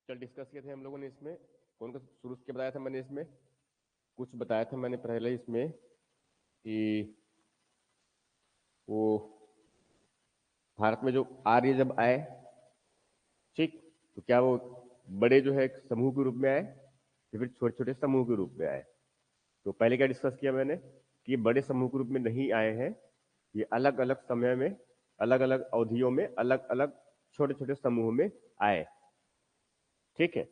कल डिस्कस किए थे हम लोगों ने इसमें कौन सा शुरू के बताया था मैंने इसमें कुछ बताया था मैंने पहले इसमें कि वो भारत में जो आर्य जब आए, ठीक, तो क्या वो बड़े जो है एक समूह के रूप में आए या फिर छोटे छोटे समूह के रूप में आए। तो पहले क्या डिस्कस किया मैंने कि ये बड़े समूह के रूप में नहीं आए हैं, ये अलग अलग समय में अलग अलग अवधियों में अलग अलग छोटे छोटे समूह में आए। ठीक है,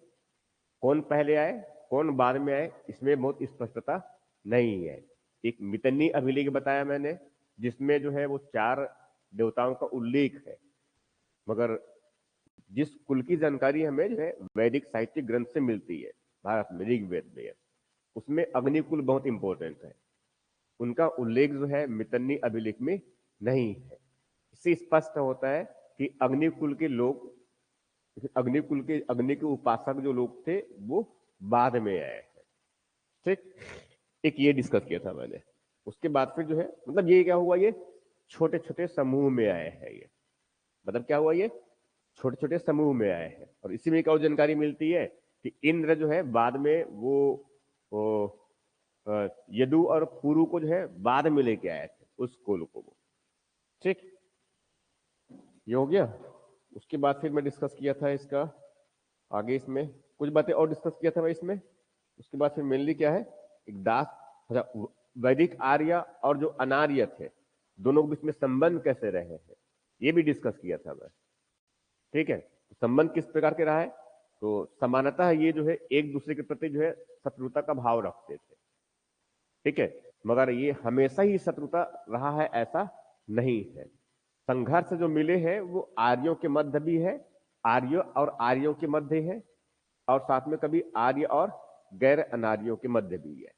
कौन पहले आए कौन बाद में आए इसमें बहुत स्पष्टता नहीं है। एक मितन्नी अभिलेख बताया मैंने जिसमें जो है वो 4 देवताओं का उल्लेख है, मगर जिस कुल की जानकारी हमें जो है वैदिक साहित्यिक ग्रंथ से मिलती है भारत में ऋग्वेद में, उसमें अग्निकुल बहुत इंपॉर्टेंट है। उनका उल्लेख जो है मितन्नी अभिलेख में नहीं है। इससे स्पष्ट होता है कि अग्निकुल के लोग, अग्नि के उपासक जो लोग थे वो बाद में आए हैं। ठीक, एक ये डिस्कस किया था मैंने। उसके बाद फिर जो है मतलब ये क्या हुआ, ये छोटे छोटे समूह में आए हैं। ये मतलब क्या हुआ, ये छोटे छोटे समूह में आए हैं। और इसी में एक और जानकारी मिलती है कि इंद्र जो है बाद में वो यदु और पुरु को जो है बाद में लेके आए थे उस कुल को वो। ठीक, ये हो गया। उसके बाद फिर मैं डिस्कस किया था इसका आगे, इसमें कुछ बातें और डिस्कस किया था मैं इसमें। उसके बाद फिर मेनली क्या है, एक दास, अच्छा, वैदिक आर्य और जो अनार्य थे दोनों के बीच में संबंध कैसे रहे हैं ये भी डिस्कस किया था मैं। ठीक है, तो संबंध किस प्रकार के रहा है, तो समानतः ये जो है एक दूसरे के प्रति जो है शत्रुता का भाव रखते थे। ठीक है, मगर ये हमेशा ही शत्रुता रहा है ऐसा नहीं है। संघर्ष जो मिले हैं वो आर्यों के मध्य भी है, आर्य और आर्यों के मध्य है, और साथ में कभी आर्य और गैर अनार्यों के मध्य भी है।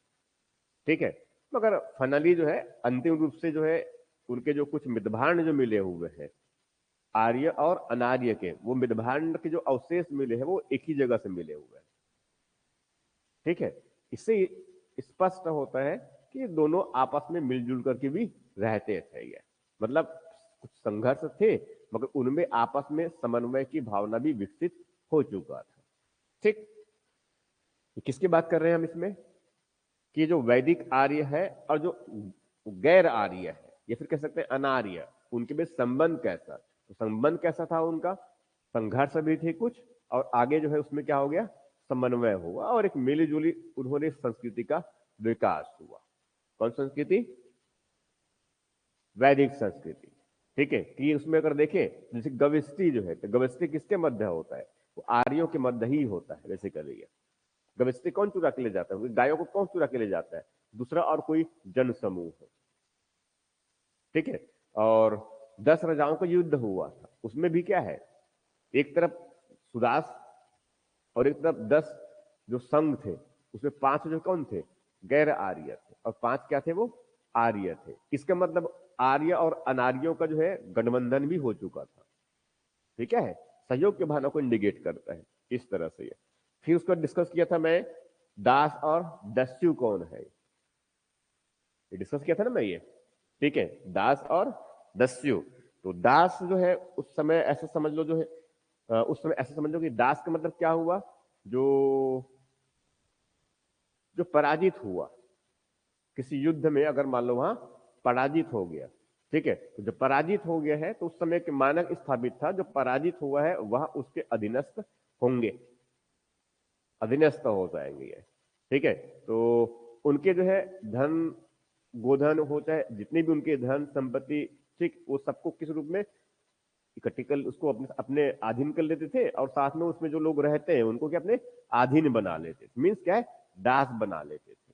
ठीक है, मगर फाइनली जो है अंतिम रूप से जो है उनके जो कुछ मितभांड जो मिले हुए हैं आर्य और अनार्य के, वो मितभांड के जो अवशेष मिले हैं वो एक ही जगह से मिले हुए हैं। ठीक है, इससे स्पष्ट होता है कि दोनों आपस में मिलजुल करके भी रहते थे। ये मतलब कुछ संघर्ष थे मगर उनमें आपस में समन्वय की भावना भी विकसित हो चुका था। ठीक, किसकी बात कर रहे हैं हम इसमें कि जो वैदिक आर्य है और जो गैर आर्य है या फिर कह सकते हैं अनार्य, उनके बीच संबंध कैसा, तो संबंध कैसा था उनका, संघर्ष भी थे कुछ, और आगे जो है उसमें क्या हो गया, समन्वय हुआ और एक मिलीजुली उन्होंने संस्कृति का विकास हुआ। कौन संस्कृति, वैदिक संस्कृति। ठीक है, कि उसमें अगर देखें जैसे गविष्टि जो है, तो गविष्टि किसके मध्य होता है, वो आर्यों के मध्य ही होता है बेसिकली। गविष्टि कौन चुरा के ले जाता है, गायों को कौन चुरा के ले जाता है, दूसरा और कोई जन समूह है। ठीक है, और 10 राजाओं का युद्ध हुआ था, उसमें भी क्या है, एक तरफ सुदास और एक तरफ 10 जो संघ थे, उसमें 5 जो कौन थे, गैर आर्य थे, और 5 क्या थे, वो आर्य थे। इसका मतलब आर्य और अनार्यों का जो है गठबंधन भी हो चुका था। ठीक है, सहयोग के भावना को इंडिकेट करता है इस तरह से ये। फिर उसको डिस्कस किया था मैं, दास और दस्यु कौन है, ये डिस्कस किया था ना मैं ये। ठीक है, दास और दस्यु। तो दास जो है उस समय ऐसा समझ लो जो है उस समय ऐसा समझ लो कि दास का मतलब क्या हुआ, जो जो पराजित हुआ किसी युद्ध में, अगर मान लो वहां पराजित हो गया। ठीक है, तो जब पराजित हो गया है तो उस समय के मानक स्थापित था, जो पराजित हुआ है वह उसके अधीनस्थ होंगे, अधीनस्थ हो जाएंगे ये। ठीक है, तो उनके जो है धन गोधन हो चाहे जितने भी उनके धन संपत्ति, ठीक, वो सबको किस रूप में इकट्ठी कर उसको अपने अपने अधीन कर लेते थे, और साथ में उसमें जो लोग रहते हैं उनको क्या अपने अधीन बना लेते थे, मीन्स क्या है, दास बना लेते थे।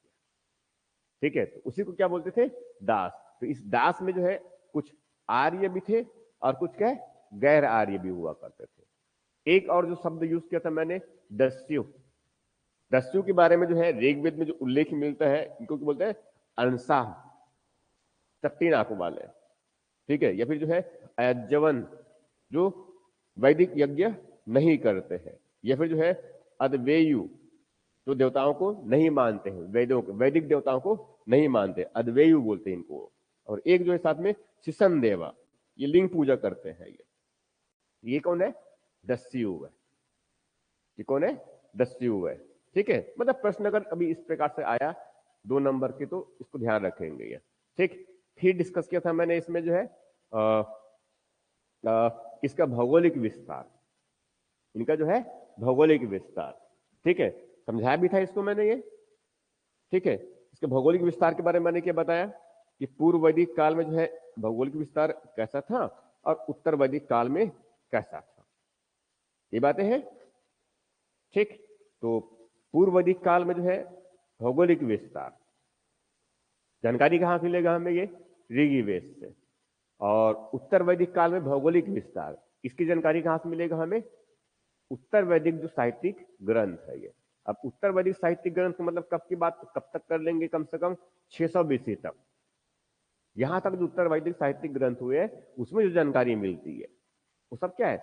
ठीक है, तो उसी को क्या बोलते थे, दास। तो इस दास में जो है कुछ आर्य भी थे और कुछ क्या है, गैर आर्य भी हुआ करते थे। एक और जो शब्द यूज किया था मैंने, दस्यु। दस्यु के बारे में जो है ऋग्वेद में जो उल्लेख मिलता है, इनको क्या बोलते हैं, अंसा, चट्टी आंखों वाले। ठीक है, या फिर जो है अयज्जवन, जो वैदिक यज्ञ नहीं करते हैं, या फिर जो है अद्वेयु, जो देवताओं को नहीं मानते हैं, वेदों के वैदिक देवताओं को नहीं मानते, अद्वेयु बोलते हैं इनको। और एक जो है साथ में शिशन देवा, ये लिंग पूजा करते हैं। ये कौन है, दस्यु है। ये कौन है? दस्यु है। ठीक है, मतलब प्रश्न अगर अभी इस प्रकार से आया 2 नंबर के तो इसको ध्यान रखेंगे ये। ठीक, फिर डिस्कस किया था मैंने इसमें जो है इसका भौगोलिक विस्तार, इनका जो है भौगोलिक विस्तार। ठीक है, समझाया भी था इसको मैंने ये। ठीक है, इसके भौगोलिक विस्तार के बारे में मैंने क्या बताया कि पूर्व वैदिक काल में जो है भौगोलिक विस्तार कैसा था और उत्तर वैदिक काल में कैसा था, ये बातें हैं। ठीक, तो पूर्व वैदिक काल में जो है भौगोलिक विस्तार जानकारी कहां से मिलेगा हमें? ये ऋग्वेद से। और उत्तर वैदिक काल में भौगोलिक विस्तार, इसकी जानकारी कहां से मिलेगा हमें? उत्तर वैदिक जो साहित्यिक ग्रंथ है ये। अब उत्तर वैदिक साहित्यिक ग्रंथ मतलब कब की बात, कब तक कर लेंगे? कम से कम 600 बीसी तक। यहां तक जो उत्तर वैदिक साहित्यिक ग्रंथ हुए उसमें जो जानकारी मिलती है वो सब क्या है?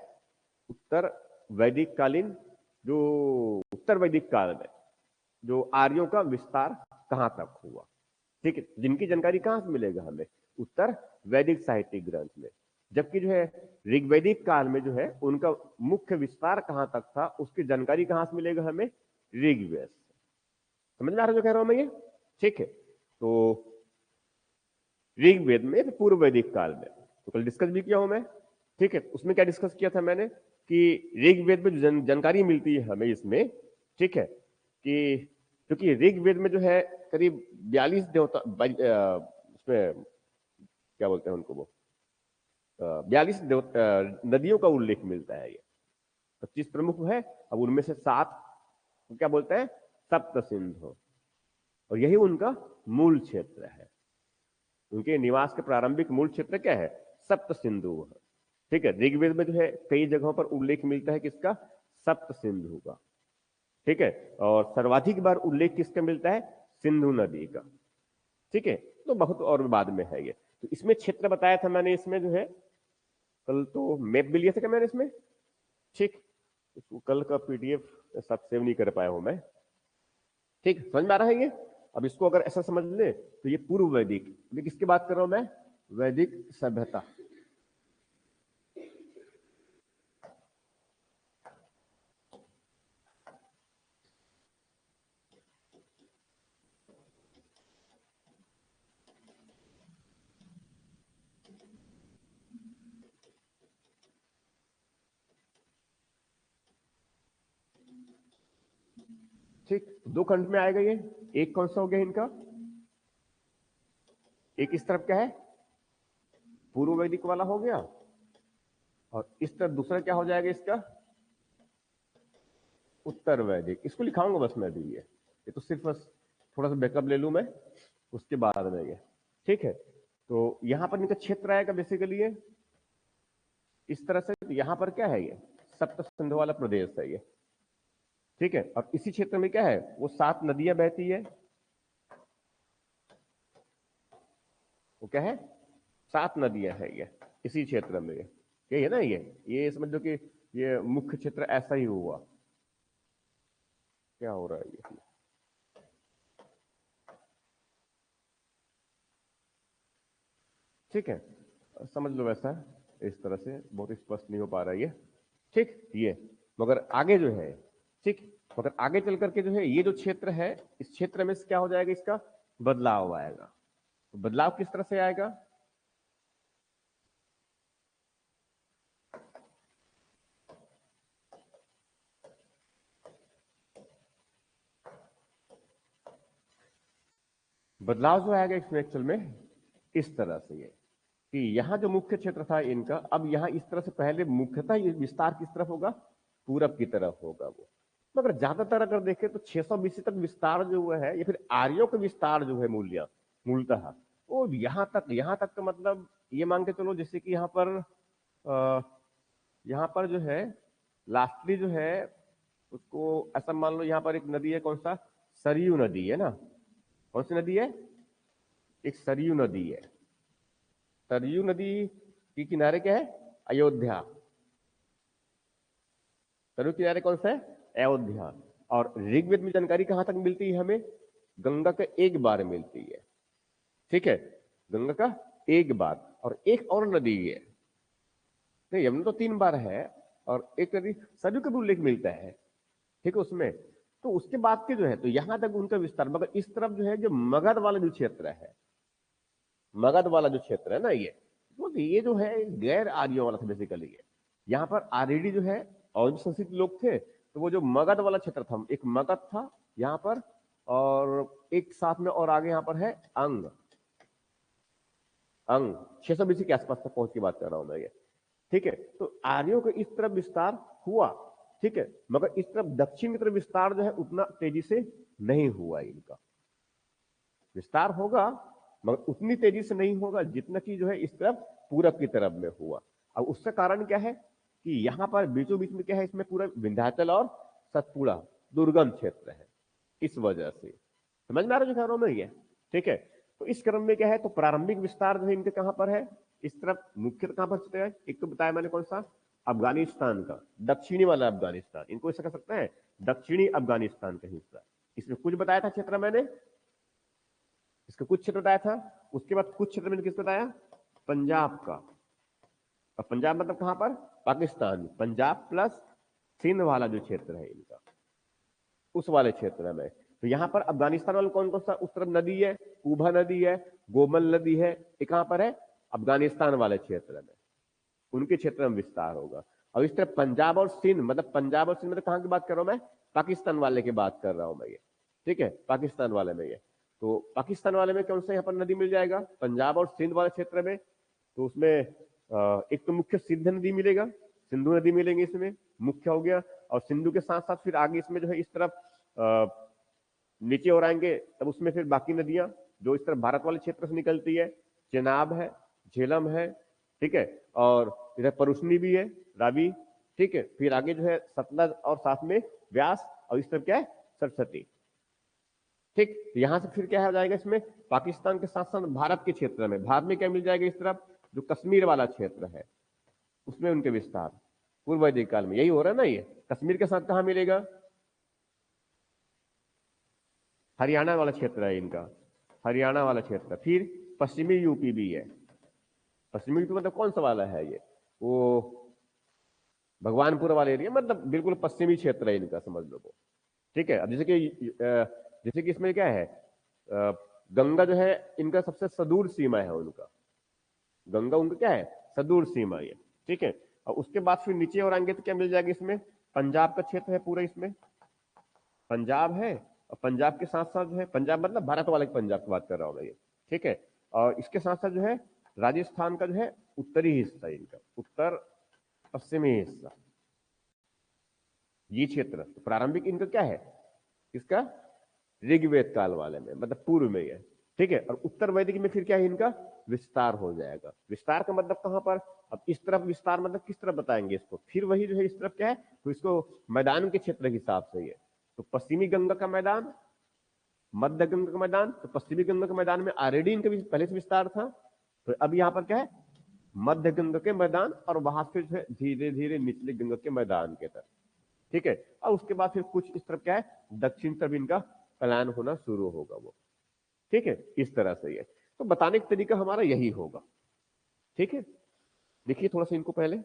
उत्तर वैदिक कालीन, जो उत्तर वैदिक काल में जो आर्यों का विस्तार कहां तक हुआ। ठीक है, जिनकी जानकारी कहां से मिलेगा हमें? उत्तर वैदिक साहित्यिक ग्रंथ में। जबकि जो है ऋग्वैदिक काल में जो है उनका मुख्य विस्तार कहां तक था उसकी जानकारी कहां से मिलेगा हमें? ऋग्वेद से। समझ में आ रहा है जो कह रहा हूं मैं ये? ठीक है, तो ऋग्वेद में तो पूर्व वैदिक काल में तो कल डिस्कस भी किया हूं मैं। ठीक है, उसमें क्या डिस्कस किया था मैंने कि ऋग्वेद में जो जानकारी मिलती है हमें इसमें, ठीक है, कि क्योंकि ऋग्वेद में जो है करीब 42 देवता उसमें क्या बोलते हैं उनको, वो 42 नदियों का उल्लेख मिलता है। ये 25 प्रमुख है, अब उनमें से 7 क्या बोलते हैं? सप्त सिंधु, और यही उनका मूल क्षेत्र है। उनके निवास के प्रारंभिक मूल क्षेत्र क्या है? सप्त सिंधु है। ठीक है, ऋग्वेद में जो है कई जगहों पर उल्लेख मिलता है किसका? सप्त सिंधु का। ठीक है, और सर्वाधिक बार उल्लेख किसका मिलता है? सिंधु नदी का। ठीक है, तो बहुत और बाद में है ये। तो इसमें क्षेत्र बताया था मैंने, इसमें जो है कल तो मैप भी लिया था क्या मैंने इसमें? ठीक, इसको कल का पीडीएफ सब सेव नहीं कर पाया हूं मैं। ठीक, समझ में आ रहा है ये? अब इसको अगर ऐसा समझ ले तो ये पूर्व वैदिक, किसकी बात कर रहा हूं मैं? वैदिक सभ्यता। ठीक, 2 खंड में आएगा ये। एक कौन सा हो गया इनका? एक इस तरफ क्या है? पूर्व वैदिक वाला हो गया, और इस तरफ दूसरा क्या हो जाएगा इसका? उत्तर वैदिक। इसको लिखाऊंगा बस मैं भी, ये तो सिर्फ बस थोड़ा सा बैकअप ले लूं मैं उसके बाद में ये। ठीक है, तो यहां पर इनका क्षेत्र आएगा बेसिकली ये इस तरह से। तो यहां पर क्या है? ये सप्त सिंधु वाला प्रदेश है ये। ठीक है, और इसी क्षेत्र में क्या है? वो 7 नदियां बहती है। वो क्या है? 7 नदियां है ये इसी क्षेत्र में। यही है ना ये समझो कि ये मुख्य क्षेत्र ऐसा ही हुआ। क्या हो रहा है ये? ठीक है, समझ लो वैसा इस तरह से, बहुत स्पष्ट नहीं हो पा रहा है ये। ठीक, ये मगर आगे जो है, ठीक, मगर आगे चल करके जो है ये जो क्षेत्र है इस क्षेत्र में क्या हो जाएगा? इसका बदलाव आएगा। तो बदलाव किस तरह से आएगा? बदलाव जो आएगा इसमें एक्चुअल में इस तरह से ये कि यहाँ जो मुख्य क्षेत्र था इनका, अब यहाँ इस तरह से पहले मुख्यतः ये विस्तार किस तरफ होगा? पूरब की तरफ होगा वो। मगर ज्यादातर अगर देखें तो 600 बीसी तक विस्तार जो हुआ है, या फिर आर्यों का विस्तार जो है मूलतः वो यहाँ तक का मतलब ये मान के चलो जैसे कि यहाँ पर जो है लास्टली जो है उसको ऐसा मान लो, यहाँ पर एक नदी है, कौन सा? सरयू नदी है ना। कौन सी नदी है? एक सरयू नदी है। सरयू नदी के किनारे क्या है? अयोध्या। सरयू किनारे कौन सा है? अयोध्या। और ऋग्वेद में जानकारी कहां तक मिलती है हमें? गंगा का एक बार मिलती है। ठीक है, गंगा का एक बार, और एक और नदी है, नहीं यमुना तो 3 बार है, और एक नदी सरयू का भी उल्लेख मिलता है। ठीक है उसमें। तो उसके बाद के जो है तो यहां तक उनका विस्तार, मगर इस तरफ जो है जो मगध वाला जो क्षेत्र है, मगध वाला जो क्षेत्र है ना ये, तो ये जो है गैर आर्यों वाला था बेसिकली। ये यहाँ पर ऑलरेडी जो है और भी संस्कृत लोग थे, तो वो जो मगध वाला क्षेत्र था, एक मगध था यहाँ पर, और एक साथ में और आगे यहाँ पर है अंग। अंग 600 बीसी के आसपास तक पहुंच की बात कर रहा हूं मैं ये। ठीक है, तो आर्यों का इस तरफ विस्तार हुआ, ठीक है, मगर इस तरफ दक्षिण की तरफ विस्तार जो है उतना तेजी से नहीं हुआ। इनका विस्तार होगा मगर उतनी तेजी से नहीं होगा जितना कि जो है इस तरफ पूरब की तरफ में हुआ। अब उसका कारण क्या है कि यहां पर बीचों बीच में क्या है, इसमें पूरा विंध्याचल और सतपुड़ा दुर्गम क्षेत्र है, इस वजह से। समझ में आ रहा है जो कह रहा हूं मैं ये? ठीक है, तो इस क्रम में क्या है, तो प्रारंभिक विस्तार जो है इनके कहां पर है, इस तरफ मुख्य कहां पर स्थित है, एक तो बताया मैंने कौन सा, अफगानिस्तान का दक्षिणी वाला अफगानिस्तान, इनको ऐसा कह सकते हैं दक्षिणी अफगानिस्तान का हिस्सा। इसमें कुछ बताया था क्षेत्र मैंने, इसका कुछ क्षेत्र बताया था, उसके बाद कुछ क्षेत्र मैंने किस बताया, पंजाब का। और पंजाब मतलब कहां पर, पाकिस्तान, पंजाब प्लस सिंध वाला जो क्षेत्र है इनका, उस वाले क्षेत्र में। तो यहां पर अफगानिस्तान वाला कौन कौन सा उस तरफ नदी है, कुबा नदी है, गोमल नदी है, ये कहां पर है, अफगानिस्तान वाले क्षेत्र में, उनके क्षेत्र में विस्तार होगा। और इस तरह पंजाब और सिंध, मतलब पंजाब और सिंध मतलब कहां की बात कर रहा हूं मैं, पाकिस्तान वाले की बात कर रहा हूं मैं ये। ठीक है, पाकिस्तान वाले में ये, तो पाकिस्तान वाले में कौन सा यहाँ पर नदी मिल जाएगा, पंजाब और सिंध वाले क्षेत्र में। तो उसमें एक तो मुख्य सिंध नदी मिलेगा, सिंधु नदी मिलेंगे इसमें, मुख्य हो गया। और सिंधु के साथ साथ फिर आगे इसमें जो है इस तरफ नीचे और आएंगे तब उसमें फिर बाकी नदियां जो इस तरफ भारत वाले क्षेत्र से निकलती है, चेनाब है, झेलम है, ठीक है, और इधर परुष्णी भी है, रावी, ठीक है, फिर आगे जो है सतलज और साथ में व्यास, और इस तरफ क्या है, सरस्वती। ठीक, तो यहां से फिर क्या हो जाएगा, इसमें पाकिस्तान के साथ साथ भारत के क्षेत्र में, भारत में क्या मिल जाएगा इस तरफ, जो कश्मीर वाला क्षेत्र है उसमें उनके विस्तार पूर्व वैदिक काल में यही हो रहा है ना। ये कश्मीर के साथ कहां मिलेगा, हरियाणा वाला क्षेत्र है इनका, हरियाणा वाला क्षेत्र। फिर पश्चिमी यूपी भी है, पश्चिमी यूपी मतलब कौन सा वाला है ये, वो भगवानपुर वाले एरिया, मतलब बिल्कुल पश्चिमी क्षेत्र है इनका, समझ लो वो। ठीक है, अब जैसे कि इसमें क्या है, गंगा जो है इनका सबसे सुदूर सीमा है उनका, गंगा उनका क्या है, सुदूर सीमा ये। ठीक है, और उसके बाद फिर नीचे और आएंगे तो क्या मिल जाएगा इसमें, पंजाब का क्षेत्र है पूरा, इसमें पंजाब है, और पंजाब के साथ साथ जो है, पंजाब मतलब भारत वाले पंजाब की बात कर रहा हूं मैं ये। ठीक है, और इसके साथ साथ जो है राजस्थान का जो है उत्तरी हिस्सा इनका, उत्तर पश्चिमी हिस्सा, ये क्षेत्र तो प्रारंभिक इनका क्या है, इसका ऋग्वेद काल वाले में, मतलब पूर्व में है। ठीक है, और उत्तर वैदिक में फिर क्या है, इनका विस्तार हो जाएगा। विस्तार का मतलब कहां पर, अब इस तरफ विस्तार मतलब किस तरफ बताएंगे इसको, फिर वही जो है इस तरफ क्या है, तो इसको मैदान के क्षेत्र के हिसाब से ये, तो पश्चिमी गंगा का मैदान, मध्य गंगा का मैदान, तो पश्चिमी गंगा के मैदान में ऑलरेडी इनका पहले से विस्तार था, तो अब यहाँ पर क्या है, मध्य गंगा के मैदान, और वहां से जो है धीरे धीरे निचले गंगा के मैदान के तरफ। ठीक है, और उसके बाद फिर कुछ इस तरफ क्या है, दक्षिण तरफ इनका पलायन होना शुरू होगा वो। ठीक है, इस तरह से ये तो बताने का तरीका हमारा यही होगा। ठीक है, देखिए थोड़ा सा इनको पहले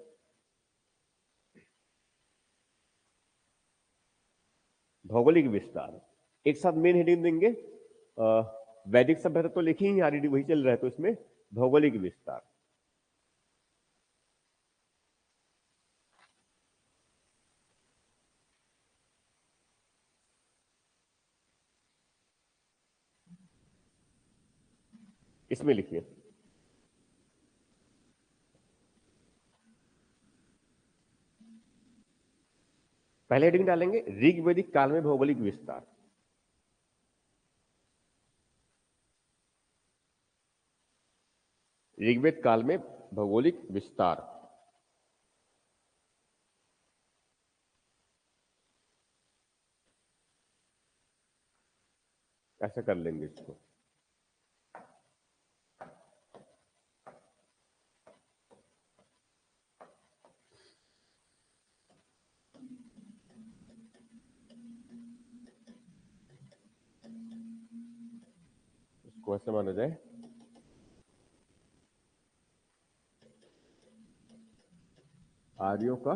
भौगोलिक विस्तार एक साथ मेन हेडिंग देंगे, वैदिक सभ्यता तो लिखी ही ऑलरेडी, वही चल रहा है, तो इसमें भौगोलिक विस्तार। इसमें लिखिए, पहले हेडिंग डालेंगे ऋग वैदिक काल में भौगोलिक विस्तार। ऋग्वेद काल में भौगोलिक विस्तार, ऐसा कर लेंगे इसको। इसको ऐसे माना जाए, आर्यों का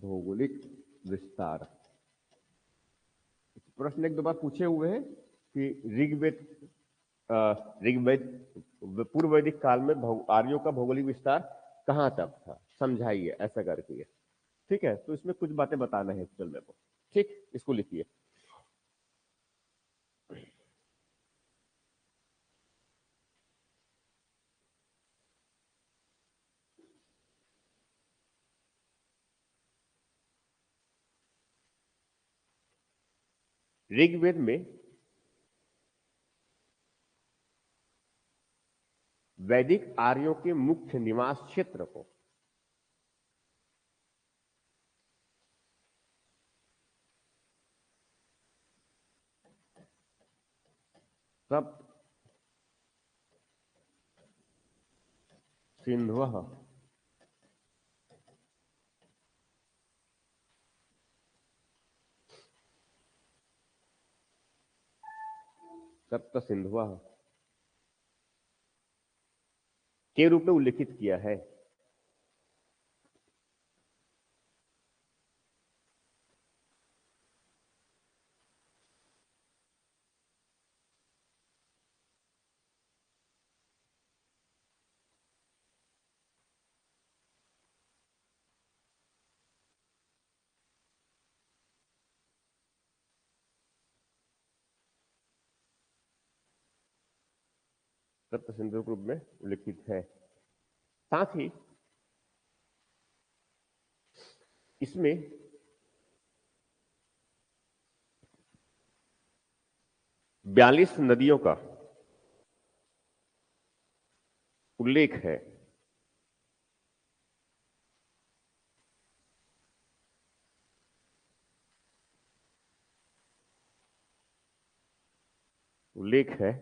भौगोलिक विस्तार। प्रश्न एक दो बार पूछे हुए हैं कि ऋग्वेद पूर्व वैदिक काल में आर्यों का भौगोलिक विस्तार कहाँ तक था, समझाइए ऐसा करके। ठीक है, तो इसमें कुछ बातें बताना है एक्चुअल में को। ठीक, इसको लिखिए। ऋग्वेद में वैदिक आर्यों के मुख्य निवास क्षेत्र को सप्त सिंधु सप्त सिंधु के रूप में उल्लेखित किया है। सप्त सिंधु के रूप में उल्लेखित है। साथ ही इसमें 42 नदियों का उल्लेख है। उल्लेख है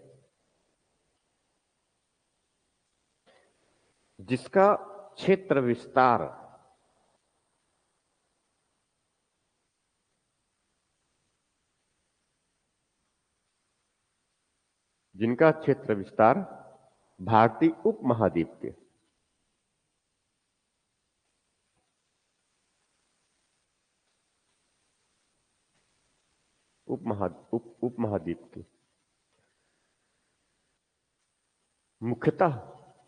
जिसका क्षेत्र विस्तार जिनका क्षेत्र विस्तार भारतीय उपमहाद्वीप के उपमहाद्वीप के मुख्यतः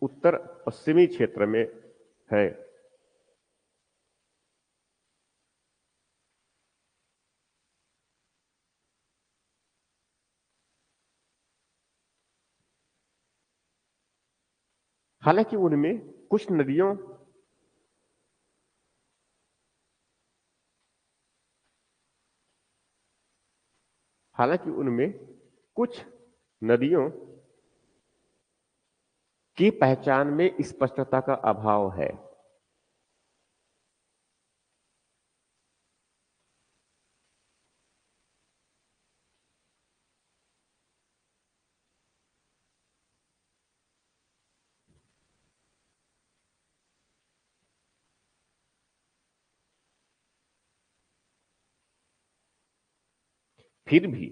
उत्तर पश्चिमी क्षेत्र में है। हालांकि उनमें कुछ नदियों हालांकि उनमें कुछ नदियों की पहचान में स्पष्टता का अभाव है। फिर भी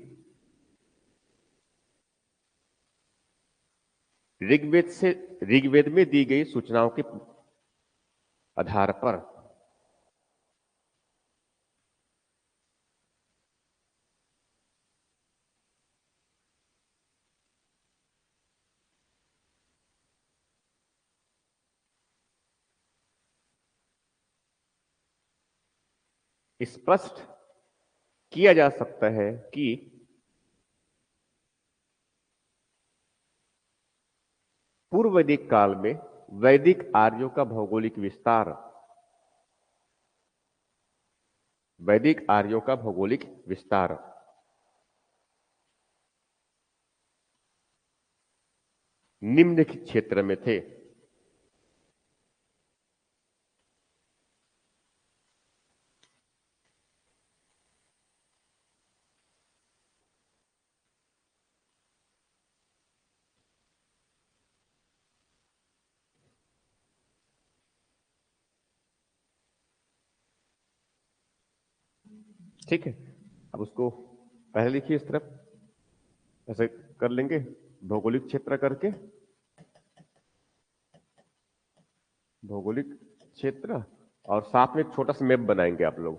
ऋग्वेद में दी गई सूचनाओं के आधार पर स्पष्ट किया जा सकता है कि पूर्व वैदिक काल में वैदिक आर्यों का भौगोलिक विस्तार निम्नलिखित क्षेत्र में थे। ठीक है, अब उसको पहले लिखिए इस तरफ, ऐसे कर लेंगे भौगोलिक क्षेत्र करके, भौगोलिक क्षेत्र और साथ में एक छोटा सा मैप बनाएंगे आप लोग,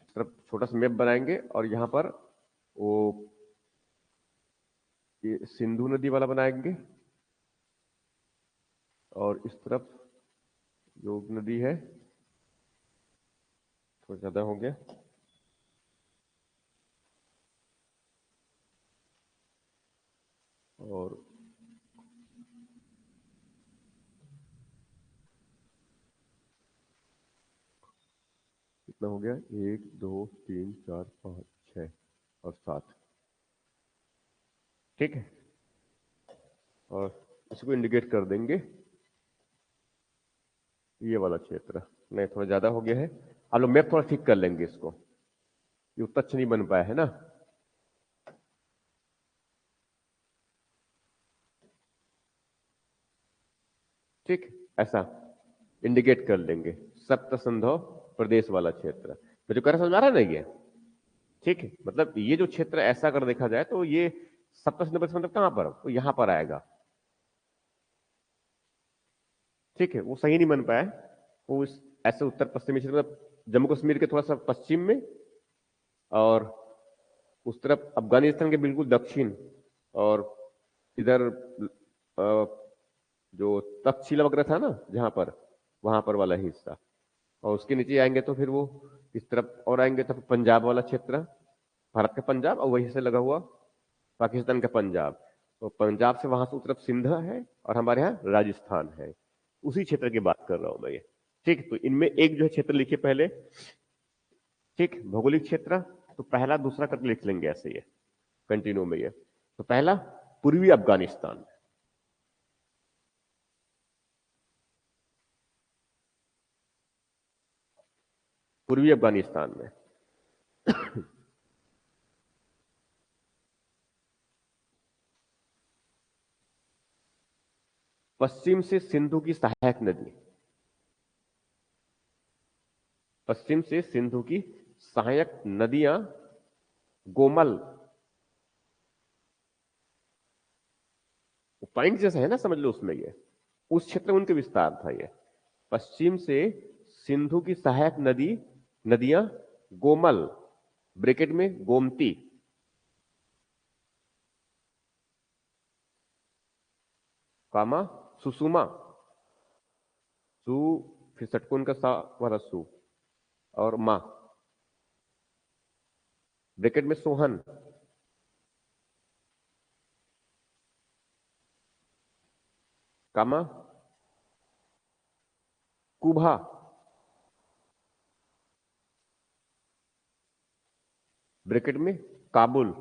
इस तरफ छोटा सा मैप बनाएंगे और यहाँ पर वो ये सिंधु नदी वाला बनाएंगे और इस तरफ जो नदी है, थोड़ा ज्यादा हो गया, और कितना हो गया, 1 2 3 4 5 6 और 7, ठीक है। और इसको इंडिकेट कर देंगे ये वाला क्षेत्र, नहीं थोड़ा ज्यादा हो गया है, आप लोग मैप थोड़ा ठीक कर लेंगे इसको, ये उतना अच्छा नहीं बन पाया है ना। ठीक, ऐसा इंडिकेट कर लेंगे सप्त सिंधु प्रदेश वाला क्षेत्र, मैं जो कह रहा समझ में आ रहा है ना ये, ठीक है। मतलब ये जो क्षेत्र ऐसा अगर देखा जाए तो ये सप्त सिंधु प्रदेश मतलब कहां पर, तो यहां पर आएगा, ठीक है। वो सही नहीं बन पाया है, वो ऐसे उत्तर पश्चिमी क्षेत्र मतलब जम्मू कश्मीर के थोड़ा सा पश्चिम में, और उस तरफ अफगानिस्तान के बिल्कुल दक्षिण, और इधर जो तक्षशिला वगैरह था ना जहां पर, वहां पर वाला हिस्सा, और उसके नीचे आएंगे तो फिर वो इस तरफ और आएंगे तो पंजाब वाला क्षेत्र, भारत का पंजाब, और वहीं से लगा हुआ पाकिस्तान का पंजाब, तो पंजाब से वहां से उस तरफ सिंध है और हमारे यहाँ राजस्थान है, उसी क्षेत्र की बात कर रहा हूं मैं ये, ठीक। तो इनमें एक जो है क्षेत्र लिखिए पहले, ठीक, भौगोलिक क्षेत्र, तो पहला दूसरा करके लिख लेंगे ऐसे ये कंटिन्यू में ये, तो पहला पूर्वी अफगानिस्तान, पूर्वी अफगानिस्तान में पश्चिम से सिंधु की सहायक नदी, पश्चिम से सिंधु की सहायक नदियां गोमल, पॉइंट जैसा है ना, समझ लो उसमें ये, उस क्षेत्र में उनके विस्तार था ये, पश्चिम से सिंधु की सहायक नदियां गोमल, ब्रैकेट में गोमती, कामा सुषुमा, सु फिर षटकोण का सा वाला सु, और मा, ब्रैकेट में सोहन, कामा कुभा, ब्रैकेट में काबुल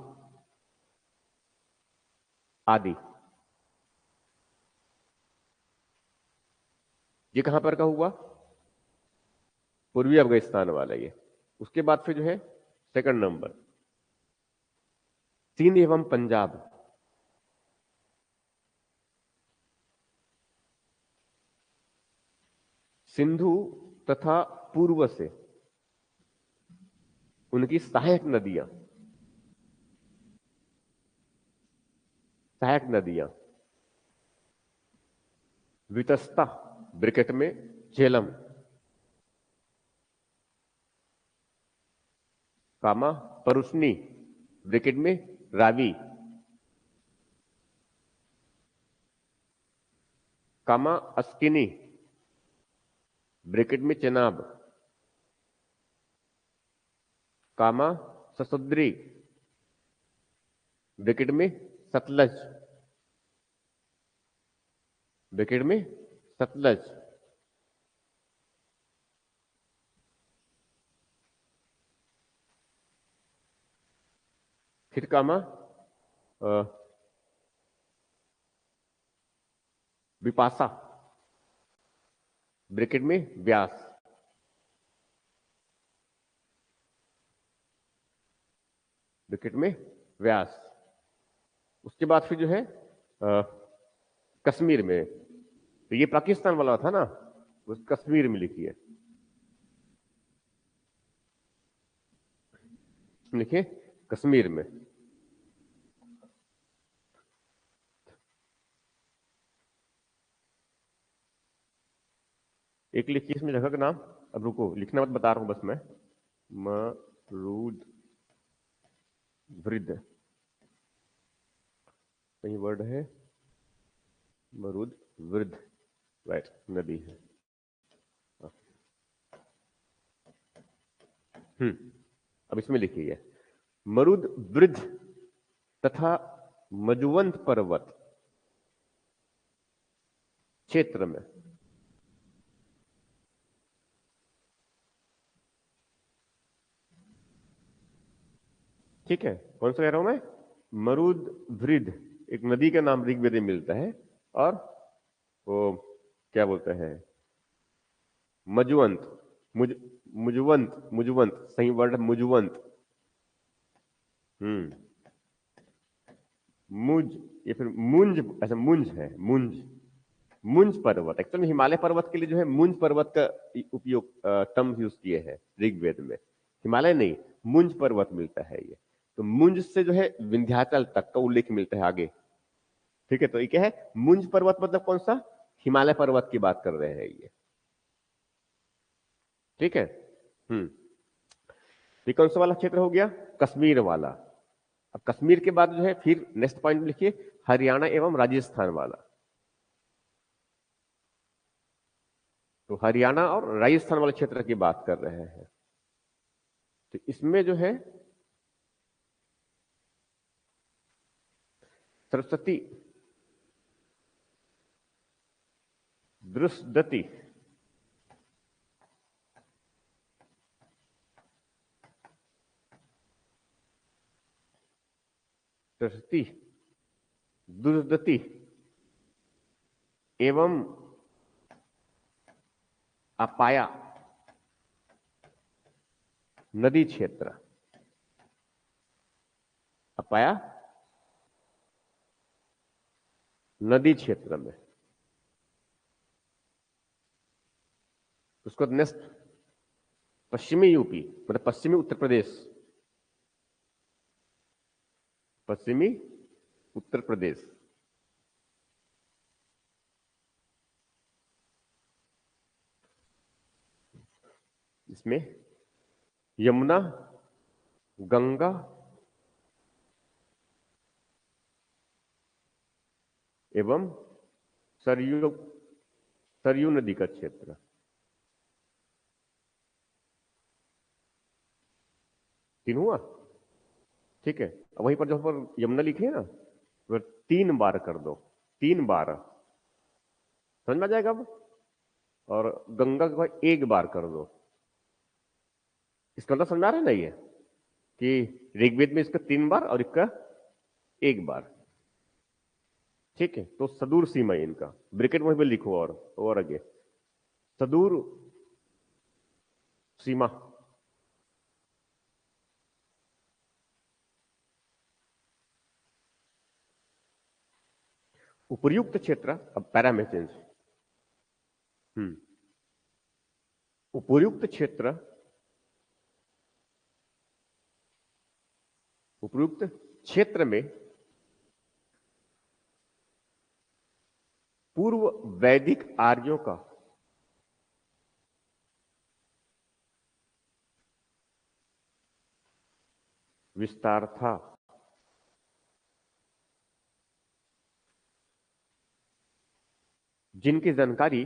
आदि। ये कहां पर का हुआ, पूर्वी अफगानिस्तान वाला ये। उसके बाद फिर जो है सेकंड नंबर सिंध एवं पंजाब, सिंधु तथा पूर्व से उनकी सहायक नदियां, सहायक नदियां वितस्ता, ब्रैकेट में झेलम, कामा परुष्णी, ब्रैकेट में रावी, कामा अस्किनी, ब्रैकेट में चेनाब, कामा ससुद्री, ब्रैकेट में सतलज, ब्रैकेट में सतलज, फिर कामा विपासा, ब्रैकेट में व्यास, ब्रैकेट में व्यास। उसके बाद फिर जो है कश्मीर में, तो ये पाकिस्तान वाला था ना, उस कश्मीर में लिखिए, लिखिए कश्मीर में, एक लिखिए इसमें जगह का नाम। अब रुको, लिखना मत, बता रहा हूं बस मैं। मरुद वृद्ध, कहीं वर्ड है, मरुद वृद्ध, राइट, नदी है। अब इसमें लिखिए मरुद वृद्ध तथा मजुवंत पर्वत क्षेत्र में। ठीक है, कौन सा कह रहा हूं मैं? मरुद वृद्ध एक नदी का नाम ऋग्वेद में मिलता है, और वो क्या बोलते हैं, मजुवंत, मुजवंत, मुजवंत सही वर्ड है, मुजवंत। हम्म मुंज, ये फिर मुंज, ऐसा मुंज है, मुंज, मुंज पर्वत। एक्चुअली में हिमालय पर्वत के लिए जो है मुंज पर्वत का उपयोग टर्म यूज किए हैं ऋग्वेद में। हिमालय नहीं, मुंज पर्वत मिलता है ये। तो मुंज से जो है विंध्याचल तक का उल्लेख मिलता है आगे। ठीक है, तो ये क्या है, मुंज पर्वत मतलब कौन सा? हिमालय पर्वत की बात कर रहे हैं ये। ठीक है। हम्म ये कौन सा वाला क्षेत्र हो गया? कश्मीर वाला। अब कश्मीर के बाद जो है फिर नेक्स्ट पॉइंट लिखिए, हरियाणा एवं राजस्थान वाला। तो हरियाणा और राजस्थान वाले क्षेत्र की बात कर रहे हैं। तो इसमें जो है सरस्वती, दृष्टदती, सरस्वती, दुर्दति एवं अपाया नदी क्षेत्र। अपाया नदी क्षेत्र में। उसको नेक्स्ट पश्चिमी यूपी, मतलब पश्चिमी उत्तर प्रदेश, पश्चिमी उत्तर प्रदेश। इसमें यमुना, गंगा एवं सरयू, सरयू नदी का क्षेत्र। तीन हुआ। ठीक है, अब वहीं पर जो पर यमुना लिखे है ना, वो 3 बार कर दो, 3 बार, समझ में आ जाएगा अब। और गंगा को 1 बार कर दो। इसका मतलब समझ आ रहा है ना ये, कि ऋग्वेद में इसका 3 बार और इसका 1 बार। ठीक है, तो सदूर सीमा है इनका, ब्रैकेट वहीं पे लिखो, और आगे सदूर सीमा। उपर्युक्त क्षेत्र, अब पैरा में चेंज। हम्म उपर्युक्त क्षेत्र, उपयुक्त क्षेत्र में पूर्व वैदिक आर्यों का विस्तार था। जिनकी जानकारी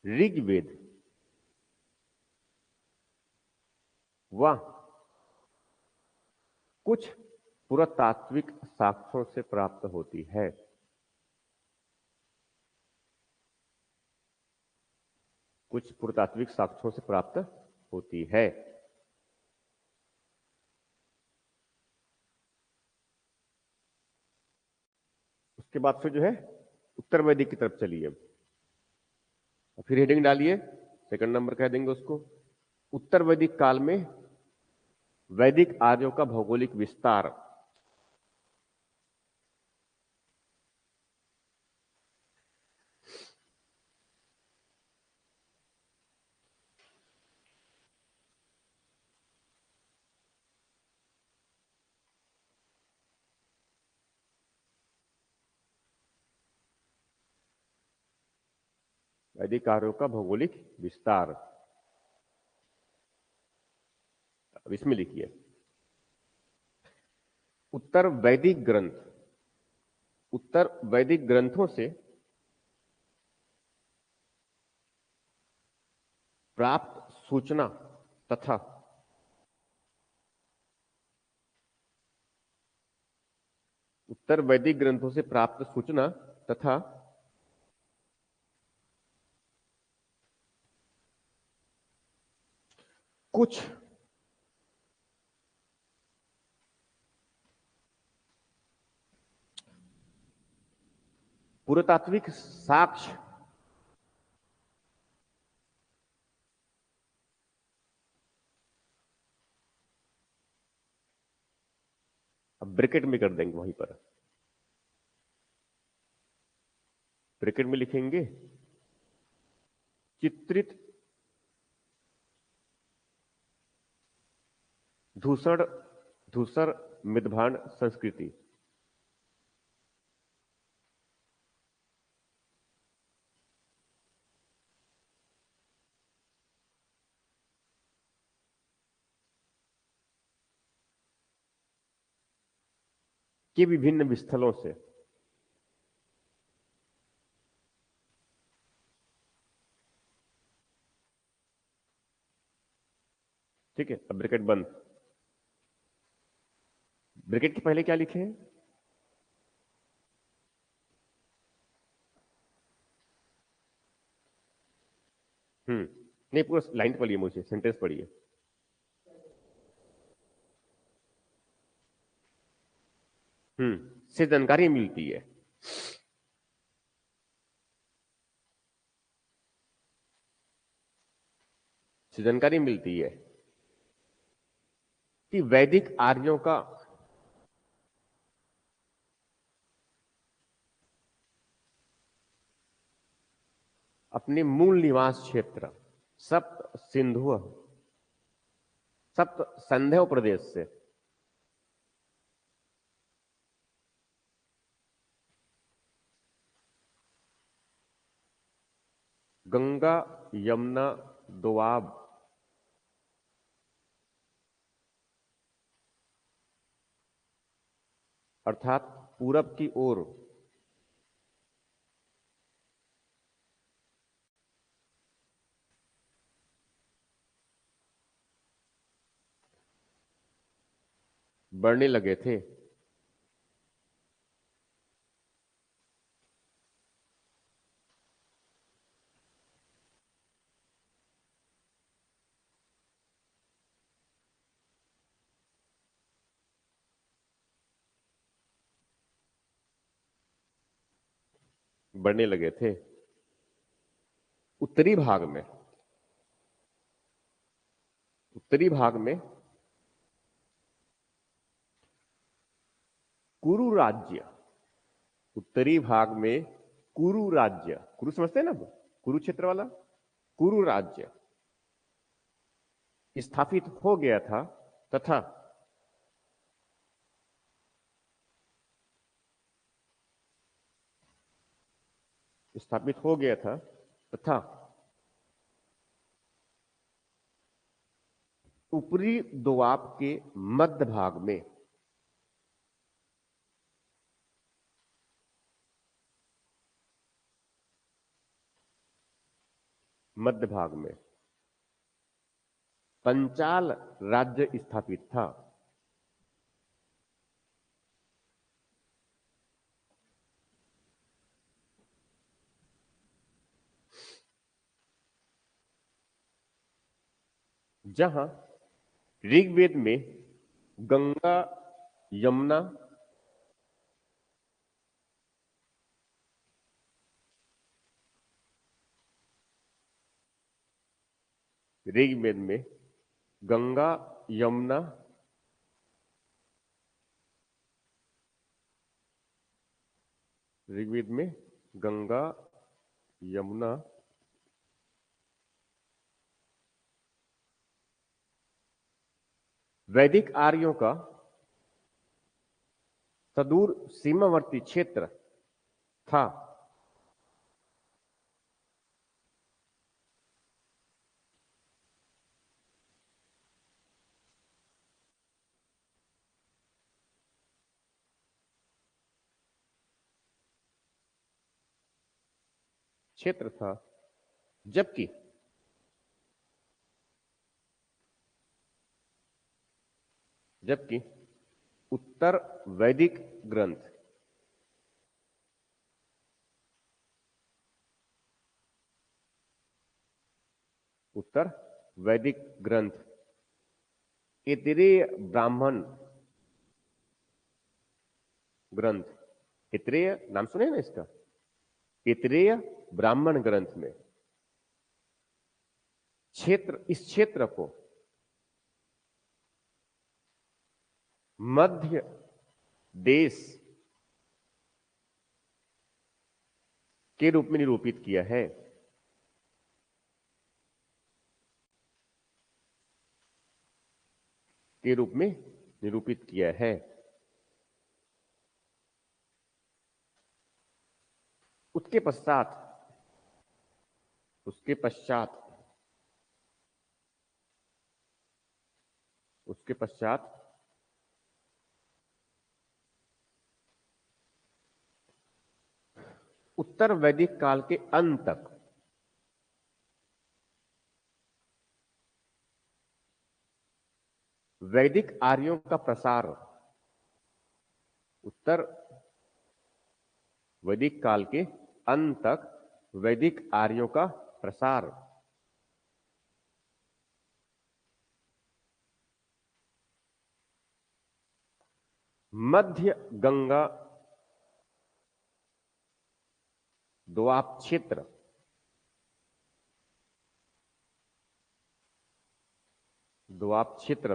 ऋग्वेद व कुछ पुरातात्विक साक्ष्यों से प्राप्त होती है। कुछ पुरातात्विक साक्ष्यों से प्राप्त होती है। उसके बाद फिर जो है उत्तर वैदिक की तरफ चलिए। फिर हेडिंग डालिए, सेकंड नंबर कह देंगे उसको, उत्तर वैदिक काल में वैदिक आर्यों का भौगोलिक विस्तार। वैदिक कार्यों का भौगोलिक विस्तार। अब इसमें लिखिए, उत्तर वैदिक ग्रंथ, उत्तर वैदिक ग्रंथों से प्राप्त सूचना तथा उत्तर वैदिक ग्रंथों से प्राप्त सूचना तथा कुछ पुरातात्विक साक्ष्य अब ब्रैकेट में कर देंगे, वहीं पर ब्रैकेट में लिखेंगे चित्रित धूसर धूसर मिदभांड संस्कृति। के विभिन्न स्थलों से ठीक है। अब ब्रैकेट बंद। ब्रैकेट के पहले क्या लिखे हैं? नहीं, पूरा लाइन पढ़िए, मुझे सेंटेंस पढ़िए। से जानकारी मिलती है, से जानकारी मिलती है कि वैदिक आर्यों का अपने मूल निवास क्षेत्र सप्त सिंधु सप्त संध्य प्रदेश से गंगा यमुना दोआब अर्थात पूरब की ओर बढ़ने लगे थे। बढ़ने लगे थे उत्तरी भाग में, उत्तरी भाग में कुरु राज्य, उत्तरी भाग में कुरु राज्य, कुरु समझते हैं ना, कुरुक्षेत्र वाला कुरु राज्य स्थापित हो गया था तथा स्थापित हो गया था तथा ऊपरी दोआब के मध्य भाग में मध्य भाग में पंचाल राज्य स्थापित था। जहां ऋग्वेद में गंगा यमुना ऋग्वेद में गंगा यमुना ऋग्वेद में गंगा यमुना वैदिक आर्यों का सदूर सीमावर्ती क्षेत्र था। क्षेत्र था, जबकि जबकि उत्तर वैदिक ग्रंथ उत्तर वैदिक ग्रंथ इतरेय ब्राह्मण ग्रंथ, इतरेय नाम सुने ना इसका, इतरेय ब्राह्मण ग्रंथ में इस क्षेत्र को मध्य देश के रूप में निरूपित किया है। के रूप में निरूपित किया है। उसके पश्चात उसके पश्चात उसके पश्चात उत्तर वैदिक काल के अंत तक वैदिक आर्यों का प्रसार, उत्तर वैदिक काल के अंत तक वैदिक आर्यों का प्रसार मध्य गंगा दोआब क्षेत्र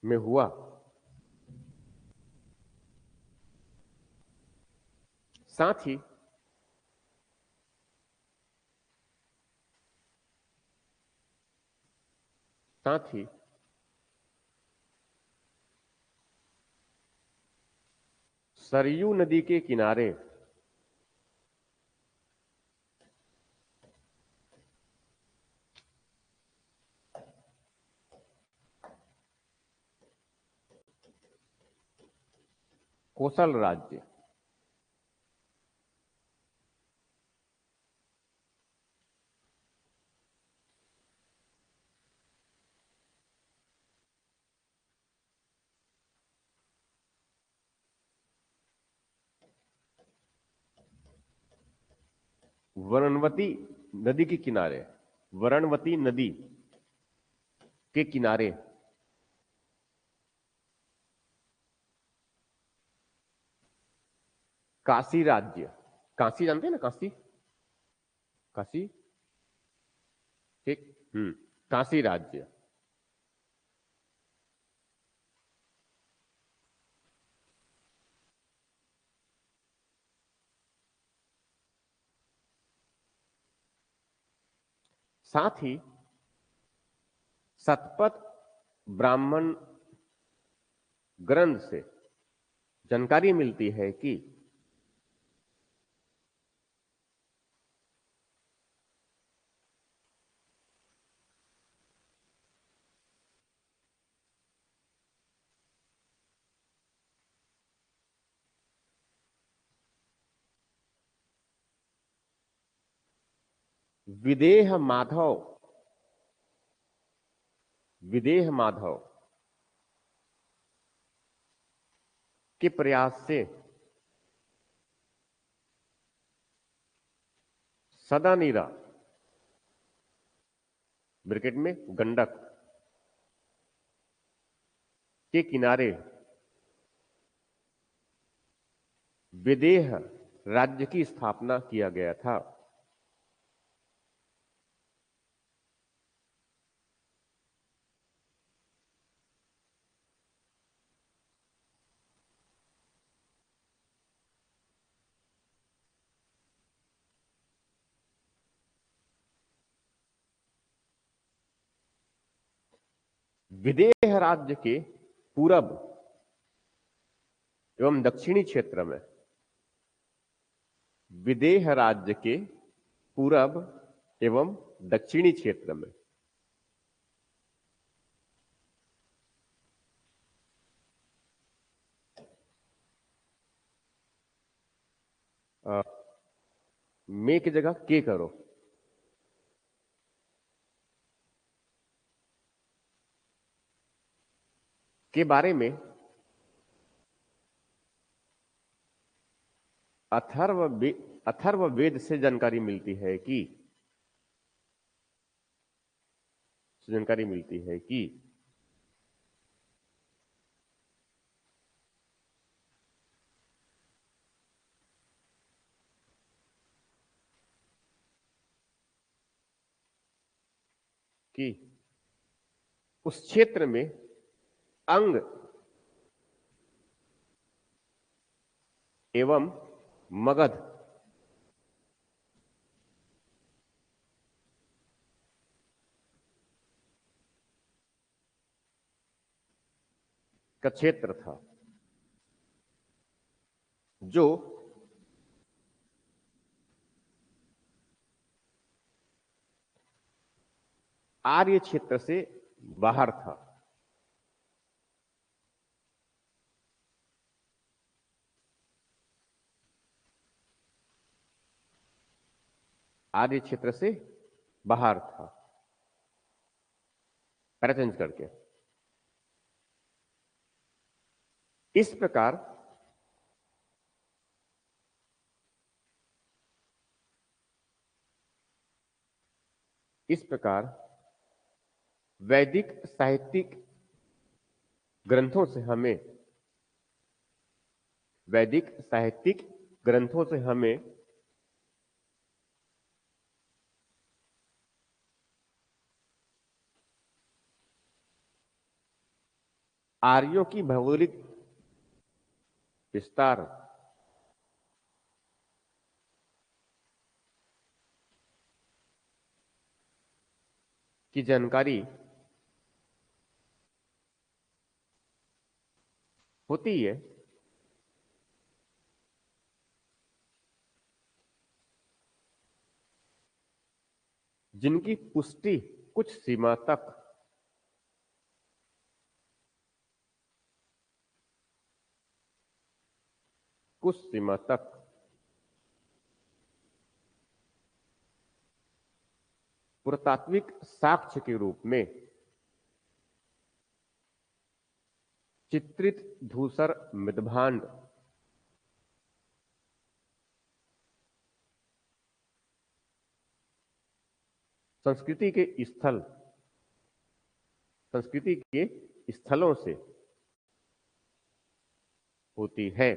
में हुआ। साथ ही साथ ही सरयू नदी के किनारे कोसल राज्य वरणवती नदी के किनारे वरणवती नदी के किनारे काशी राज्य, काशी जानते हैं ना, काशी काशी ठीक, काशी राज्य साथ ही शतपथ ब्राह्मण ग्रंथ से जानकारी मिलती है कि विदेह माधव विदेह माधव के प्रयास से सदानीरा ब्रैकेट में गंडक के किनारे विदेह राज्य की स्थापना किया गया था। विदेह राज्य के पूरब एवं दक्षिणी क्षेत्र में विदेह राज्य के पूरब एवं दक्षिणी क्षेत्र में मे की जगह के करो। के बारे में अथर्व वेद से जानकारी मिलती है कि कि उस क्षेत्र में अंग एवं मगध का क्षेत्र था जो आर्य क्षेत्र से बाहर था। आर्य क्षेत्र से बाहर था, पैरा चेंज करके। इस प्रकार वैदिक साहित्यिक ग्रंथों से हमें आर्यों की भौगोलिक विस्तार की जानकारी होती है, जिनकी पुष्टि कुछ सीमा तक पुरातात्विक साक्ष्य के रूप में चित्रित धूसर मृदभांड संस्कृति के स्थलों से होती है।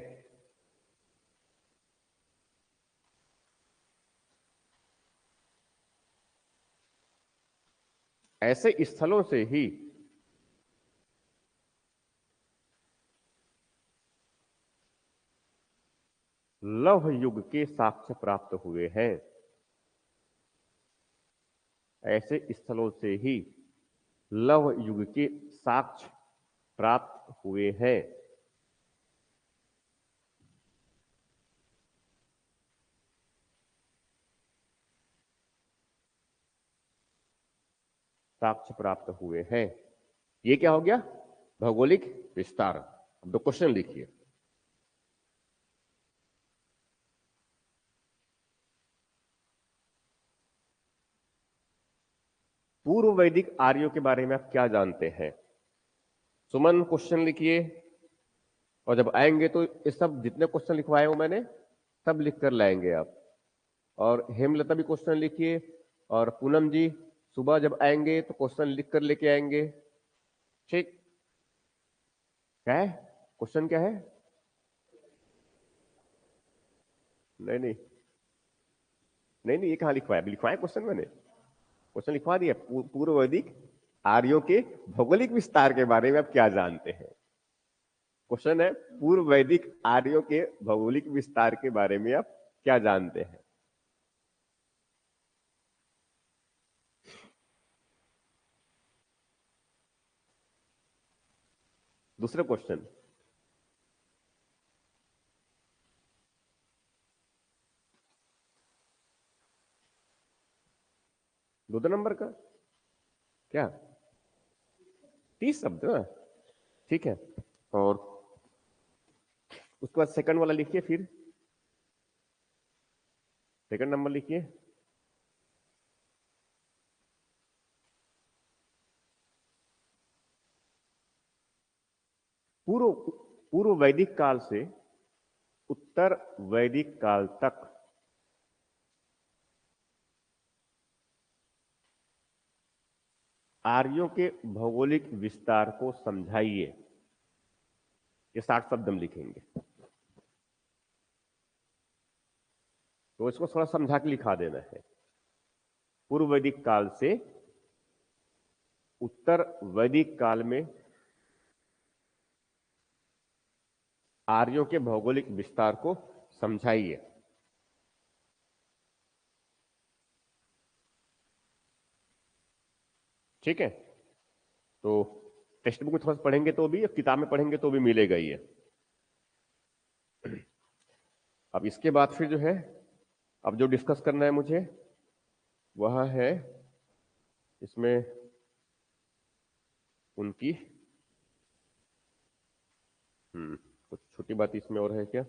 ऐसे स्थलों से ही लौह युग के साक्ष्य प्राप्त हुए हैं। ऐसे स्थलों से ही लौह युग के साक्ष्य प्राप्त हुए हैं। साक्ष्य प्राप्त हुए हैं। ये क्या हो गया? भौगोलिक विस्तार। अब दो क्वेश्चन लिखिए। पूर्व वैदिक आर्यों के बारे में आप क्या जानते हैं? सुमन क्वेश्चन लिखिए, और जब आएंगे तो ये सब जितने क्वेश्चन लिखवाए हो मैंने सब लिख कर लाएंगे आप। और हेमलता भी क्वेश्चन लिखिए, और पूनम जी सुबह जब आएंगे तो क्वेश्चन लिख कर लेके आएंगे। ठीक, क्या है क्वेश्चन, क्या है? नहीं नहीं नहीं नहीं, ये कहाँ लिखवाया? लिखवाया क्वेश्चन मैंने, क्वेश्चन लिखवा दिया। पूर्व वैदिक आर्यों के भौगोलिक विस्तार के बारे में आप क्या जानते हैं? क्वेश्चन है पूर्व वैदिक आर्यों के भौगोलिक विस्तार के बारे में आप क्या जानते हैं? दूसरा क्वेश्चन, दो नंबर का क्या? 30 शब्द ना? ठीक है। और उसके बाद सेकंड वाला लिखिए फिर। सेकंड नंबर लिखिए, पूर्व पूर्व वैदिक काल से उत्तर वैदिक काल तक आर्यों के भौगोलिक विस्तार को समझाइए। ये 60 शब्द हम लिखेंगे, तो इसको थोड़ा समझा के लिखा देना है। पूर्व वैदिक काल से उत्तर वैदिक काल में आर्यों के भौगोलिक विस्तार को समझाइए। ठीक है, तो टेक्स्ट बुक में थोड़ा सा पढ़ेंगे तो भी, किताब में पढ़ेंगे तो भी मिलेगा ही है। अब इसके बाद फिर जो है, अब जो डिस्कस करना है मुझे वह है इसमें उनकी कुछ छोटी बात इसमें और है क्या?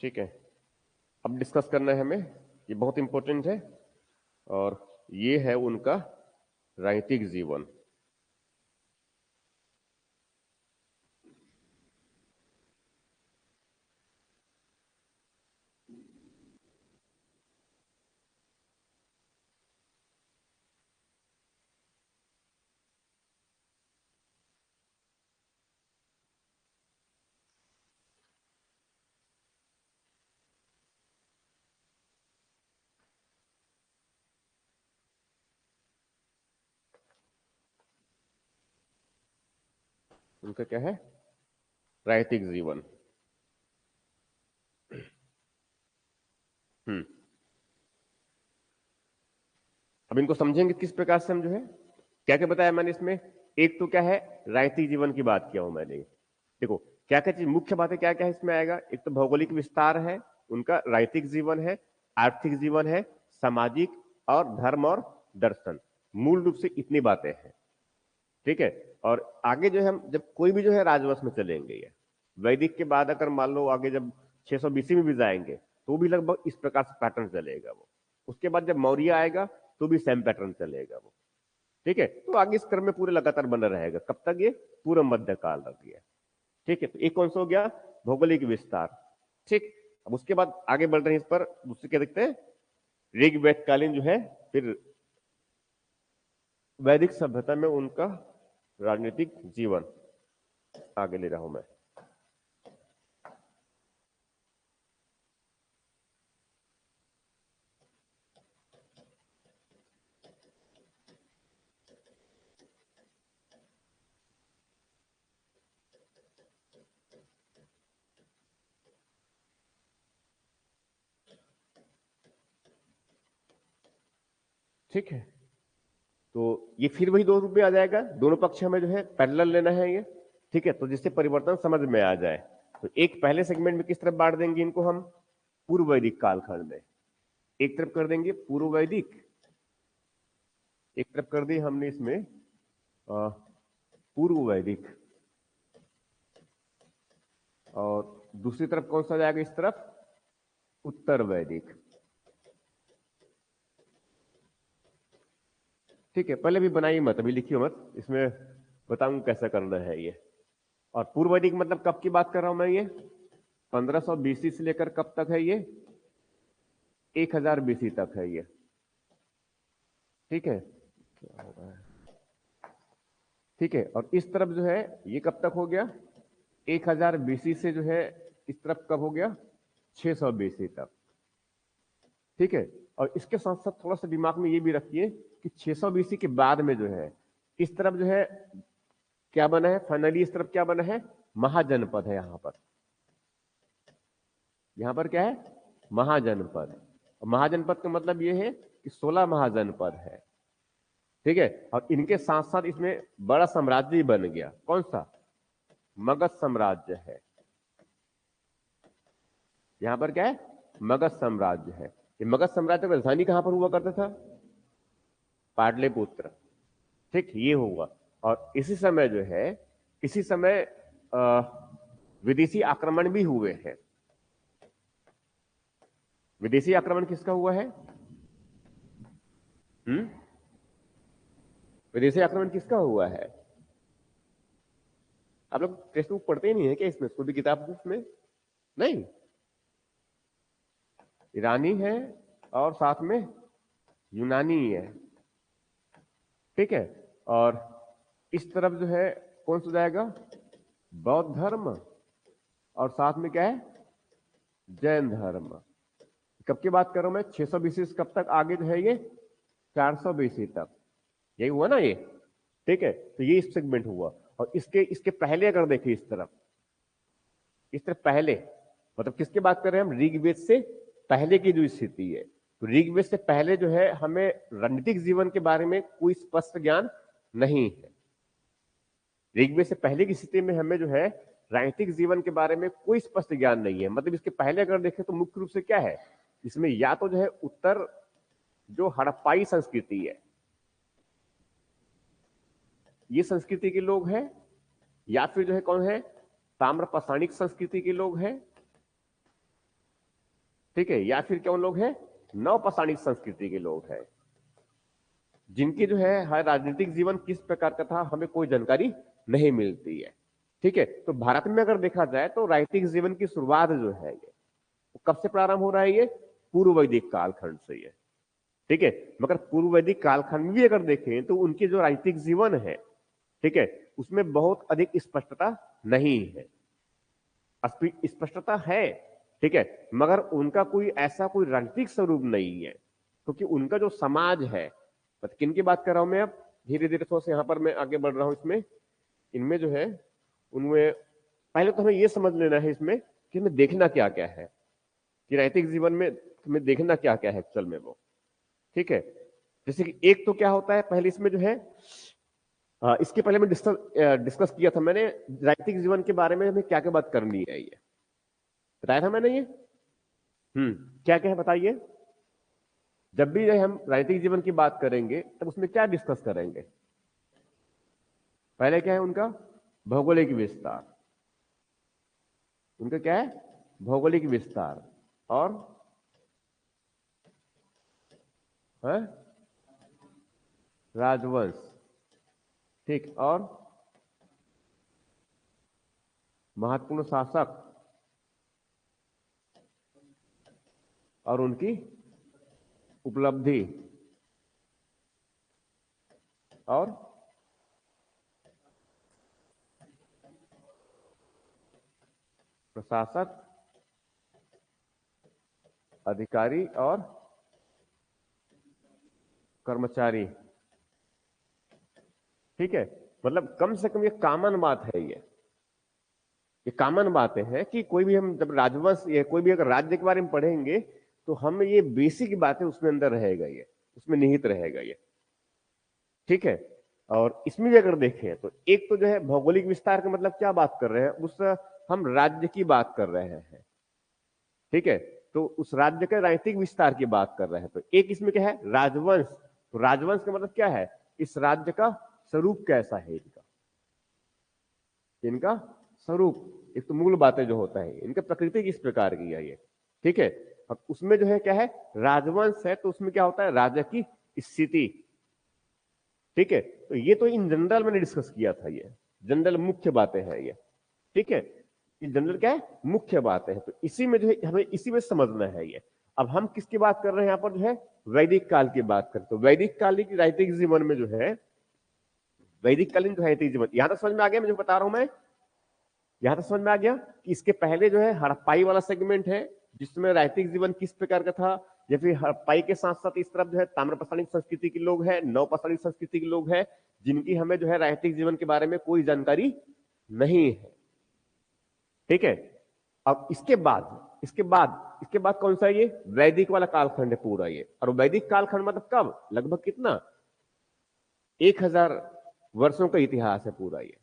ठीक है, अब डिस्कस करना है हमें, ये बहुत इंपॉर्टेंट है, और ये है उनका राजनीतिक जीवन। उनका क्या है? राजनीतिक जीवन। हम्म अब इनको समझेंगे किस प्रकार से हम जो है, क्या क्या बताया मैंने इसमें। एक तो क्या है, राजनीतिक जीवन की बात किया हूं मैंने। देखो क्या क्या चीज मुख्य बातें क्या क्या है इसमें आएगा। एक तो भौगोलिक विस्तार है, उनका राजनीतिक जीवन है, आर्थिक जीवन है, सामाजिक और धर्म और दर्शन। मूल रूप से इतनी बातें हैं। ठीक है, और आगे जो है हम जब कोई भी जो है राजवंश में चलेंगे, ये वैदिक के बाद अगर मान लो आगे जब 600 बीसी में भी जाएंगे तो भी लगभग इस प्रकार से पैटर्न चलेगा वो। उसके बाद जब मौर्य आएगा तो भी सेम पैटर्न चलेगा वो। ठीक है, तो आगे इस क्रम में पूरे लगातार बना रहेगा। कब तक? ये पूरा मध्यकाल रख गया। ठीक है, तो एक कौन सा हो गया? भौगोलिक विस्तार। ठीक, अब उसके बाद आगे बढ़ रहे हैं इस पर, दूसरे क्या देखते हैं, ऋग वैदकालीन जो है, फिर वैदिक सभ्यता में उनका राजनीतिक जीवन आगे ले रहा हूं मैं। ठीक है, तो ये फिर वही दो रूप में आ जाएगा, दोनों पक्ष हमें जो है पैरेलल लेना है ये। ठीक है, तो जिससे परिवर्तन समझ में आ जाए, तो एक पहले सेगमेंट में किस तरफ बांट देंगे इनको हम? पूर्व वैदिक कालखंड में। एक तरफ कर देंगे पूर्व वैदिक, एक तरफ कर दी हमने इसमें पूर्व वैदिक, और दूसरी तरफ कौन सा जाएगा इस तरफ? उत्तर वैदिक। ठीक है, पहले भी बनाइए मत, अभी लिखिए मत, इसमें बताऊंगा कैसा करना है ये। और पूर्व वैदिक मतलब कब की बात कर रहा हूं मैं? ये 1500 बीसी से लेकर कब तक है ये? 1000 बीसी तक है ये। ठीक है, क्या हो रहा है? ठीक है, और इस तरफ जो है ये कब तक हो गया? 1000 बीसी से जो है इस तरफ कब हो गया? 600 बीसी तक। ठीक है, और इसके साथ साथ थोड़ा सा दिमाग में ये भी रखिए कि 600 बीसी के बाद में जो है इस तरफ जो है क्या बना है? फाइनली इस तरफ क्या बना है? महाजनपद है यहां पर। यहां पर क्या है? महाजनपद। महाजनपद का मतलब यह है कि 16 महाजनपद है। ठीक है। और इनके साथ साथ इसमें बड़ा साम्राज्य बन गया, कौन सा? मगध साम्राज्य है। यहां पर क्या है? मगध साम्राज्य है। ये मगध साम्राज्य की राजधानी कहां पर हुआ करता था? पाटलिपुत्र। ठीक, ये हुआ। और इसी समय जो है, इसी समय विदेशी आक्रमण भी हुए हैं। विदेशी आक्रमण किसका हुआ है? विदेशी आक्रमण किसका हुआ है? आप लोग टेक्स्ट बुक पढ़ते ही नहीं है क्या? इसमें कोई भी किताब बुक में नहीं? ईरानी है और साथ में यूनानी है, ठीक है। और इस तरफ जो है कौन सा जाएगा? बौद्ध धर्म, और साथ में क्या है? जैन धर्म। कब की बात कर रहा हूं मैं? 600 बीसी से कब तक आगे जो है ये? 400 बीसी तक। यही हुआ ना ये, ठीक है। तो ये सेगमेंट हुआ। और इसके इसके पहले अगर देखें इस तरफ पहले, मतलब किसकी बात कर रहे हैं हम? ऋग्वेद से पहले की जो स्थिति है। तो ऋग्वेद से पहले जो है हमें राजनीतिक जीवन के बारे में कोई स्पष्ट ज्ञान नहीं है। ऋग्वेद से पहले की स्थिति में हमें जो है राजनीतिक जीवन के बारे में कोई स्पष्ट ज्ञान नहीं है। मतलब इसके पहले अगर देखें तो मुख्य रूप से क्या है इसमें? या तो जो है उत्तर जो हड़प्पाई संस्कृति है, ये संस्कृति के लोग हैं, या फिर जो है कौन है? ताम्रपाषाणिक संस्कृति के लोग हैं, ठीक है। या फिर कौन लोग हैं? नवपाषाणिक संस्कृति के लोग हैं, जिनकी जो है हर राजनीतिक जीवन किस प्रकार का था हमें कोई जानकारी नहीं मिलती है, ठीक है। तो भारत में अगर देखा जाए तो राजनीतिक जीवन की शुरुआत जो है ये कब से प्रारंभ हो रहा है? ये पूर्व वैदिक कालखंड से है, ठीक है। मगर पूर्व वैदिक कालखंड में भी अगर देखें तो उनके जो राजनीतिक जीवन है, ठीक है, उसमें बहुत अधिक स्पष्टता नहीं है। स्पष्टता है, ठीक है, मगर उनका कोई ऐसा कोई राजनीतिक स्वरूप नहीं है, क्योंकि उनका जो समाज है, किन की बात कर रहा हूं मैं? अब धीरे धीरे थोड़ा सा यहां पर मैं आगे बढ़ रहा हूं इसमें। इनमें जो है उनमें पहले तो हमें यह समझ लेना है इसमें कि हमें देखना क्या क्या है, कि राजनीतिक जीवन में हमें देखना क्या क्या है एक्चुअल में वो, ठीक है। जैसे कि एक तो क्या होता है पहले इसमें जो है इसके पहले मैं डिस्कस किया था मैंने राजनीतिक जीवन के बारे में हमें क्या क्या बात करनी है, ये बताया था मैंने ये। क्या क्या है बताइए? जब भी हम राजनीतिक जीवन की बात करेंगे तब उसमें क्या डिस्कस करेंगे? पहले क्या है उनका? भौगोलिक विस्तार। उनका क्या है? भौगोलिक विस्तार। और है राजवंश, ठीक। और महत्वपूर्ण शासक और उनकी उपलब्धि, और प्रशासक, अधिकारी और कर्मचारी, ठीक है। मतलब कम से कम ये कॉमन बात है, ये कॉमन बातें हैं कि कोई भी हम जब राजवंश या कोई भी अगर राज्य के बारे में पढ़ेंगे तो हम ये बेसिक बातें उसमें अंदर रहेगा, ये उसमें निहित रहेगा ये, ठीक है। और इसमें भी अगर देखें तो एक तो जो है भौगोलिक विस्तार का मतलब क्या बात कर रहे हैं? उस हम राज्य की बात कर रहे हैं, ठीक है। तो उस राज्य के राजनीतिक विस्तार की बात कर रहे हैं। तो एक इसमें क्या है? राजवंश। तो राजवंश का मतलब क्या है? इस राज्य का स्वरूप कैसा है, इनका स्वरूप। एक तो मूल बातें जो होता है इनका प्रकृति किस प्रकार की है ये, ठीक है। अब उसमें जो है क्या है? राजवंश है तो उसमें क्या होता है? राजा की स्थिति, ठीक है। तो ये तो इन जनरल मैंने डिस्कस किया था, ये जनरल मुख्य बातें हैं ये, ठीक है। ये जनरल क्या है? मुख्य बातें हैं। तो इसी में जो है हमें इसी में समझना है ये। अब हम किसकी बात कर रहे हैं? यहाँ पर जो है वैदिक काल की बात करते तो वैदिक काल की राजनीतिक जीवन में जो है वैदिक कालीन जो राजनीतिक जीवन, यहां तक समझ में आ गया मैं जो बता रहा हूं मैं? यहां तक समझ में आ गया कि इसके पहले जो है हड़प्पाई वाला सेगमेंट है जिसमें राजनीतिक जीवन किस प्रकार का था, या फिर हड़प्पाई के साथ साथ इस तरफ जो है ताम्रपाषाणिक संस्कृति के लोग हैं, नवपाषाणिक संस्कृति के लोग हैं, जिनकी हमें जो है राजनीतिक जीवन के बारे में कोई जानकारी नहीं है, ठीक है। अब इसके बाद कौन सा? ये वैदिक वाला कालखंड है पूरा ये। और वैदिक कालखंड मतलब कब? लगभग कितना? 1000 वर्षों का इतिहास है पूरा ये,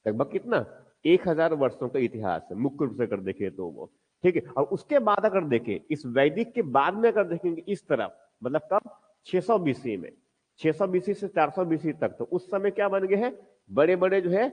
लगभग कितना 1000 वर्षों का इतिहास है मुख्य रूप से अगर देखें तो वो, ठीक है। और उसके बाद अगर देखें, इस वैदिक के बाद में अगर देखेंगे इस तरफ, मतलब कब 600 बीसी में, 600 बीसी से 400 बीसी तक, तो उस समय क्या बन गए हैं, बड़े बड़े जो है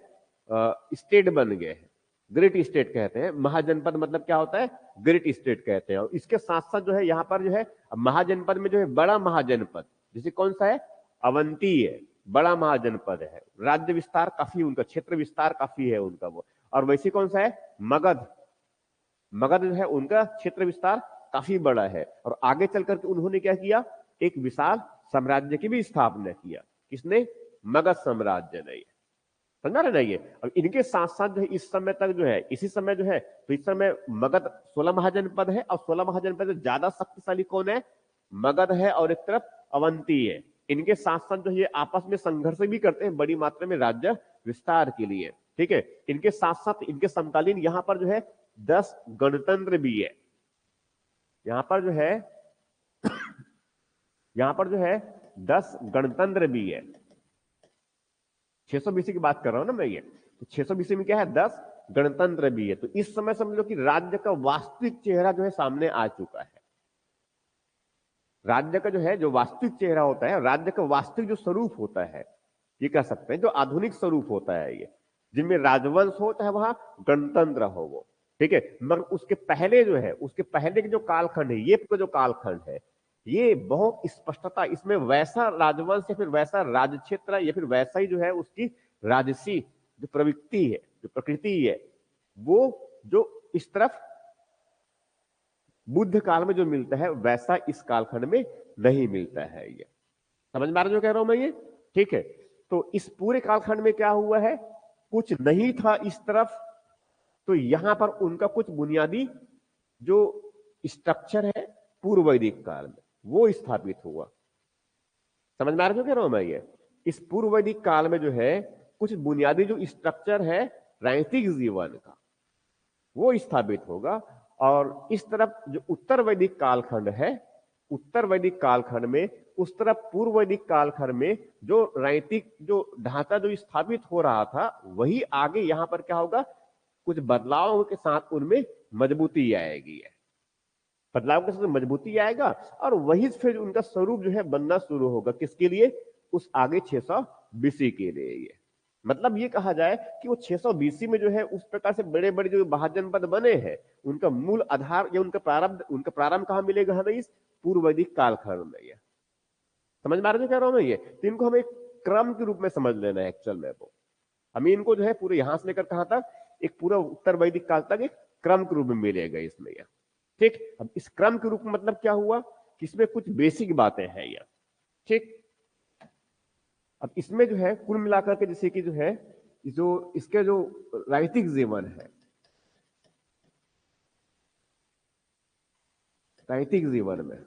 स्टेट बन गए हैं, ग्रेट स्टेट कहते हैं। महाजनपद मतलब क्या होता है, ग्रेट स्टेट कहते हैं। और इसके साथ साथ जो है यहाँ पर जो है महाजनपद में जो है बड़ा महाजनपद, जैसे कौन सा है, अवंती है, बड़ा महाजनपद है, राज्य विस्तार काफी उनका, क्षेत्र विस्तार काफी है उनका वो। और वैसे कौन सा है, मगध, मगध जो है उनका क्षेत्र विस्तार काफी बड़ा है। और आगे चल करके उन्होंने क्या किया, एक विशाल साम्राज्य की भी स्थापना किया, किसने, मगध साम्राज्य ने, समझा रहे ना ये। अब इनके साथ साथ जो है इस समय तक जो है, इसी समय जो है, तो इस समय मगध 16 महाजनपद है, और 16 महाजनपद में ज्यादा शक्तिशाली कौन है, मगध है, और एक तरफ अवंती है। इनके साथ साथ जो ये आपस में संघर्ष भी करते हैं बड़ी मात्रा में राज्य विस्तार के लिए, ठीक है। इनके साथ साथ इनके समकालीन यहां पर जो है 10 गणतंत्र भी है, यहां पर जो है यहां पर जो है 10 गणतंत्र भी है। 600 बीसी की बात कर रहा हूं ना मैं ये, तो 600 बीसी में क्या है, 10 गणतंत्र भी है। तो इस समय समझ लो कि राज्य का वास्तविक चेहरा जो है सामने आ चुका है। राज्य का जो है, जो वास्तविक चेहरा होता है, राज्य का वास्तविक जो स्वरूप होता है, ये कह सकते हैं जो आधुनिक स्वरूप होता है ये, जिनमें राजवंश हो चाहे वहां गणतंत्र हो वो, ठीक है। मगर उसके पहले जो है, उसके पहले के जो कालखंड है, ये जो कालखंड है, ये बहुत स्पष्टता, इसमें वैसा राजवंश या फिर वैसा राज क्षेत्र या फिर वैसा ही जो है उसकी राजसी जो प्रवृत्ति है, जो प्रकृति है, वो जो इस तरफ बुद्ध काल में जो मिलता है वैसा इस कालखंड में नहीं मिलता है। ये समझ में आ रहा जो कह रहा हूं मैं ये, ठीक है। तो इस पूरे कालखंड में क्या हुआ है, कुछ नहीं था इस तरफ, तो यहां पर उनका कुछ बुनियादी जो स्ट्रक्चर है पूर्व वैदिक काल में वो स्थापित हुआ। समझ में आ रहा जो कह रहा हूं मैं ये, इस पूर्व वैदिक काल में जो है कुछ बुनियादी जो स्ट्रक्चर है राजनीतिक जीवन का वो स्थापित होगा। और इस तरफ जो उत्तर वैदिक कालखंड है, उत्तर वैदिक कालखंड में उस तरफ पूर्व वैदिक कालखंड में जो राजनीतिक जो ढांचा जो स्थापित हो रहा था वही आगे यहां पर क्या होगा, कुछ बदलावों के साथ उनमें मजबूती आएगी, बदलाव के साथ मजबूती आएगा, और वही फिर उनका स्वरूप जो है बनना शुरू होगा, किसके लिए, उस आगे 600 बीसी के लिए। ये मतलब ये कहा जाए कि वो 600 बीसी में जो है उस प्रकार से बड़े बड़े जो महाजनपद बने हैं, उनका मूल आधार या उनका प्रारंभ कहां मिलेगा हमें, इस पूर्व वैदिक कालखंड में। ये समझ में आ रहा है कह रहा हूं मैं ये, तो इनको हमें क्रम के रूप में समझ लेना है एक्चुअल में। वो हमें इनको जो है पूरे यहां से लेकर कहां तक, एक पूरा उत्तर वैदिक काल तक एक क्रम के रूप में मिलेगा इसमें यह, ठीक। अब इस क्रम के रूप में मतलब क्या हुआ कि इसमें कुछ बेसिक बातें हैं यह, ठीक। अब इसमें जो है कुल मिलाकर के जैसे कि जो है जो इसके जो राजनीतिक जीवन है, राजनीतिक जीवन में,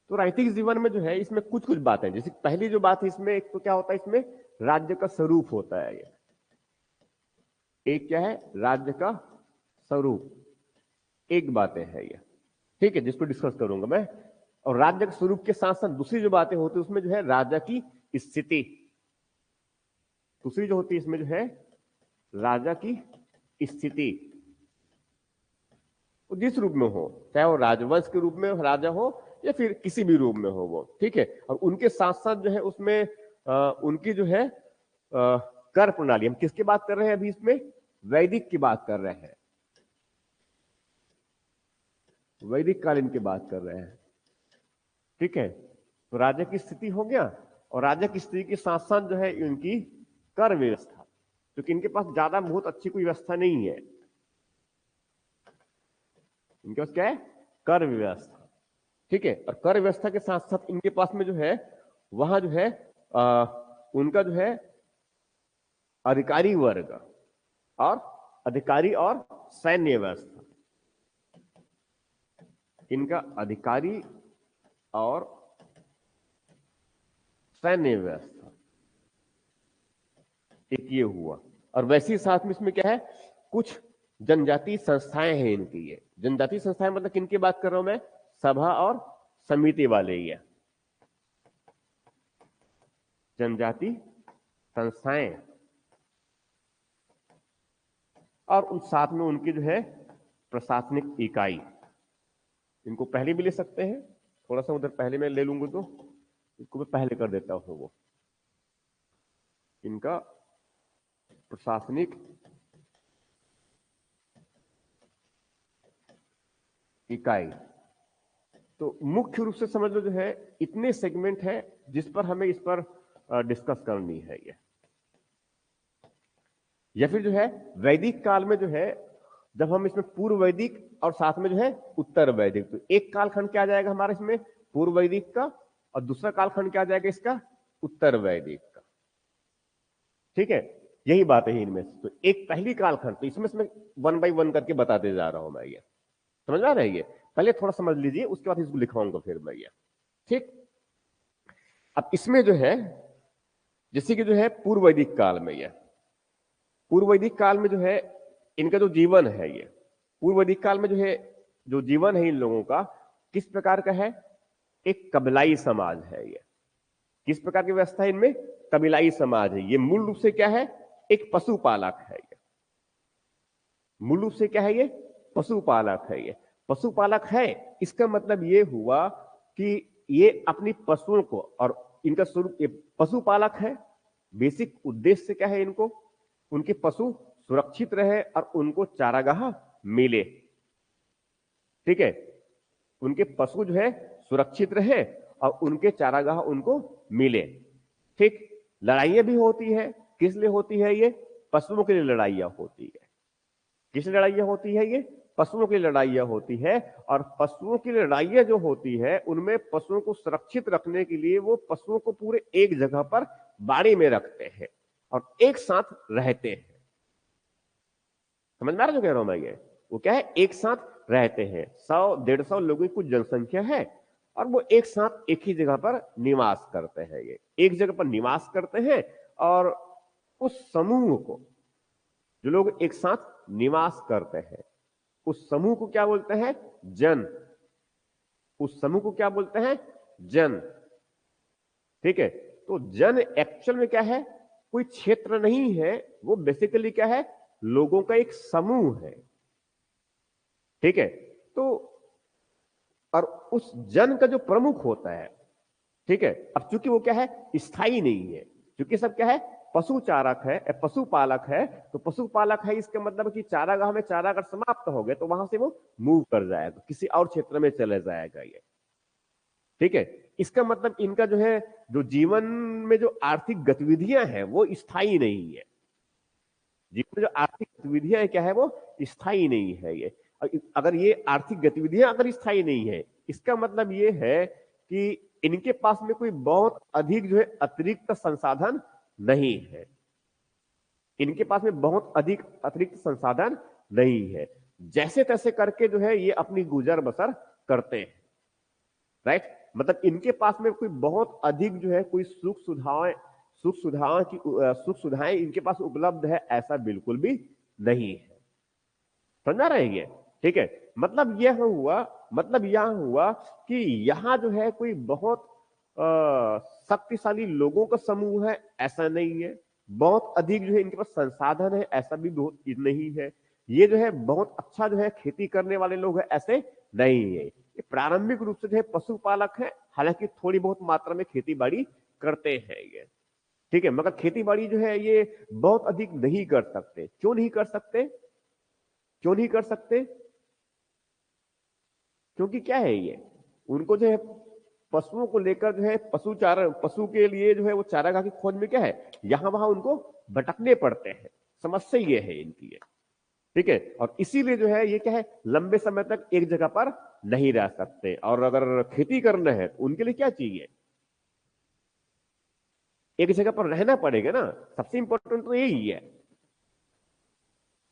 तो राजनीतिक जीवन में जो है इसमें कुछ कुछ बातें, जैसे पहली जो बात है इसमें, एक तो क्या होता है इसमें राज्य का स्वरूप होता है ये, एक क्या है, राज्य का स्वरूप, एक बातें है ये, ठीक है, जिसको डिस्कस करूंगा मैं। और राज्य के स्वरूप के साथ साथ दूसरी जो बातें होती है उसमें जो है राजा की स्थिति, दूसरी जो होती है इसमें जो है राजा की स्थिति, जिस रूप में हो, चाहे वो राजवंश के रूप में राजा हो या फिर किसी भी रूप में हो वो, ठीक है। और उनके साथ साथ जो है उसमें उनकी जो है कर प्रणाली, हम किसकी बात कर रहे हैं अभी इसमें, वैदिक की बात कर रहे हैं, वैदिक कालीन की बात कर रहे हैं, ठीक है। तो राजा की स्थिति हो गया, और राजा की स्थिति के साथ साथ जो है इनकी कर व्यवस्था, क्योंकि इनके पास ज्यादा बहुत अच्छी कोई व्यवस्था नहीं है, इनके पास क्या है, कर व्यवस्था, ठीक है। और कर व्यवस्था के साथ साथ इनके पास में जो है वहां जो है उनका जो है अधिकारी वर्ग और अधिकारी और सैन्य व्यवस्था, इनका अधिकारी और सैन्य व्यवस्था, एक ये हुआ। और वैसे ही साथ में इसमें क्या है, कुछ जनजातीय संस्थाएं हैं इनकी, ये जनजातीय संस्थाएं मतलब किनकी बात कर रहा हूं मैं, सभा और समिति वाले ही है, जनजाति संस्थाएं और उन साथ में उनकी जो है प्रशासनिक इकाई। इनको पहले भी ले सकते हैं, थोड़ा सा उधर पहले मैं ले लूंगा तो इसको मैं पहले कर देता हूं। वो इनका प्रशासनिक इकाई। तो मुख्य रूप से समझ लो जो है इतने सेगमेंट है जिस पर हमें इस पर डिस्कस करनी है ये। या फिर जो है वैदिक काल में जो है जब हम इसमें पूर्व वैदिक और साथ में जो है उत्तर वैदिक, तो एक कालखंड क्या आ जाएगा हमारा इसमें पूर्व वैदिक का और दूसरा कालखंड क्या आ जाएगा इसका उत्तर वैदिक का। ठीक है, यही बात है इनमें से। तो एक पहली कालखंड, तो इसमें से मैं 1 बाय 1 करके बताते जा रहा हूं मैं ये, समझ आ रहा है ये? पहले थोड़ा समझ लीजिए, उसके बाद इसको लिखवाऊंगा फिर मैं ये। ठीक, अब इसमें जो है जैसे कि जो है पूर्व वैदिक काल में ये, पूर्व वैदिक काल में जो है इनका जो जीवन है ये, पूर्व वैदिक काल में जो है जो जीवन है इन लोगों का किस प्रकार का है, एक कबीलाई समाज है ये। किस प्रकार की व्यवस्था है इनमें, कबीलाई समाज है ये। मूल रूप से क्या है, एक पशुपालक है ये। मूल रूप से क्या है ये, पशुपालक है ये। पशुपालक है इसका मतलब ये हुआ कि ये अपनी पशुओं को, और इनका स्वरूप ये पशुपालक है। बेसिक उद्देश्य क्या है, इनको उनके पशु सुरक्षित रहे और उनको चारागाह मिले। ठीक है, उनके पशु जो है सुरक्षित रहे और उनके चारागाह उनको मिले। ठीक, लड़ाइयां भी होती है, किस लिए होती है ये, पशुओं के लिए लड़ाइयां होती है। किस लड़ाइयां होती है ये, पशुओं की लड़ाइयां होती है। और पशुओं की लड़ाइयां जो होती है उनमें पशुओं को सुरक्षित रखने के लिए वो पशुओं को पूरे एक जगह पर बाड़ी में रखते हैं और एक साथ रहते हैं। समझ में आ रहा जो कह रहा हूं मैं ये, वो क्या है, एक साथ रहते हैं। 100-150 लोगों की कुछ जनसंख्या है और वो एक साथ एक ही जगह पर निवास करते हैं। ये एक जगह पर निवास करते हैं और उस समूह को, जो लोग एक साथ निवास करते हैं, उस समूह को क्या बोलते हैं, जन। उस समूह को क्या बोलते हैं, जन। ठीक है, तो जन एक्चुअल में क्या है, कोई क्षेत्र नहीं है, वो बेसिकली क्या है, लोगों का एक समूह है। ठीक है, तो और उस जन का जो प्रमुख होता है, ठीक है, अब चूंकि वो क्या है, स्थायी नहीं है, क्योंकि सब क्या है, पशु चारक है, पशुपालक है। तो पशुपालक है इसका मतलब कि चारागाह में चारा अगर समाप्त हो गए तो वहां से वो मूव कर जाएगा, किसी और क्षेत्र में चले जाएगा ये। ठीक है, इसका मतलब इनका जो है, जो जीवन में जो आर्थिक गतिविधियां हैं वो स्थायी नहीं है। जीवन में जो आर्थिक गतिविधियां है क्या है, वो स्थायी नहीं है ये। अगर ये आर्थिक गतिविधियां अगर स्थायी नहीं है, इसका मतलब ये है कि इनके पास में कोई बहुत अधिक जो है अतिरिक्त संसाधन नहीं है। इनके पास में बहुत अधिक अतिरिक्त संसाधन नहीं है, जैसे तैसे करके जो है ये अपनी गुजर बसर करते हैं। राइट, मतलब इनके पास में कोई बहुत अधिक जो है कोई सुख सुविधाएं इनके पास उपलब्ध है, ऐसा बिल्कुल भी नहीं है। समझा रहे हैं? ठीक है, मतलब यह हुआ कि यहां जो है कोई बहुत शक्तिशाली लोगों का समूह है, ऐसा नहीं है। बहुत अधिक जो है इनके पास संसाधन है, ऐसा भी बहुत नहीं है। ये जो है बहुत अच्छा जो है खेती करने वाले लोग हैं, ऐसे नहीं है। ये प्रारंभिक रूप से जो है पशुपालक है, हालांकि थोड़ी बहुत मात्रा में खेती बाड़ी करते हैं ये। ठीक है, मगर खेती बाड़ी जो है ये बहुत अधिक नहीं कर सकते। क्यों नहीं कर सकते, क्यों नहीं कर सकते, क्योंकि क्या है ये, उनको जो है पशुओं को लेकर जो है पशु के लिए जो है वो चारागाह की खोज में क्या है, यहां वहां उनको भटकने पड़ते हैं। समस्या ये है इनकी है। ठीक है, और इसीलिए जो है ये क्या है, लंबे समय तक एक जगह पर नहीं रह सकते। और अगर खेती करना है तो उनके लिए क्या चाहिए, एक जगह पर रहना पड़ेगा ना, सबसे इंपॉर्टेंट तो यही है।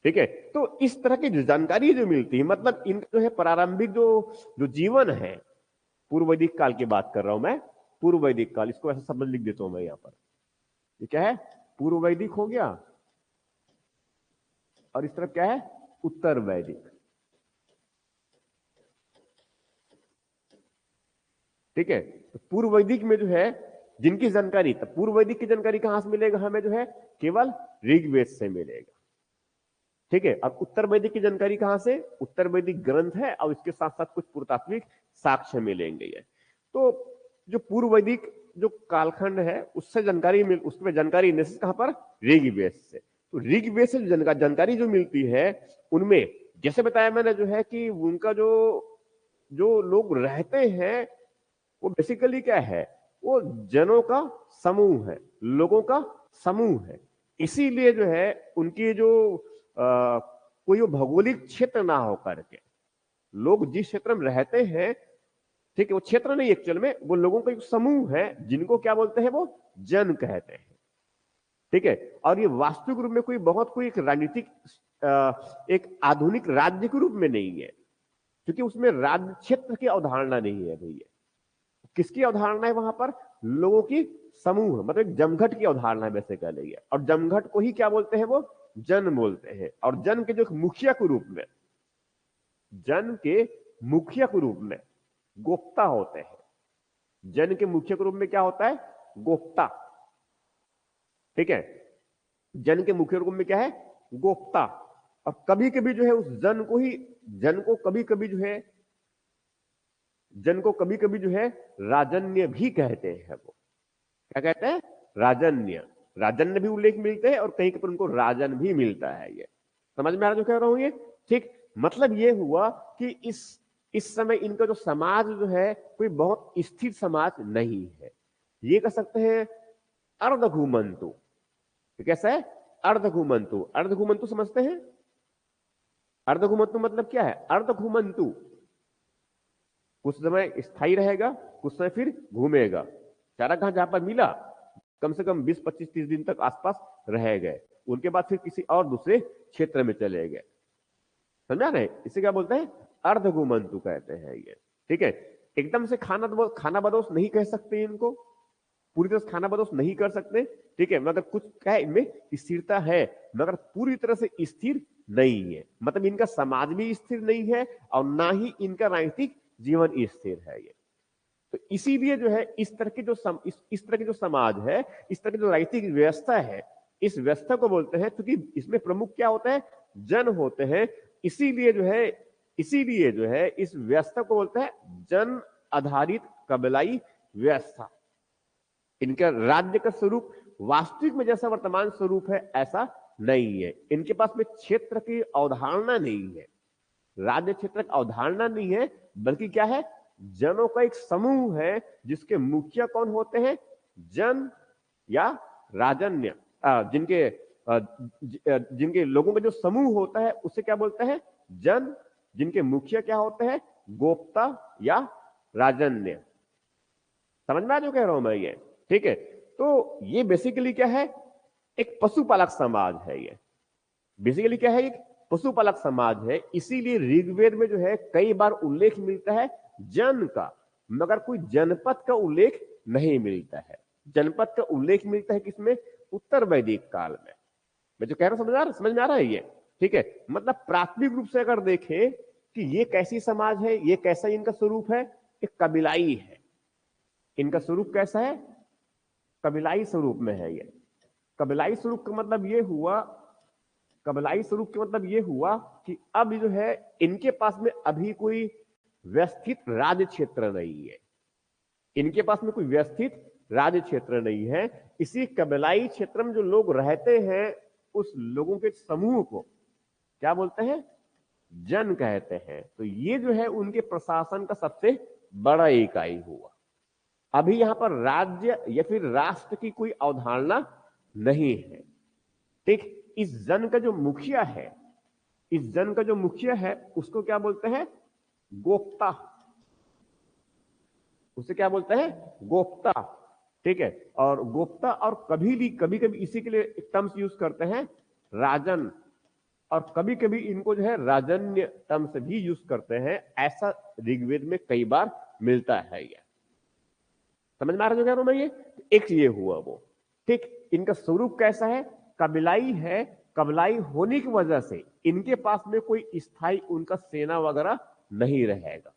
ठीक है, तो इस तरह की जो जानकारी जो मिलती है, मतलब इनका जो है प्रारंभिक जो जो जीवन है, पूर्व वैदिक काल की बात कर रहा हूं मैं, पूर्व वैदिक काल, इसको ऐसा शब्द लिख देता हूं मैं यहां पर। ये क्या है, पूर्व वैदिक हो गया और इस तरफ क्या है, उत्तर वैदिक। ठीक है, तो पूर्व वैदिक में जो है जिनकी जानकारी, तो पूर्व वैदिक की जानकारी कहां से मिलेगा हमें, जो है केवल ऋग्वेद से मिलेगा। ठीक है, अब उत्तर वैदिक की जानकारी कहां से, उत्तर वैदिक ग्रंथ है और इसके साथ साथ कुछ पुरातात्विक साक्ष्य मिलेंगे। तो जो पूर्व वैदिक जो कालखंड है उससे जानकारी मिल, उसमें जानकारी मिलने से कहां पर, ऋग्वेद से। तो ऋग्वेद से जानकारी जो मिलती है उनमें जैसे बताया मैंने जो है कि उनका जो जो लोग रहते हैं वो बेसिकली क्या है, वो जनों का समूह है, लोगों का समूह है। इसीलिए जो है उनकी जो कोई वो भौगोलिक क्षेत्र ना हो करके, लोग जिस क्षेत्र में रहते हैं, ठीक है, वो क्षेत्र नहीं एक्चुअल में, वो लोगों का एक समूह है जिनको क्या बोलते हैं, वो जन कहते हैं। ठीक है, और ये वास्तविक रूप में कोई बहुत कोई एक राजनीतिक एक आधुनिक राज्य के रूप में नहीं है, क्योंकि उसमें राज्य क्षेत्र की अवधारणा नहीं है भैया। किसकी अवधारणा है वहां पर, लोगों की समूह, मतलब एक जमघट की अवधारणा है वैसे कह लीजिए। और जमघट को ही क्या बोलते हैं, वो जन बोलते हैं। और जन के जो मुखिया के रूप में, जन के मुखिया के रूप में गोप्ता होते हैं। जन के मुखिया के रूप में क्या होता है, गोप्ता। ठीक है, जन के मुख्य रूप में क्या है, गोप्ता। और कभी कभी जो है उस जन को ही, जन को कभी कभी जो है, जन को कभी कभी जो है राजन्य भी कहते हैं। वो क्या कहते हैं, राजन्य। राजन्य भी उल्लेख मिलते हैं और कहीं पर उनको राजन भी मिलता है। ये समझ में आ रहा जो कह रहा हूं ये, ठीक। मतलब ये हुआ कि इस समय इनका जो समाज जो है कोई बहुत स्थिर समाज नहीं है। ये कह सकते हैं अर्ध घूमंतु। कैसा है, अर्ध घूमंतु। अर्ध घूमंतु समझते हैं, अर्ध घूमंतु मतलब क्या है, अर्ध घूमंतु कुछ समय स्थायी रहेगा, कुछ समय फिर घूमेगा। चारा घास जहां पर मिला कम से कम 20, 25, 30 दिन तक आसपास रह गए, उनके बाद फिर किसी और दूसरे क्षेत्र में चले गए। समझा रहे, इसे क्या बोलते हैं, अर्ध घूमंतु कहते हैं ये। ठीक है, एकदम से खाना बदोश नहीं कह सकते इनको, पूरी तरह से खाना बदोश नहीं कर सकते। ठीक है, मगर कुछ क्या है, इनमें स्थिरता है, मगर पूरी तरह से स्थिर नहीं है। मतलब इनका समाज भी स्थिर नहीं है और ना ही इनका राजनीतिक जीवन स्थिर है ये। तो इसीलिए जो है इस तरह की जो इस तरह की जो समाज है, इस तरह की जो राजनीतिक व्यवस्था है, इस व्यवस्था को बोलते हैं, क्योंकि इसमें प्रमुख क्या होता है, जन होते हैं। इसीलिए जो है इस व्यवस्था को बोलते हैं जन आधारित कबीलाई व्यवस्था। इनका राज्य का स्वरूप वास्तविक में जैसा वर्तमान स्वरूप है ऐसा नहीं है। इनके पास में क्षेत्र की अवधारणा नहीं है, राज्य क्षेत्र की अवधारणा नहीं है, बल्कि क्या है, जनों का एक समूह है जिसके मुखिया कौन होते हैं, जन या राजन्य। जिनके लोगों का जो समूह होता है उसे क्या बोलते हैं, जन। जिनके मुखिया क्या होते हैं, गोप्ता या राजन्य। समझ में आ जो कह रहा हूं मैं ये, ठीक है। तो ये बेसिकली क्या है, एक पशुपालक समाज है। ये बेसिकली क्या है, एक पशुपालक समाज है। इसीलिए ऋग्वेद में जो है कई बार उल्लेख मिलता है जन का, मगर कोई जनपद का उल्लेख नहीं मिलता है। जनपद का उल्लेख मिलता है किसमें, उत्तर वैदिक काल में। मैं जो कह रहा हूं समझ में आ रहा है ये, ठीक है। मतलब प्राथमिक रूप से अगर देखें कि ये कैसी समाज है, ये कैसा इनका स्वरूप है, एक कबीलाई है। इनका स्वरूप कैसा है, कबीलाई स्वरूप में है ये। कबीलाई स्वरूप का मतलब ये हुआ, कबीलाई स्वरूप का मतलब ये हुआ कि अब जो है इनके पास में अभी कोई व्यवस्थित राज्य क्षेत्र नहीं है। इनके पास में कोई व्यवस्थित राज्य क्षेत्र नहीं है। इसी कबीलाई क्षेत्र में जो लोग रहते हैं उस लोगों के समूह को क्या बोलते हैं, जन कहते हैं। तो ये जो है उनके प्रशासन का सबसे बड़ा इकाई हुआ। अभी यहां पर राज्य या फिर राष्ट्र की कोई अवधारणा नहीं है, ठीक। इस जन का जो मुखिया है, इस जन का जो मुखिया है उसको क्या बोलते हैं, गोप्ता। उसे क्या बोलते हैं, गोप्ता, ठीक है। और गोप्ता, और कभी कभी इसी के लिए टर्म्स यूज करते हैं राजन, और कभी कभी इनको जो है राजन्य टर्म्स भी यूज करते हैं। ऐसा ऋग्वेद में कई बार मिलता है। ये समझ में आ रहा जो कह रहा हूं मैं ये, एक ये हुआ वो, ठीक। इनका स्वरूप कैसा है, कबीलाई है। कबीलाई होने की वजह से इनके पास में कोई स्थायी उनका सेना वगैरह नहीं रहेगा,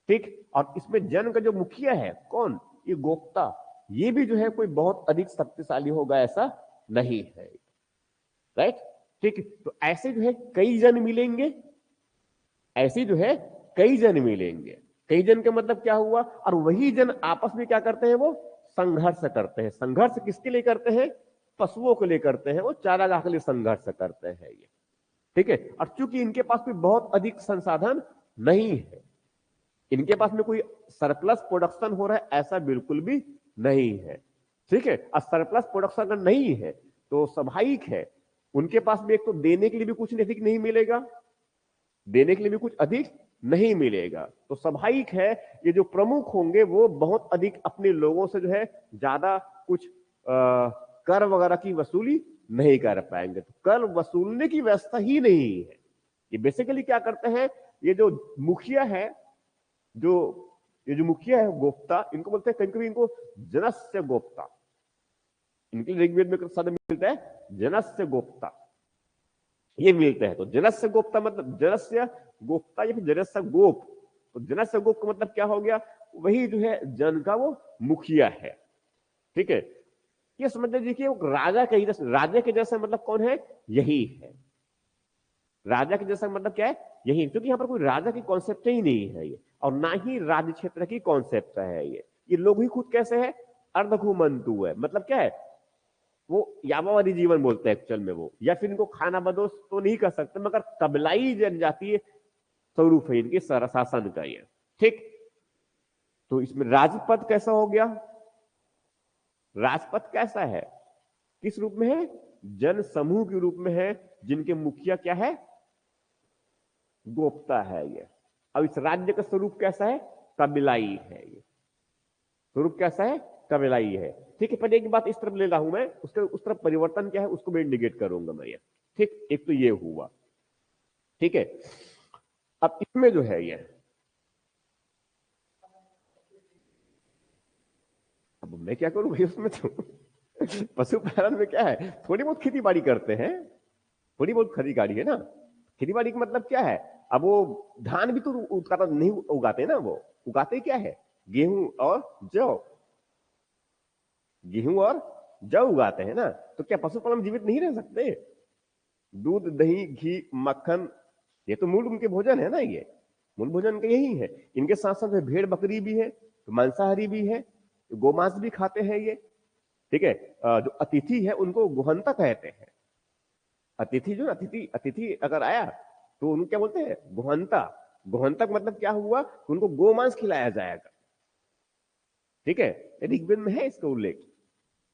ठीक। और इसमें जन का जो मुखिया है कौन, ये गोप्ता। ये भी जो है कोई बहुत अधिक शक्तिशाली होगा ऐसा नहीं है, राइट। ठीक, तो ऐसे जो है कई जन मिलेंगे, ऐसे जो है कई जन मिलेंगे। कई जन का मतलब क्या हुआ, और वही जन आपस में क्या करते हैं, वो संघर्ष करते हैं। संघर्ष किसके लिए करते हैं, पशुओं के लिए करते हैं, वो चारागाह के लिए संघर्ष करते हैं ये, ठीक है। और चूंकि इनके पास भी बहुत अधिक संसाधन नहीं है, इनके पास में कोई सरप्लस प्रोडक्शन हो रहा है ऐसा बिल्कुल भी नहीं है, ठीक है। और सरप्लस प्रोडक्शन अगर नहीं है तो स्वाभाविक है उनके पास में एक तो देने के लिए भी कुछ अधिक नहीं मिलेगा, देने के लिए भी कुछ अधिक नहीं मिलेगा। तो स्वाभाविक है ये जो प्रमुख होंगे वो बहुत अधिक अपने लोगों से जो है ज्यादा कुछ कर वगैरह की वसूली नहीं कर पाएंगे। तो कर वसूलने की व्यवस्था ही नहीं है। ये बेसिकली क्या करते हैं, ये जो मुखिया है, ये जो मुखिया है गोप्ता, इनको बोलते हैं कभी कभी इनको जनस्य गोप्ता, इनके ऋग्वेद में शब्द मिलता है जनस्य गोप्ता, ये मिलते हैं। तो जनस्य गोप्ता मतलब जनस्य गोप्ता या फिर जनस्य गोप। तो जनस्य गोप का मतलब क्या हो गया, वही जो है जन का वो मुखिया है, ठीक है। ये समझ लीजिए राजा के जैसे, राजा के जैसा मतलब कौन है, यही है। राजा के जैसा मतलब क्या है, यही, क्योंकि यहां पर कोई राजा की कॉन्सेप्ट ही नहीं है ये, और ना ही राज्य क्षेत्र की कॉन्सेप्ट है ये लोग ही खुद कैसे है, अर्धघुमंतु है। मतलब क्या है, वो यामावादी जीवन बोलते हैं एक्चुअल में वो, या फिर इनको खाना बदोश तो नहीं कर सकते, मगर कबलाई जनजातीय स्वरूप है इनके शासन का ये, ठीक। तो इसमें राजपद कैसा हो गया, राजपद कैसा है, किस रूप में है, जन समूह के रूप में है, जिनके मुखिया क्या है, गोप्ता है ये। अब इस राज्य का स्वरूप कैसा है, कबीलाई है ये, स्वरूप कैसा है, कबीलाई है, ठीक है। पहले एक बात इस तरफ ले रहा हूं मैं, उसके उस तरफ परिवर्तन क्या है उसको मैं इंडिकेट करूंगा मैं ये, ठीक। एक तो ये हुआ, ठीक है। अब इसमें जो है ये, अब मैं क्या करूं भाई उसमें तो पशुपालन में क्या है, थोड़ी बहुत खेती बाड़ी करते हैं, थोड़ी बहुत खरीदारी है ना। खेती बाड़ी का मतलब क्या है, अब वो धान भी तो उगाता नहीं, उगाते ना, वो उगाते क्या है, गेहूं और जौ, गेहूं और जौ उगाते हैं ना। तो क्या पशुपालन जीवित नहीं रह सकते, दूध दही घी मक्खन, ये तो मूल उनके भोजन है ना, ये मूल भोजन उनका यही है। इनके साथ साथ में भेड़ बकरी भी है, तो मांसाहारी भी है, गोमांस भी खाते हैं ये, ठीक है। जो अतिथि है उनको गुहंता कहते हैं। अतिथि जो अतिथि अतिथि अगर आया तो उनको क्या बोलते हैं, गुहंता। गुहंता का मतलब क्या हुआ, उनको गोमांस खिलाया जाएगा, ठीक है। ऋग्वेद में है इसका उल्लेख,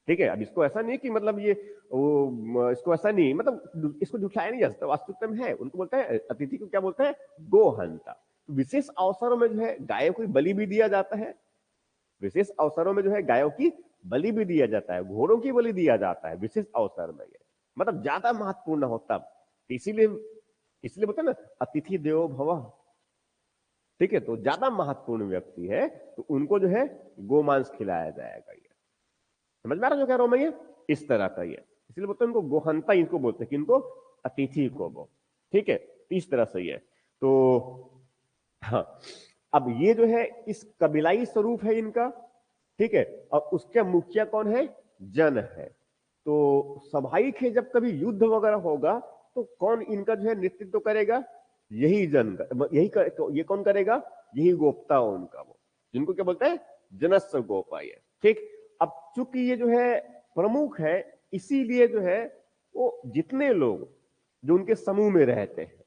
ठीक है। अब इसको ऐसा नहीं कि मतलब ये वो, इसको ऐसा नहीं, मतलब इसको झुठलाया नहीं जा सकता, वास्तविकता में है। उनको बोलता है अतिथि को क्या बोलता है, गोहंता। तो विशेष अवसरों में जो है गायों को बलि भी दिया जाता है, विशेष अवसरों में जो है गायों की बलि भी दिया जाता है, घोड़ों की बलि दिया जाता है विशेष अवसर में, ये मतलब ज्यादा महत्वपूर्ण हो तब। इसीलिए इसलिए बोलते हैं ना, अतिथि देवो भव, ठीक है। तो ज्यादा महत्वपूर्ण व्यक्ति है तो उनको जो है गोमांस खिलाया जाएगा, ये समझ में आ रहा जो कह रहा हूं मैं, ये इस तरह का ये, इसलिए बोलते हैं इनको गोहंता, इनको बोलते हैं किनको, अतिथि को वो, ठीक है। इस तरह से ये, तो हाँ, अब ये जो है इस कबीलाई स्वरूप है इनका, ठीक है। और उसके मुखिया कौन है, जन है। तो स्वाभाविक है जब कभी युद्ध वगैरह होगा तो कौन इनका जो है नेतृत्व करेगा, यही जन का, तो ये कौन करेगा, यही गोप्ता उनका वो, जिनको क्या बोलते हैं, जनस्व गोपा ये, ठीक। अब चूंकि ये जो है प्रमुख है, इसीलिए जो है वो जितने लोग जो उनके समूह में रहते हैं,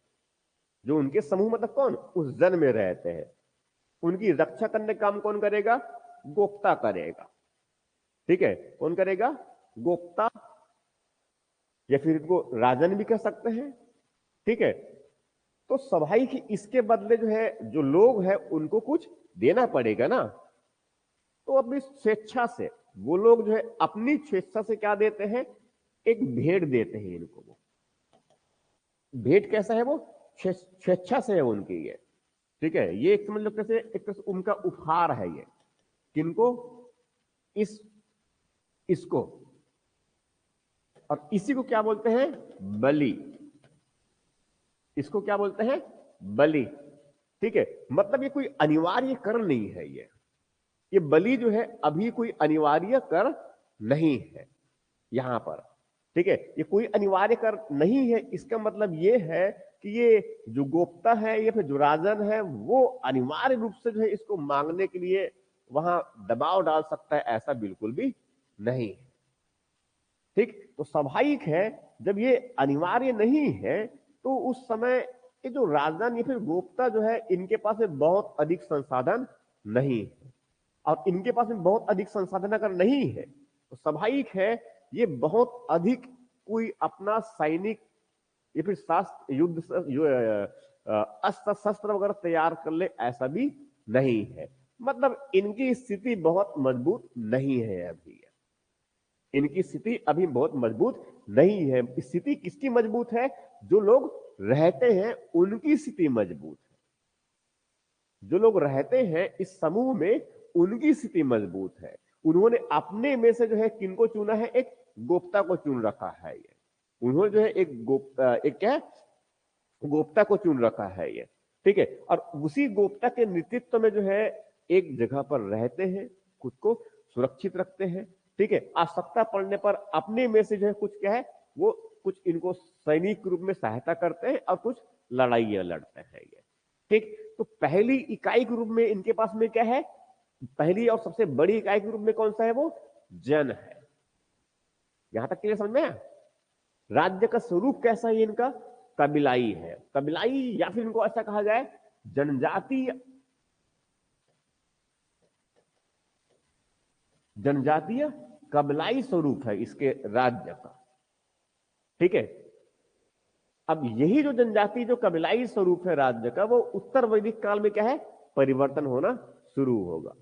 जो उनके समूह मतलब कौन, उस जन में रहते हैं, उनकी रक्षा करने का काम कौन करेगा, गोप्ता करेगा, ठीक है। कौन करेगा, गोप्ता, या फिर इनको राजन भी कह सकते हैं, ठीक है। तो स्वाभाविक ही इसके बदले जो है जो लोग हैं उनको कुछ देना पड़ेगा ना। तो अपनी स्वेच्छा से वो लोग जो है अपनी स्वेच्छा से क्या देते हैं, एक भेंट देते हैं इनको। वो भेंट कैसा है, वो स्वेच्छा से है उनकी ये, ठीक है। ये एक समझ लो कैसे, एक तरह से उनका उपहार है ये, किनको, इस इसको, और इसी को क्या बोलते हैं, बलि। इसको क्या बोलते हैं, बलि, ठीक है। मतलब ये कोई अनिवार्य कर्म नहीं है ये, ये बलि जो है अभी कोई अनिवार्य कर नहीं है यहां पर, ठीक है। ये कोई अनिवार्य कर नहीं है, इसका मतलब ये है कि ये जो गोप्ता है या फिर जो राजन है वो अनिवार्य रूप से जो है इसको मांगने के लिए वहां दबाव डाल सकता है, ऐसा बिल्कुल भी नहीं है, ठीक। तो स्वाभाविक है जब ये अनिवार्य नहीं है तो उस समय ये जो राजन या फिर गोप्ता जो है इनके पास में बहुत अधिक संसाधन नहीं है, और इनके पास में बहुत अधिक संसाधन अगर नहीं है तो स्वाभाविक है ये बहुत अधिक कोई अपना सैनिक या फिर शास्त्र युद्ध अस्त्र शस्त्र वगैरह तैयार कर ले, ऐसा भी नहीं है। मतलब इनकी स्थिति बहुत मजबूत नहीं है अभी, इनकी स्थिति अभी बहुत मजबूत नहीं है। स्थिति किसकी मजबूत है? जो लोग रहते हैं उनकी स्थिति मजबूत है, जो लोग रहते हैं इस समूह में उनकी स्थिति मजबूत है। उन्होंने अपने में से जो है किनको चुना है? एक गोप्ता को चुन रखा है ये, उन्होंने जो है एक क्या है? गोप्ता को चुन रखा है ये, ठीक है। और उसी गोप्ता के नेतृत्व में जो है एक जगह पर रहते हैं, खुद को सुरक्षित रखते हैं, ठीक है। आवश्यकता पड़ने पर अपने में से जो है कुछ क्या है वो कुछ इनको सैनिक रूप में सहायता करते हैं और कुछ लड़ाइयां लड़ते हैं ये, ठीक। तो पहली इकाई के रूप में इनके पास में क्या है? पहली और सबसे बड़ी इकाई के रूप में कौन सा है? वो जन है। यहां तक क्लियर समझ में आया? राज्य का स्वरूप कैसा है इनका? कबीलाई है, कबीलाई या फिर इनको ऐसा कहा जाए जनजातीय, जनजातीय कबीलाई स्वरूप है इसके राज्य का, ठीक है। अब यही जो जनजातीय जो कबीलाई स्वरूप है राज्य का, वो उत्तर वैदिक काल में क्या है? परिवर्तन होना शुरू होगा।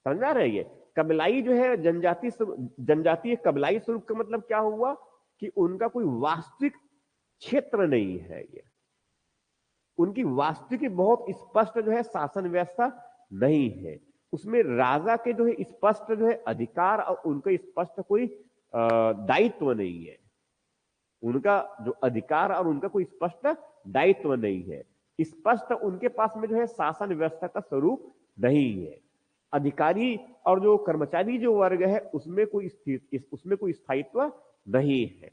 समझ आ रही है? कबीलाई जो है जनजातीय कबीलाई स्वरूप का मतलब क्या हुआ कि उनका कोई वास्तविक क्षेत्र नहीं है ये, उनकी वास्तविक बहुत स्पष्ट जो है शासन व्यवस्था नहीं है, उसमें राजा के जो है स्पष्ट जो है अधिकार और उनका स्पष्ट कोई दायित्व नहीं है, उनका जो अधिकार और उनका कोई स्पष्ट दायित्व नहीं है, स्पष्ट उनके पास में जो है शासन व्यवस्था का स्वरूप नहीं है। अधिकारी और जो कर्मचारी जो वर्ग है उसमें कोई स्थायित्व नहीं है,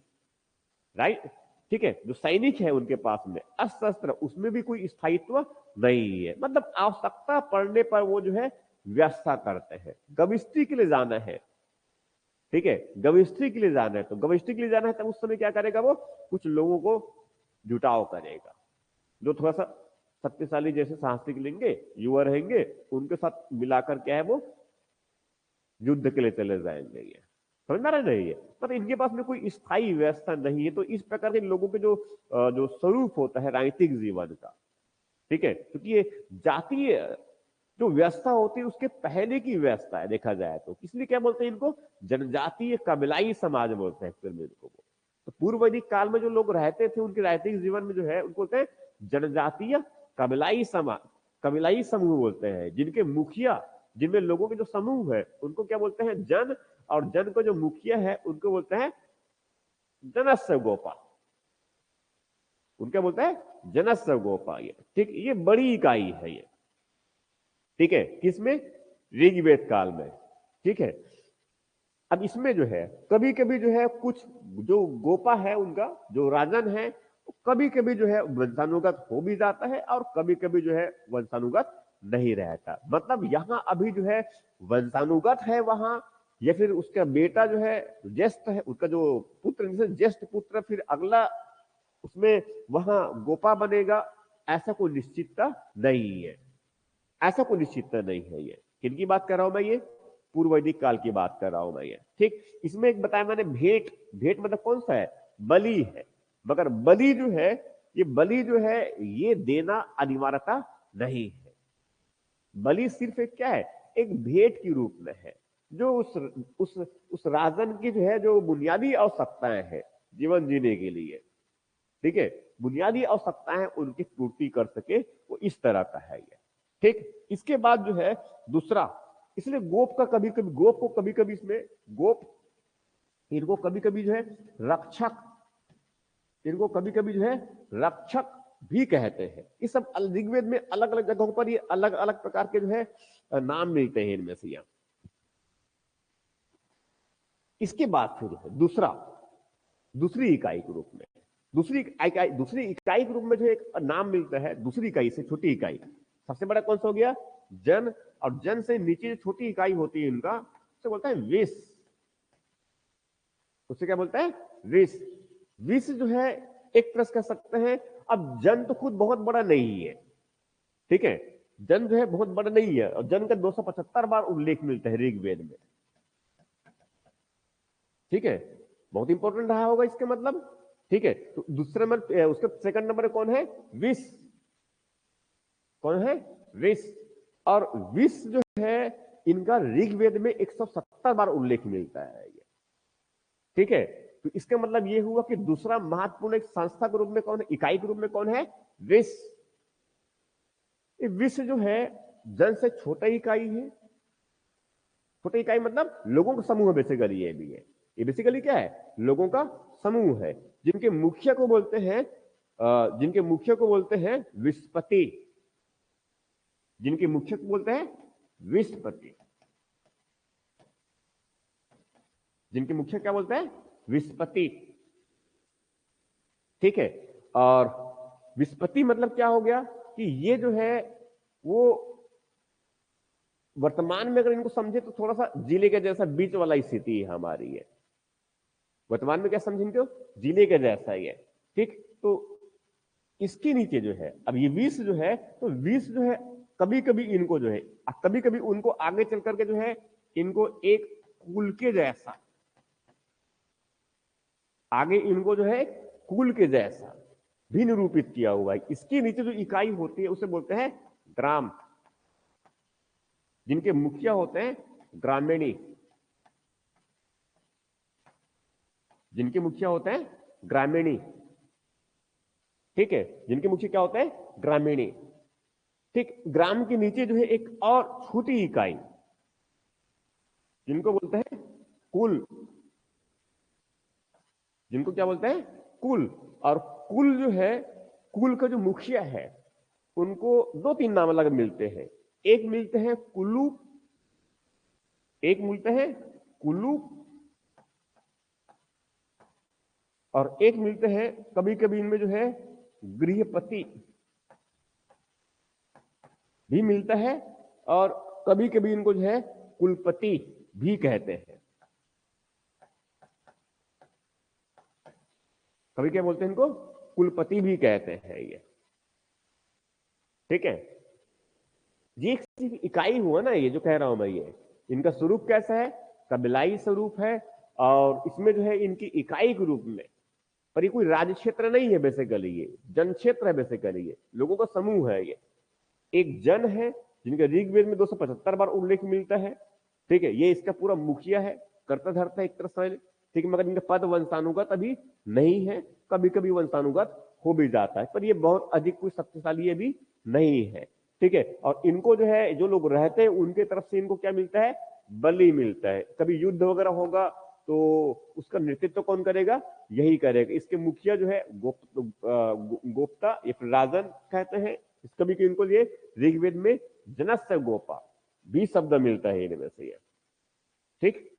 राइट, ठीक है। जो सैनिक है उनके पास में अस्त्र शस्त्र, उसमें भी कोई स्थायित्व नहीं है। मतलब आवश्यकता पड़ने पर वो जो है व्यवस्था करते हैं। गविष्टि के लिए जाना है, ठीक है, गविष्टि के लिए जाना है, तो गविष्टि के लिए जाना है तब उस समय क्या करेगा? वो कुछ लोगों को जुटाव करेगा, जो थोड़ा सा शक्तिशाली जैसे साहसिक लेंगे युवा रहेंगे, उनके साथ मिलाकर क्या है वो युद्ध के लिए चले जाएंगे। ये समझ में आ रहा है? पर इनके पास में कोई स्थायी व्यवस्था नहीं है। तो इस प्रकार के लोगों के जो स्वरूप होता है राजनीतिक जीवन का, ठीक है, क्योंकि ये जातीय जो व्यवस्था होती है उसके पहले की व्यवस्था है देखा जाए तो, इसलिए क्या बोलते हैं इनको? जनजातीय कबीलाई समाज बोलते हैं फिर इनको। तो पूर्व वैदिक काल में जो लोग रहते थे उनके राजनीतिक जीवन में जो है उनको बोलते हैं जनजातीय कबीलाई समाज, कबीलाई समूह बोलते हैं, जिनके मुखिया, जिनमें लोगों के जो समूह है उनको क्या बोलते हैं? जन। और जन को जो मुखिया है उनको बोलते हैं जनस्य गोपा, उनका बोलते हैं जनस्य गोपा ये, ठीक। ये बड़ी इकाई है ये, ठीक है, किसमें? ऋग्वेद काल में, ठीक है। अब इसमें जो है कभी कभी जो है कुछ जो गोपा है उनका जो राजन है कभी कभी जो है वंशानुगत हो भी जाता है और कभी कभी जो है वंशानुगत नहीं रहता। मतलब यहां अभी जो है वंशानुगत है वहां, या फिर उसका बेटा जो है ज्येष्ठ है, उसका जो पुत्र जैसे ज्येष्ठ पुत्र फिर अगला उसमें वहां गोपा बनेगा, ऐसा कोई निश्चितता नहीं है, ऐसा कोई निश्चितता नहीं है। ये किनकी बात कर रहा हूं मैं? ये पूर्व वैदिक काल की बात कर रहा हूं मैं ये, ठीक। इसमें एक बताया मैंने भेंट, भेंट मतलब कौन सा है? बलि है। मगर बलि जो है, ये बलि जो है ये देना अनिवार्यता नहीं है। बलि सिर्फ एक क्या है? एक भेंट के रूप में है, जो उस राजन की जो है जो बुनियादी आवश्यकताएं हैं जीवन जीने के लिए, ठीक है, बुनियादी आवश्यकताएं उनकी पूर्ति कर सके, वो इस तरह का है ये, ठीक। इसके बाद जो है दूसरा, इसलिए गोप का कभी कभी, गोप को कभी कभी इसमें गोप, इनको कभी कभी जो है रक्षक, इनको कभी कभी जो है रक्षक भी कहते हैं। ये सब ऋग्वेद में अलग अलग जगहों पर ये अलग अलग प्रकार के जो है नाम मिलते हैं इनमें से। यहाँ इसके बाद फिर है दूसरी इकाई के रूप में, दूसरी इकाई के रूप में जो एक नाम मिलता है, दूसरी इकाई से छोटी इकाई, सबसे बड़ा कौन सा हो गया? जन, और जन से नीचे जो छोटी इकाई होती है इनका, उसे बोलता है विष। उसे क्या बोलता है? विष। विष जो है एक तरह से कह सकते हैं, अब जन तो खुद बहुत बड़ा नहीं है, ठीक है, जन जो है बहुत बड़ा नहीं है, और जन का 275 बार उल्लेख मिलता है ऋग्वेद में, ठीक है, बहुत इंपॉर्टेंट रहा होगा इसके मतलब, ठीक है। तो दूसरे नंबर, उसका सेकंड नंबर कौन है? विष। कौन है? विष। और विष जो है इनका ऋग्वेद में 170 बार उल्लेख मिलता है, ठीक है। तो इसका मतलब ये हुआ कि दूसरा महत्वपूर्ण एक संस्था के रूप में कौन है, इकाई के रूप में कौन है? विष। विष जो है जन से छोटा इकाई है। छोटा इकाई मतलब लोगों का समूह बेसिकली ये भी है। ये बेसिकली क्या है? लोगों का समूह है, जिनके मुखिया को बोलते हैं विस्पति। जिनके मुखिया को बोलते हैं विस्पति। जिनके मुखिया क्या बोलते हैं? विस्पति, ठीक है। और विस्पति मतलब क्या हो गया कि ये जो है वो वर्तमान में अगर इनको समझे तो थोड़ा सा जिले के जैसा बीच वाला स्थिति है हमारी है। वर्तमान में क्या समझेंगे? जिले के जैसा ही है, ठीक। तो इसके नीचे जो है अब ये विष जो है, तो विष जो है कभी कभी इनको जो है, कभी कभी उनको आगे चल करके जो है इनको एक कुल के जैसा, आगे इनको जो है कुल के जैसा भी निरूपित किया हुआ है। इसके नीचे जो इकाई होती है उसे बोलते हैं ग्राम, जिनके मुखिया होते हैं ग्रामीणी। जिनके मुखिया होते हैं ग्रामीणी, ठीक है, जिनके मुखिया क्या होते हैं? ग्रामीणी, ठीक। ग्राम के नीचे जो है एक और छोटी इकाई, जिनको बोलते हैं कुल। जिनको क्या बोलते हैं? कुल। और कुल जो है, कुल का जो मुखिया है उनको दो तीन नाम अलग मिलते हैं। एक मिलते हैं कुल्लू, एक मिलते हैं कुल्लू, और एक मिलते हैं कभी कभी इनमें जो है गृहपति भी मिलता है, और कभी कभी इनको जो है कुलपति भी कहते हैं। कभी क्या बोलते हैं इनको? कुलपति भी कहते हैं ये, ठीक है। ये एक सिर्फ इकाई हुआ ना, ये जो कह रहा हूं मैं, ये इनका स्वरूप कैसा है? कबीलाई स्वरूप है, और इसमें जो है इनकी इकाई के रूप में, पर ये कोई राज्य क्षेत्र नहीं है बेसिकली, ये जन क्षेत्र है बेसिकली, ये लोगों का समूह है। ये एक जन है जिनका ऋग्वेद में 275 बार उल्लेख मिलता है, ठीक है। ये इसका पूरा मुखिया है, कर्ता धर्ता एक तरह से, ठीक है, मगर इनका पद वंशानुगत अभी नहीं है, कभी कभी वंशानुगत हो भी जाता है, पर ये बहुत अधिक कोई शक्तिशाली भी नहीं है, ठीक है। और इनको जो है, जो लोग रहते हैं उनके तरफ से इनको क्या मिलता है? बलि मिलता है। कभी युद्ध वगैरह होगा तो उसका नेतृत्व कौन करेगा? यही करेगा। इसके मुखिया जो है गोप्ता या फिर राजन कहते हैं। कभी इनको ये ऋग्वेद में जनस्य गोपा भी शब्द मिलता है इनमें से ये, ठीक।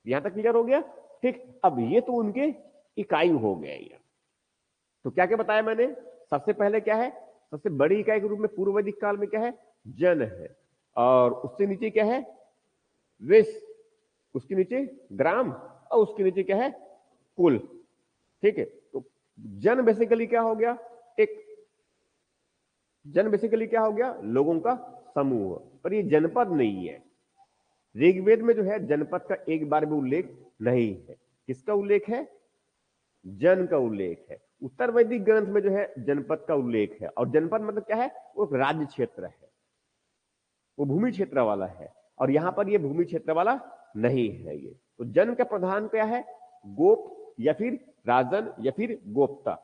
यहां तक क्लियर हो गया, ठीक। अब ये तो उनके इकाई हो गया ये। तो क्या क्या बताया मैंने? सबसे पहले क्या है? सबसे बड़ी इकाई के रूप में पूर्व वैदिक काल में क्या है? जन है, और उससे नीचे क्या है? विष, उसके नीचे ग्राम, और उसके नीचे क्या है? कुल, ठीक है। तो जन बेसिकली क्या हो गया? एक जन बेसिकली क्या हो गया? लोगों का समूह। पर ये जनपद नहीं है। ऋग्वेद में जो है जनपद का एक बार भी उल्लेख नहीं है। किसका उल्लेख है? जन का उल्लेख है। उत्तर वैदिक ग्रंथ में जो है जनपद का उल्लेख है, और जनपद मतलब क्या है? वो राज्य क्षेत्र है, वो भूमि क्षेत्र वाला है, और यहां पर ये भूमि क्षेत्र वाला नहीं है ये। तो जन का प्रधान क्या है? गोप, या फिर राजन, या फिर गोप्ता।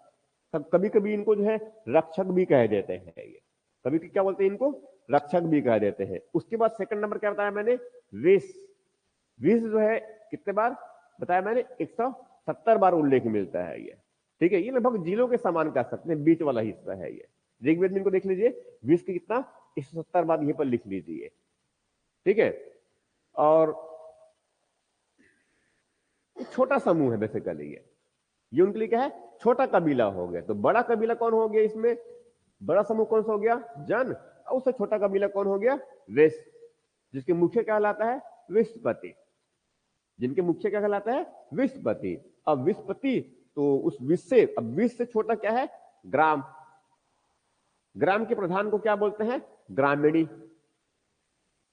कभी कभी इनको जो है रक्षक भी कह देते हैं ये, कभी क्या बोलते हैं इनको? रक्षक भी कह देते हैं। उसके बाद सेकंड नंबर क्या बताया मैंने? विष। विष जो है कितने बार बताया मैंने? 170 बार उल्लेख मिलता है ये, ठीक है, ये लगभग जीरो के समान कह सकते हैं, बीच वाला हिस्सा है ये। ऋग्वेद में इनको देख लीजिए, विश्व की कितना 170 बार यहीं पर लिख लीजिए। ठीक है, और छोटा समूह है बेसिकली ये उनके लिए क्या है, छोटा कबीला हो गया। तो बड़ा कबीला कौन हो गया इसमें, बड़ा समूह कौन सा हो गया, जन। और उससे छोटा कबीला कौन हो गया, वेश, जिसके मुख्य क्या कहलाता है, विश्वपति, जिनके मुख्य क्या कहलाता है, विश्वपति। अब विश्वपति, तो उस विश्व से, अब विश्व से छोटा क्या है, ग्राम। ग्राम के प्रधान को क्या बोलते हैं, ग्रामीणी।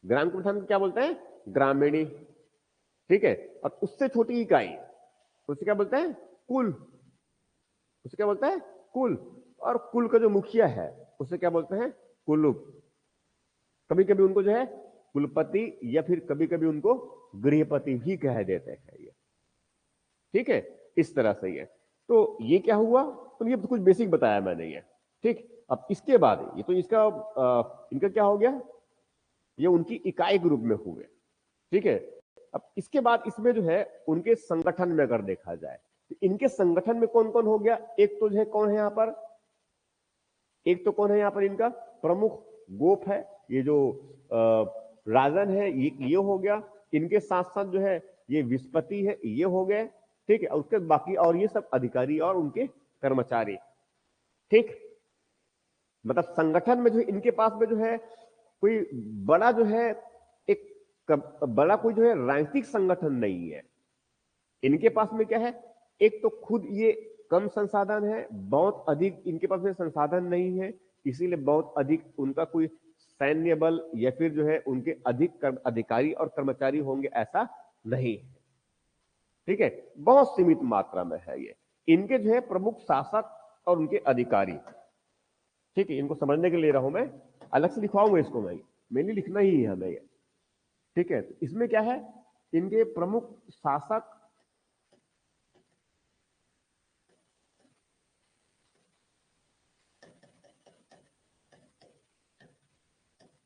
ग्राम के प्रधान को क्या बोलते हैं, ग्रामीणी। ठीक है, और उससे छोटी इकाई उसे क्या बोलते हैं, कुल। उसे क्या बोलते हैं, कुल। और कुल का जो मुखिया है उसे क्या बोलते हैं, कुलुप। कभी कभी उनको जो है कुलपति या फिर कभी कभी उनको गृहपति भी कह देते हैं ये। ठीक है, इस तरह से ये। तो ये क्या हुआ, तो ये कुछ बेसिक बताया मैंने ये। ठीक, अब इसके बाद ये तो इसका इनका क्या हो गया, ये उनकी इकाई के रूप में हुए। ठीक है, अब इसके बाद इसमें जो है उनके संगठन में अगर देखा जाए तो इनके संगठन में कौन कौन हो गया, एक तो जो है कौन है यहाँ पर, एक तो कौन है यहाँ पर इनका प्रमुख गोप है, ये जो राजन है ये हो गया। इनके साथ साथ जो है ये विस्पति है, ये हो गए। ठीक है, और उसके बाकी और ये सब अधिकारी और उनके कर्मचारी। ठीक, मतलब संगठन में जो इनके पास में जो है कोई बड़ा जो है एक बड़ा कोई जो है राजनीतिक संगठन नहीं है। इनके पास में क्या है, एक तो खुद ये कम संसाधन है, बहुत अधिक इनके पास में संसाधन नहीं है, इसीलिए बहुत अधिक उनका कोई सैन्य बल या फिर जो है उनके अधिक अधिकारी और कर्मचारी होंगे ऐसा नहीं है। ठीक है, बहुत सीमित मात्रा में है ये। इनके जो है प्रमुख शासक और उनके अधिकारी। ठीक है, इनको समझने के लिए रहा हूं मैं, अलग से लिखवाऊंगा इसको, मैं मेनली लिखना ही है हमें। ठीक है, तो इसमें क्या है, इनके प्रमुख शासक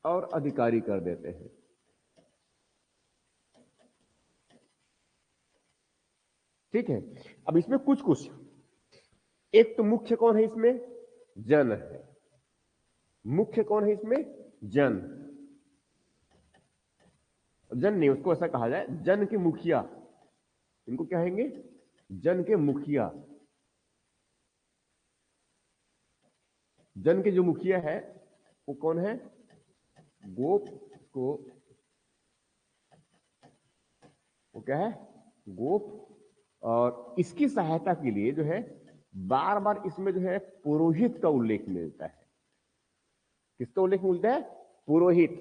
और अधिकारी कर देते हैं। ठीक है, अब इसमें कुछ कुछ, एक तो मुख्य कौन है इसमें, जन है। मुख्य कौन है इसमें, जन। जन नहीं, उसको ऐसा कहा जाए, जन के मुखिया, इनको क्या कहेंगे, जन के मुखिया। जन के जो मुखिया है वो कौन है, गोप को, वो क्या है, गोप। और इसकी सहायता के लिए जो है बार बार इसमें जो है पुरोहित का उल्लेख मिलता है। किसका उल्लेख मिलता है, पुरोहित।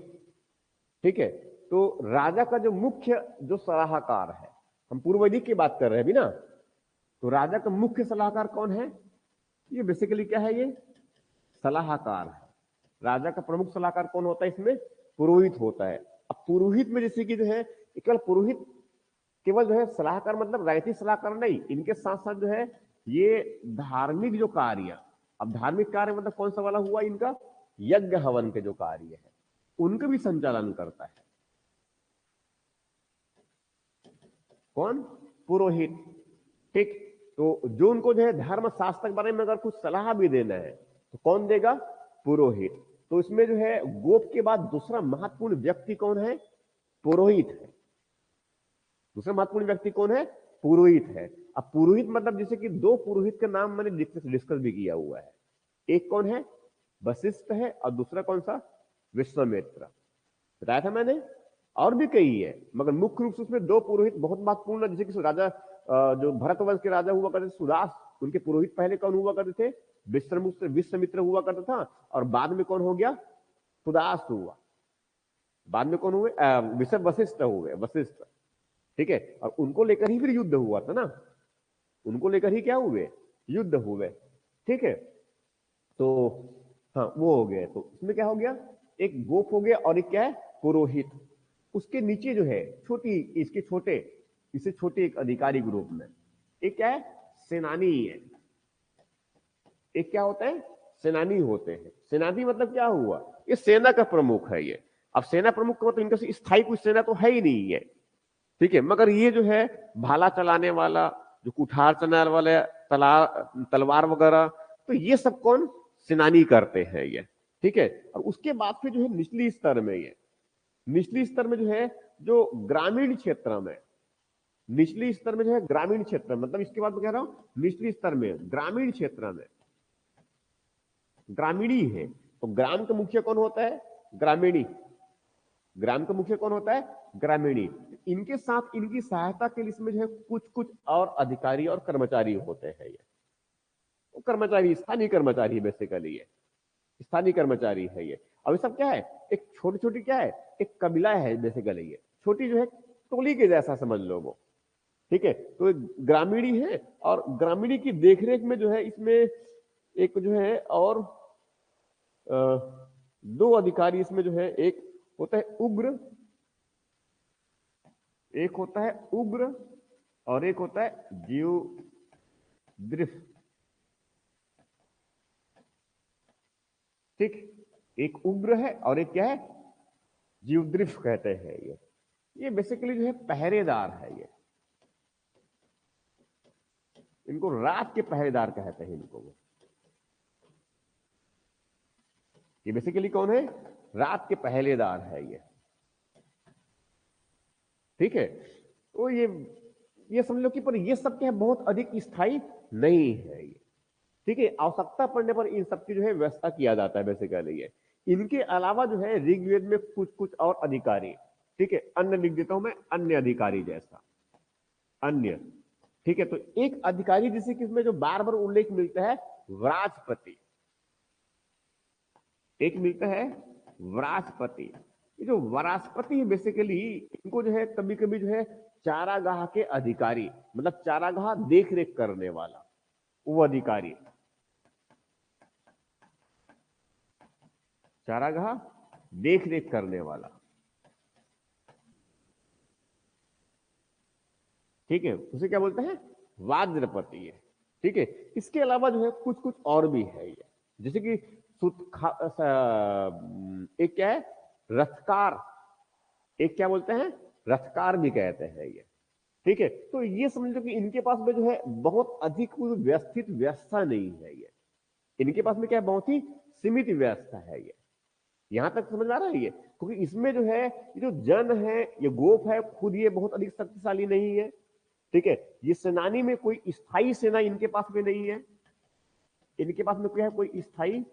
ठीक है, तो राजा का जो मुख्य जो सलाहकार है, हम पूर्व वैदिक की बात कर रहे हैं अभी ना, तो राजा का मुख्य सलाहकार कौन है, ये बेसिकली क्या है, ये सलाहकार है। राजा का प्रमुख सलाहकार कौन होता है इसमें, पुरोहित होता है। अब पुरोहित में जैसे कि जो है केवल पुरोहित, केवल जो है सलाहकार मतलब राजनीतिक सलाहकार नहीं, इनके साथ साथ जो है ये धार्मिक जो कार्य, अब धार्मिक कार्य मतलब कौन सा वाला हुआ, इनका यज्ञ हवन के जो कार्य है उनका भी संचालन करता है कौन, पुरोहित। ठीक, तो जो उनको जो है धर्म शास्त्र के बारे में अगर कुछ सलाह भी देना है तो कौन देगा, पुरोहित। तो इसमें जो है गोप के बाद दूसरा महत्वपूर्ण व्यक्ति कौन है, पुरोहित है। दूसरा महत्वपूर्ण व्यक्ति कौन है, पुरोहित है। अब पुरोहित मतलब जैसे कि दो पुरोहित का नाम मैंने डिस्कस भी किया हुआ है, एक कौन है, वशिष्ठ है, और दूसरा कौन सा, विश्वामित्र, बताया था मैंने। और भी कई है, मगर मुख्य रूप से उसमें दो पुरोहित बहुत महत्वपूर्ण है। जैसे कि राजा जो भरतवंश के राजा हुआ करते सुदास, उनके पुरोहित पहले कौन हुआ करते थे, विश्वामित्र हुआ करता था, और बाद में कौन हो गया, सुदास हुआ। बाद में कौन हुए, वशिष्ठ हुए, वशिष्ठ। ठीक है, और उनको लेकर ही फिर युद्ध हुआ था ना, उनको लेकर ही क्या हुए, युद्ध हुए। ठीक है, तो हाँ वो हो गया। तो इसमें क्या हो गया, एक गोप हो गया और एक क्या है, पुरोहित। उसके नीचे जो है छोटी, इसके छोटे, इससे छोटे एक अधिकारी ग्रुप में एक क्या है, सेनानी है। एक क्या होता है, सेनानी होते हैं। सेनानी मतलब क्या हुआ, ये सेना का प्रमुख है ये। अब सेना प्रमुख का मतलब इनका स्थायी कोई सेना तो है ही नहीं है। ठीक है, मगर ये जो है भाला चलाने वाला, जो कुठार चलाने वाला, तलवार वगैरह, तो ये सब कौन सेनानी करते हैं ये, ठीक है। और उसके बाद फिर जो है निचली स्तर में ये, निचली स्तर में जो है जो ग्रामीण क्षेत्र में, निचली स्तर में जो है ग्रामीण क्षेत्र, मतलब इसके बाद मैं कह रहा हूं निचली स्तर में ग्रामीण क्षेत्र में ग्रामीणी है, तो ग्राम का मुखिया कौन होता है, ग्रामीणी। ग्राम का मुखिया कौन होता है, ग्रामीणी। इनके साथ इनकी सहायता के लिए इसमें जो है कुछ कुछ और अधिकारी और कर्मचारी होते हैं ये, तो कर्मचारी स्थानीय कर्मचारी है बेसिकली ये, स्थानीय कर्मचारी है ये। अब ये सब क्या है, एक छोटी छोटी क्या है, एक कबीला है बेसिकली ये, छोटी जो है टोली के जैसा समझ लो वो, ठीक है। तो एक ग्रामीणी है, और ग्रामीणी की देखरेख में जो है इसमें एक जो है और दो अधिकारी इसमें जो है, एक होता है उग्र, एक होता है उग्र और एक होता है जीवदृफ, ठीक। एक उग्र है और एक क्या है, जीवदृफ कहते हैं ये बेसिकली जो है पहरेदार है ये, इनको रात के पहरेदार कहते हैं इनको वो। ये बेसिकली कौन है, रात के पहरेदार है ये, ठीक है। तो ये समझ लो कि पर ये सब क्या है, बहुत अधिक स्थायी नहीं है ये, ठीक है। आवश्यकता पड़ने पर इन सब की जो है व्यवस्था किया जाता है बेसिकली ये। इनके अलावा जो है ऋग्वेद में कुछ कुछ और अधिकारी, ठीक है, अन्य लिख देता हूं मैं, अन्य अधिकारी जैसा, अन्य, ठीक है। तो एक अधिकारी जिसे कि इसमें जो बार बार उल्लेख मिलता है, व्राजपति, एक मिलता है व्राजपति। ये जो वरासपति है बेसिकली, इनको जो है कभी कभी जो है चारागाह के अधिकारी, मतलब चारागाह देख रेख करने वाला वो अधिकारी, चारागाह देख रेख करने वाला, ठीक है, उसे क्या बोलते हैं, वाज्रपति है, ठीक है। इसके अलावा जो है कुछ कुछ और भी है ये, जैसे कि एक क्या है, रथकार, एक क्या बोलते हैं, रथकार भी कहते हैं ये, ठीक है। तो ये समझ लो कि इनके पास में जो है बहुत अधिक व्यवस्थित व्यवस्था नहीं है ये, इनके पास में क्या है, बहुत ही सीमित व्यवस्था है ये। यहां तक समझ आ रहा है ये, क्योंकि इसमें जो है ये जो जन है, ये गोप है, खुद ये बहुत अधिक शक्तिशाली नहीं है, ठीक है। ये सेनानी में कोई स्थायी सेना इनके पास में नहीं है, इनके पास में क्या है, कोई स्थायी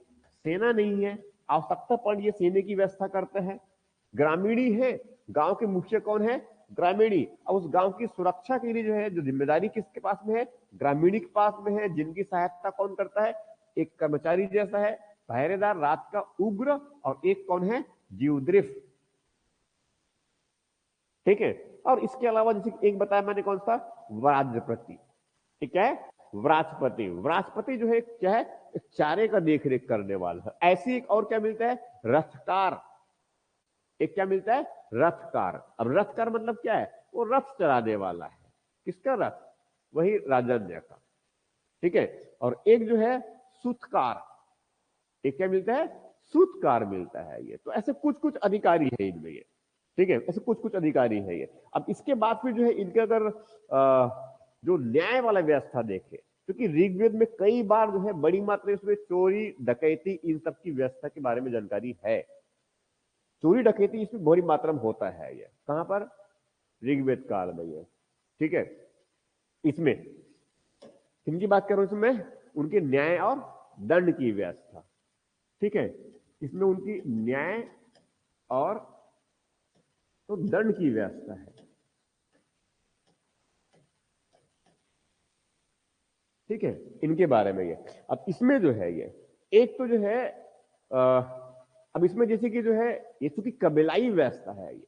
सेना नहीं है। आवश्यकता पर ये सेना की व्यवस्था करते हैं। ग्रामीणी है, गांव के मुखिया कौन है, ग्रामीणी। अब उस गांव की सुरक्षा के लिए जो है जो जिम्मेदारी किसके पास में है, ग्रामीणी के पास में है, जिनकी सहायता कौन करता है, एक कर्मचारी जैसा है, पहरेदार रात का उग्र, और एक कौन है, जीवदृफ, ठीक है। और इसके अलावा जैसे एक बताया मैंने कौन सा, व्राजपति, ठीक है, व्राजपति। व्राजपति जो है क्या है, चारे का देखरेख करने वाला है। ऐसी एक और क्या मिलता है, रथकार, एक क्या मिलता है, रथकार। अब रथकार मतलब क्या है, वो रथ चलाने वाला है, किसका रथ, वही राजन्य का, ठीक है। और एक जो है सूतकार, एक क्या मिलता है, सूतकार मिलता है ये। तो ऐसे कुछ कुछ अधिकारी है इनमें ये, ठीक है, ऐसे कुछ कुछ अधिकारी है ये। अब इसके बाद फिर जो है इनके अगर जो न्याय वाला व्यवस्था देखे, क्योंकि ऋग्वेद में कई बार जो है बड़ी मात्रा में चोरी डकैती इन सब की व्यवस्था के बारे में जानकारी है। चोरी डकैती इसमें बड़ी मात्रा में होता है ये, कहां पर, ऋग्वेद काल में ये, ठीक है। इसमें इनकी बात करो, इसमें उनके न्याय और दंड की व्यवस्था, ठीक है, इसमें उनकी न्याय और तो दंड की व्यवस्था है, ठीक है, इनके बारे में ये। अब इसमें जो है ये, एक तो जो है अब इसमें जैसे कि जो है ये चूंकि कबीलाई व्यवस्था है, ये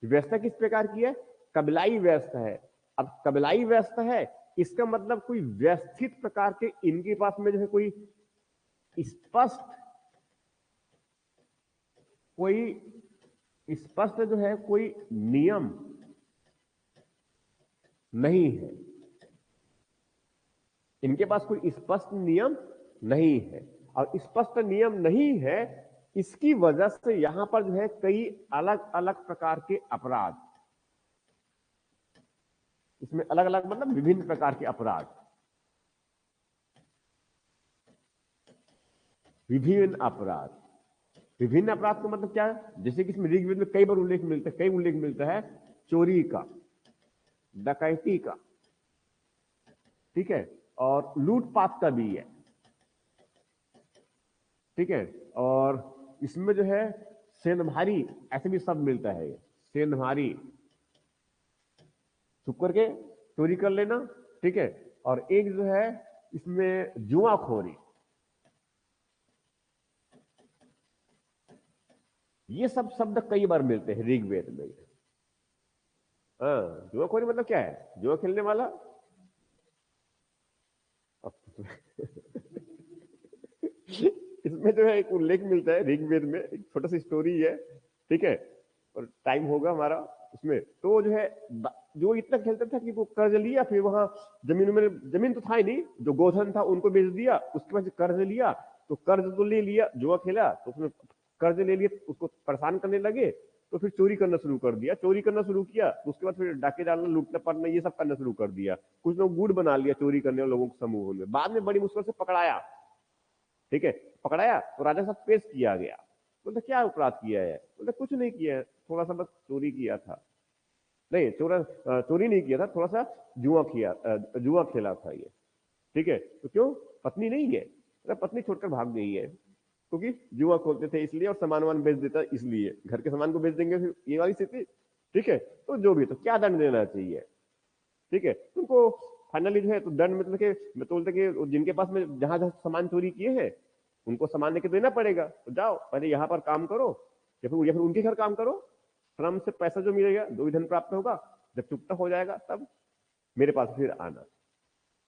व्यवस्था किस प्रकार की है, कबीलाई व्यवस्था है। अब कबीलाई व्यवस्था है, इसका मतलब कोई व्यवस्थित प्रकार के इनके पास में जो है कोई स्पष्ट, कोई स्पष्ट जो है कोई नियम नहीं है, इनके पास कोई स्पष्ट नियम नहीं है। और स्पष्ट नियम नहीं है, इसकी वजह से यहां पर जो है कई अलग अलग प्रकार के अपराध, इसमें अलग अलग मतलब विभिन्न प्रकार के अपराध, विभिन्न अपराध। विभिन्न अपराध का मतलब क्या है? जैसे कि इसमें ऋग्वेद में कई बार उल्लेख मिलता है, कई उल्लेख मिलता है चोरी का, डकैती का, ठीक है, और लूटपाट का भी है, ठीक है। और इसमें जो है सेंधमारी, ऐसे भी शब्द मिलता है, सेंधमारी, छुप करके चोरी कर लेना, ठीक है। और एक जो है इसमें जुआखोरी, ये सब शब्द कई बार मिलते हैं ऋग्वेद में। हाँ, जुआखोरी मतलब क्या है? जुआ खेलने वाला। इसमें जो है एक उल्लेख मिलता है ऋग्वेद में, एक छोटा सी स्टोरी है, ठीक है, और टाइम होगा हमारा उसमें। तो जो है जो इतना खेलता था कि वो कर्ज लिया, फिर वहां जमीन में, जमीन तो था ही नहीं, जो गोधन था उनको बेच दिया, उसके बाद कर्ज लिया, तो कर्ज तो ले लिया, जुआ खेला तो उसमें कर्ज ले लिया, उसको परेशान करने लगे, तो फिर चोरी करना शुरू कर दिया, चोरी करना शुरू किया, उसके बाद फिर डाके डालना, लूटना पड़ना, ये सब करना शुरू कर दिया। कुछ लोग गुट बना लिया चोरी करने वाले लोगों के समूह में, बाद में बड़ी मुश्किल से पकड़ाया, ठीक है, पकड़ाया तो राजा के साथ पेश किया गया। बोलते क्या अपराध किया है? बोलते कुछ नहीं किया है, थोड़ा सा बस चोरी किया था। नहीं, चोरी नहीं किया था, थोड़ा सा जुआ खेला था ये, ठीक है। तो क्यों? पत्नी नहीं है, पत्नी छोड़कर भाग गई है, क्योंकि जुआ खोलते थे इसलिए, और सामान वामान बेच देता इसलिए, घर के सामान को बेच देंगे, फिर ये वाली स्थिति, ठीक है। तो जो भी, तो क्या दंड देना चाहिए, ठीक है, उनको फाइनली जो है तो दंड मतलब कि मैं तो बोलता कि जिनके पास में जहां जहां सामान चोरी किए हैं उनको सामान लेके देना पड़ेगा, तो जाओ पहले यहाँ पर काम करो, या फिर उनके घर काम करो, श्रम से पैसा जो मिलेगा, जो भी धन प्राप्त होगा, जब चुकता हो जाएगा तब मेरे पास फिर आना,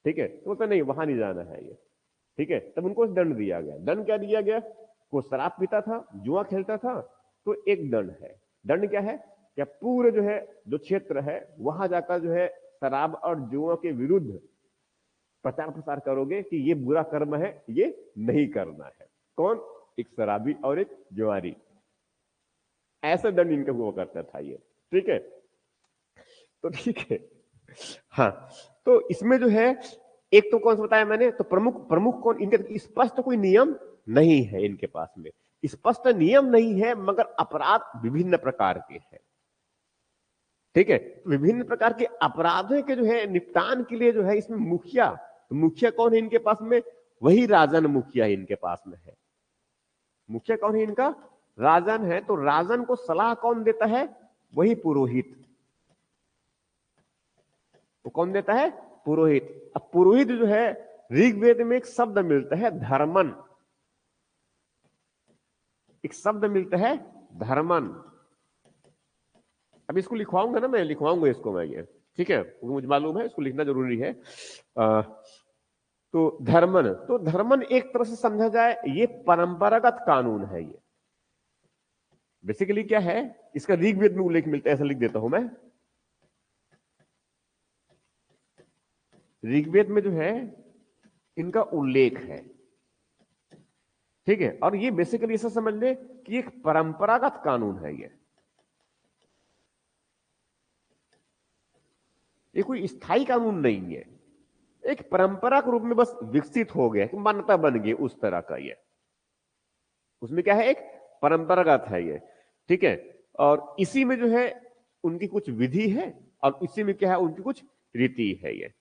ठीक है। तो बोलता नहीं, वहां नहीं जाना है ये, ठीक है। तब उनको दंड दिया गया। दंड क्या दिया गया? को शराब पीता था, जुआ खेलता था, तो एक दंड है। दंड क्या है? क्या पूरे जो है जो क्षेत्र है वहां जाकर जो है शराब और जुआ के विरुद्ध प्रचार प्रसार करोगे कि ये बुरा कर्म है, ये नहीं करना है। कौन? एक शराबी और एक जुआरी। ऐसा दंड इनका हुआ करता था ये, ठीक है। तो ठीक है, हाँ। तो इसमें जो है एक तो कौन सा बताया मैंने, तो प्रमुख प्रमुख कौन इनके? स्पष्ट तो कोई नियम नहीं है इनके पास में, स्पष्ट नियम नहीं है, मगर अपराध विभिन्न प्रकार के हैं, ठीक है। विभिन्न प्रकार के अपराधों के जो है निपटान के लिए जो है इसमें मुखिया, तो मुखिया कौन है इनके पास में? वही राजन मुखिया इनके पास में है। मुखिया कौन है इनका? राजन है। तो राजन को सलाह कौन देता है? वही पुरोहित। तो कौन देता है? पुरोहित। अब पुरोहित जो है ऋग्वेद में एक शब्द मिलता है धर्मन, एक शब्द मिलता है धर्मन। अब इसको लिखवाऊंगा ना, मैं लिखवाऊंगा इसको मैं ये, ठीक है, क्योंकि मुझे मालूम है इसको लिखना जरूरी है। तो धर्मन, तो धर्मन एक तरह से समझा जाए ये परंपरागत कानून है। ये बेसिकली क्या है, इसका ऋग्वेद में उल्लेख मिलता है, ऐसा लिख देता हूं मैं। ऋग्वेद में जो है इनका उल्लेख है, ठीक है। और ये बेसिकली ऐसा समझ ले कि एक परंपरागत कानून है ये कोई स्थायी कानून नहीं है, एक परंपरा के रूप में बस विकसित हो गया, मान्यता बन गई उस तरह का ये। उसमें क्या है? एक परंपरागत है ये, ठीक है। और इसी में जो है उनकी कुछ विधि है, और इसी में क्या है? उनकी कुछ रीति है ये,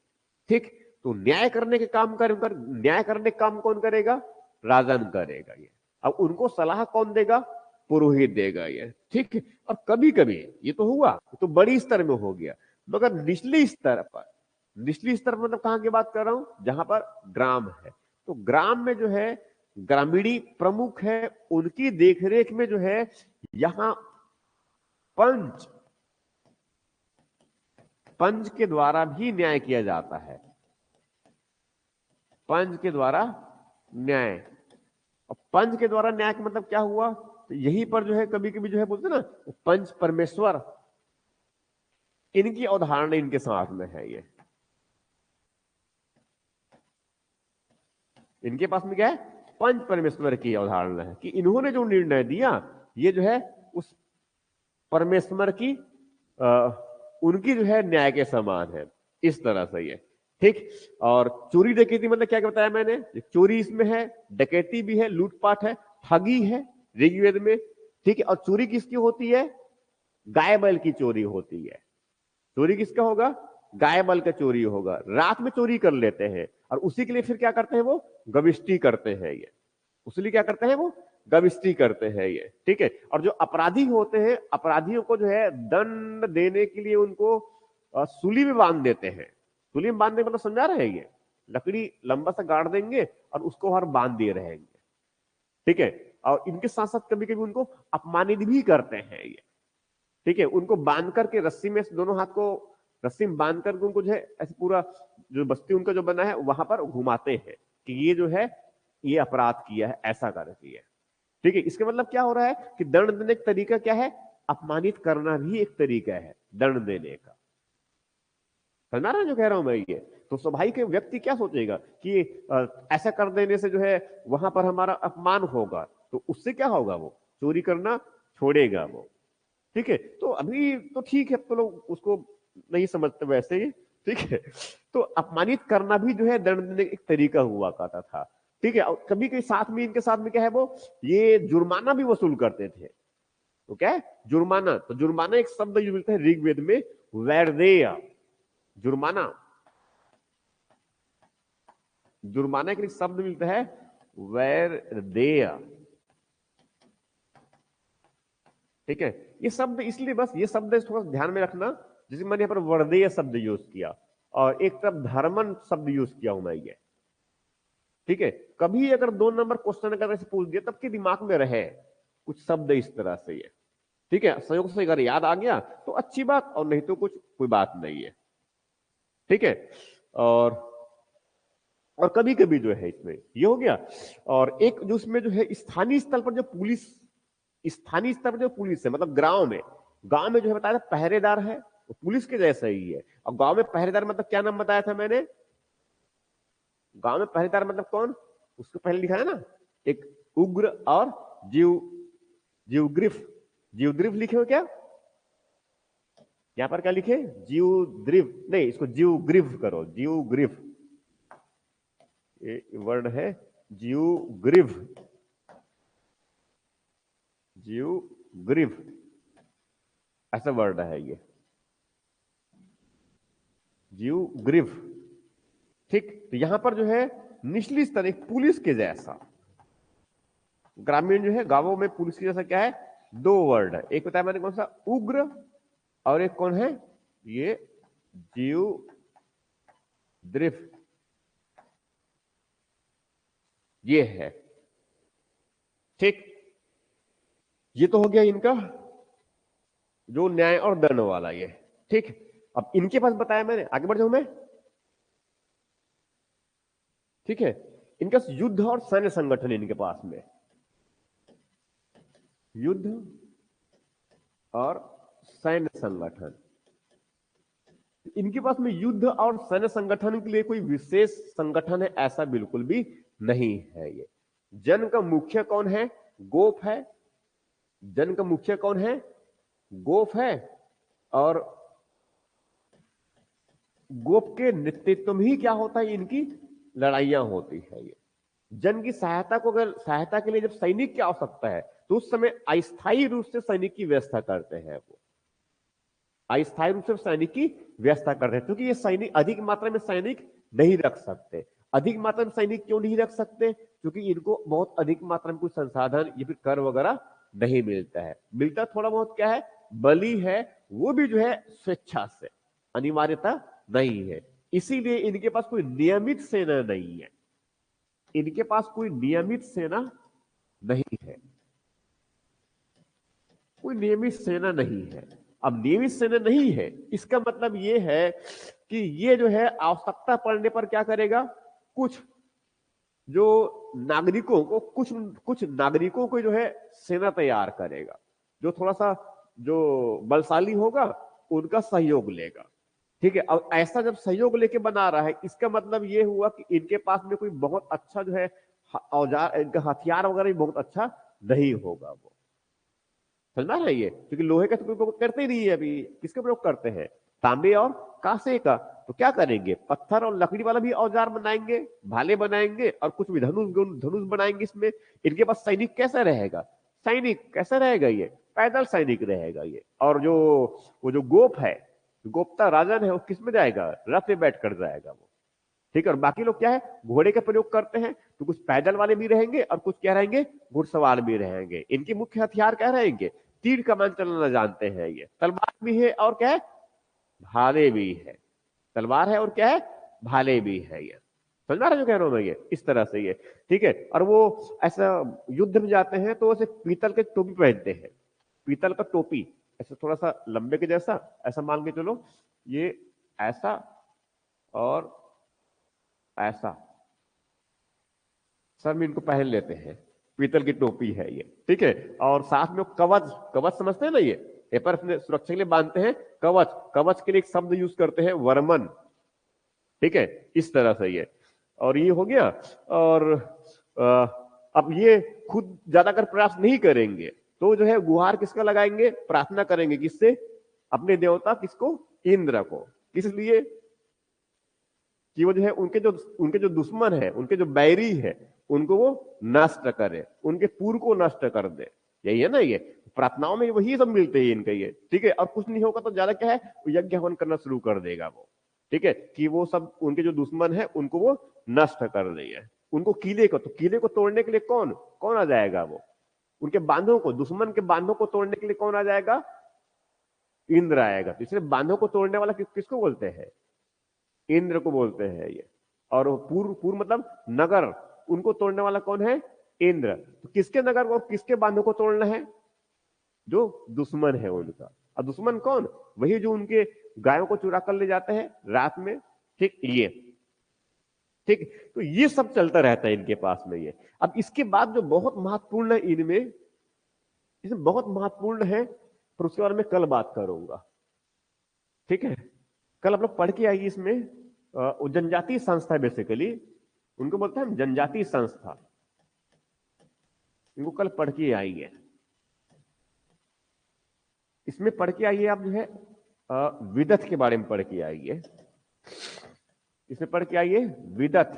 ठीक। तो न्याय करने के काम कर न्याय करने का काम कौन करेगा? राजन करेगा ये। अब उनको सलाह कौन देगा? पुरोहित देगा ये, ठीक है। और कभी कभी ये तो हुआ, तो बड़ी स्तर में हो गया, मगर निचले स्तर पर, निचली स्तर मतलब कहां की बात कर रहा हूं? जहां पर ग्राम है, तो ग्राम में जो है ग्रामीणी प्रमुख है, उनकी देखरेख में जो है यहां पंच, पंच के द्वारा भी न्याय किया जाता है। पंच के द्वारा न्याय, और पंच के द्वारा न्याय का मतलब क्या हुआ? तो यहीं पर जो है कभी कभी जो है बोलते ना पंच परमेश्वर, इनकी अवधारणा इनके साथ में है ये। इनके पास में क्या है? पंच परमेश्वर की अवधारणा है कि इन्होंने जो निर्णय दिया ये जो है उस परमेश्वर की उनकी जो है न्याय के समान है, इस तरह से ये, ठीक। और चोरी डकैती मतलब क्या क्या बताया मैंने, चोरी इसमें है, डकैती भी है, लूटपाट है, ठगी है ऋग्वेद में। ठीक है। और चोरी किसकी होती है, गाय बैल की चोरी होती है। चोरी किसका होगा, गाय बैल का चोरी होगा। रात में चोरी कर लेते हैं और उसी के लिए फिर क्या करते हैं वो गविष्टि करते हैं ये, उसलिए क्या करते हैं वो गविष्टि करते हैं ये। ठीक है। और जो अपराधी होते हैं, अपराधियों को जो है दंड देने के लिए उनको सूली में बांध देते हैं। सूली में बांधने का मतलब समझा रहे हैं, ये लकड़ी लंबा सा गाड़ देंगे और उसको हर बांध दिए रहेंगे। ठीक है। और इनके साथ साथ कभी कभी उनको अपमानित भी करते हैं ये। ठीक है। उनको बांध करके रस्सी में, दोनों हाथ को रस्सी में बांध करके उनको जो है ऐसे पूरा जो बस्ती उनका जो बना है वहां पर घुमाते हैं कि ये जो है ये अपराध किया है, ऐसा करके है। ठीक है। इसका मतलब क्या हो रहा है कि दंड देने का तरीका क्या है, अपमानित करना भी एक तरीका है दंड देने का। समझ रहा है जो कह रहा हूं मैं ये। तो स्वाभाविक व्यक्ति क्या सोचेगा कि ऐसा कर देने से जो है वहां पर हमारा अपमान होगा, तो उससे क्या होगा, वो चोरी करना छोड़ेगा वो। ठीक है। तो अभी तो ठीक है, तो लोग उसको नहीं समझते वैसे ही। ठीक है। तो अपमानित करना भी जो है दंड देने का एक तरीका हुआ करता था। ठीक है। और कभी कभी साथ में इनके साथ में क्या है, वो ये जुर्माना भी वसूल करते थे। तो क्या है जुर्माना, तो जुर्माना एक शब्द जो मिलता है ऋग्वेद में, वैरदेय। जुर्माना, जुर्माना के लिए शब्द मिलता है वैरदेय। ठीक है। ये शब्द इसलिए, बस ये शब्द थोड़ा ध्यान में रखना, जैसे मैंने यहाँ पर वर्देय शब्द यूज किया और एक तरफ धर्मन शब्द यूज किया हूं मैं ये। ठीक है। कभी अगर 2 नंबर क्वेश्चन अगर ऐसे पूछ दिया तब के दिमाग में रहे कुछ शब्द इस तरह से ये। ठीक है। संयोग से अगर याद आ गया तो अच्छी बात, और नहीं तो कुछ कोई बात नहीं है। ठीक है। और और कभी कभी जो है इसमें ये हो गया। और एक जो उसमें जो है स्थानीय स्तर पर जो पुलिस, स्थानीय स्तर पर जो पुलिस है, मतलब गांव में जो है बताया था पहरेदार है, वो पुलिस के जैसा ही है। और गांव में पहरेदार मतलब क्या नाम बताया था मैंने, गांव में पहरेदार मतलब कौन, उसको पहले लिखा है ना, एक उग्र और जीव, जीवग्रीफ। जीवग्रीफ लिखे हो क्या, यहां पर क्या लिखे, जीवद्रिव नहीं, इसको जीवग्रीफ करो, जीवग्रीफ। ये वर्ड है जीवग्रीव, जीवग्रीव ऐसा वर्ड है ये, जीवग्रीव। ठीक। तो यहां पर जो है निचली स्तर एक पुलिस के जैसा, ग्रामीण जो है गांवों में पुलिस के जैसा क्या है, 2 वर्ड है। एक बताया मैंने कौन सा, उग्र, और एक कौन है ये, जीवद्रिव, ये है। ठीक। ये तो हो गया इनका जो न्याय और दंड वाला ये। ठीक। अब इनके पास बताया मैंने, आगे बढ़ जाऊं मैं। ठीक है। इनका युद्ध और सैन्य संगठन इनके पास में, युद्ध और सैन्य संगठन। इनके पास में युद्ध और सैन्य संगठन के लिए कोई विशेष संगठन है ऐसा बिल्कुल भी नहीं है ये। जन का मुख्य कौन है, गोप है। जन का मुख्य कौन है, गोप है। और गोप के नेतृत्व में ही क्या होता है, इनकी लड़ाइयां होती है ये। जन की सहायता को, अगर सहायता के लिए जब सैनिक की आवश्यकता है तो उस समय अस्थायी रूप से सैनिक की व्यवस्था करते हैं वो, अस्थायी रूप से सैनिक की व्यवस्था करते हैं। क्योंकि ये सैनिक अधिक मात्रा में सैनिक नहीं रख सकते। अधिक मात्रा में सैनिक क्यों नहीं रख सकते, क्योंकि इनको बहुत अधिक मात्रा में कुछ संसाधन या फिर कर वगैरह नहीं मिलता है। मिलता थोड़ा बहुत क्या है, बलि है, वो भी जो है स्वेच्छा से, अनिवार्यता नहीं है। इसीलिए इनके पास कोई नियमित सेना नहीं है, इनके पास कोई नियमित सेना नहीं है, कोई नियमित सेना नहीं है। अब नियमित सेना नहीं है इसका मतलब यह है कि ये जो है आवश्यकता पड़ने पर क्या करेगा, कुछ जो नागरिकों को, कुछ कुछ नागरिकों को जो है सेना तैयार करेगा, जो थोड़ा सा जो बलशाली होगा उनका सहयोग लेगा। ठीक है। अब ऐसा जब सहयोग लेके बना रहा है, इसका मतलब ये हुआ कि इनके पास में कोई बहुत अच्छा जो है औजार, इनका हथियार वगैरह भी बहुत अच्छा नहीं होगा वो। समझना है ये, क्योंकि लोहे का तो प्रयोग करते ही नहीं है। अभी किसका प्रयोग करते हैं, तांबे और कांसे का। तो क्या करेंगे, पत्थर और लकड़ी वाला भी औजार बनाएंगे, भाले बनाएंगे और कुछ भी धनुष धनुष बनाएंगे इसमें। इनके पास सैनिक कैसा रहेगा, सैनिक कैसा रहेगा, ये पैदल सैनिक रहेगा ये। और जो वो जो गोप है, गोप्ता राजन है, वो किस में जाएगा, रथ पे बैठ कर जाएगा वो। ठीक है, और बाकी लोग क्या है, घोड़े का प्रयोग करते हैं। तो कुछ पैदल वाले भी रहेंगे और कुछ क्या रहेंगे, घुड़सवार भी रहेंगे। इनके मुख्य हथियार क्या रहेंगे, तीर कमान चलाना जानते हैं ये, तलवार भी है और क्या है, भाले भी है। तलवार है और क्या है, भाले भी है ये। समझ रहा जो कह रहा हूं मैं, ये इस तरह से ये। ठीक है, और वो ऐसा युद्ध में जाते हैं तो ऐसे पीतल के टोपी पहनते हैं, पीतल का टोपी, ऐसा थोड़ा सा लंबे के जैसा, ऐसा मान के चलो, ये ऐसा और ऐसा सर में इनको पहन लेते हैं, पीतल की टोपी है ये। ठीक है, और साथ में कवच, कवच समझते हैं ना, ये पर अपने सुरक्षा के लिए बांधते हैं कवच। कवच के लिए एक शब्द यूज करते हैं वर्मन। ठीक है, इस तरह से ये, और ये हो गया। और अब ये खुद ज्यादातर प्रयास नहीं करेंगे तो जो है गुहार किसका लगाएंगे, प्रार्थना करेंगे किससे, अपने देवता किसको, इंद्र को। किस लिए, कि वो जो है उनके जो दुश्मन है, उनके जो बैरी है, उनको वो नष्ट करे, उनके पूर्व को नष्ट कर दे। यही है ना, ये प्रार्थनाओं में वही सब मिलते हैं इनके ये। ठीक है, और कुछ नहीं होगा तो ज्यादा क्या है, यज्ञ हवन करना शुरू कर देगा वो। ठीक है, कि वो सब उनके जो दुश्मन है उनको वो नष्ट कर देगा। उनको किले को, तो किले को तोड़ने के लिए कौन कौन आ जाएगा, वो उनके बांधों को, दुश्मन के बांधों को तोड़ने के लिए कौन आ जाएगा, इंद्र आएगा। तो इसलिए बांधों को तोड़ने वाला किसको बोलते हैं, इंद्र को बोलते हैं ये। और पूर्व पूर्व मतलब नगर, उनको तोड़ने वाला कौन है, इंद्र। तो किसके नगर और किसके बांधों को तोड़ना है, जो दुश्मन है उनका। और दुश्मन कौन, वही जो उनके गायों को चुरा कर ले जाते हैं रात में। ठीक, ये ठीक, तो ये सब चलता रहता है इनके पास में ये। अब इसके बाद जो बहुत महत्वपूर्ण है इनमें, इसमें बहुत महत्वपूर्ण है, पर उसके बारे में कल बात करूंगा। ठीक है, कल आप लोग पढ़ के आइए इसमें। जनजातीय संस्था है बेसिकली, उनको बोलते हैं जनजातीय संस्था। इनको कल पढ़ के आइए, इसमें पढ़ के आइए आप जो है विदत के बारे में पढ़ के आइए। इसमें पढ़ के आइए विदत,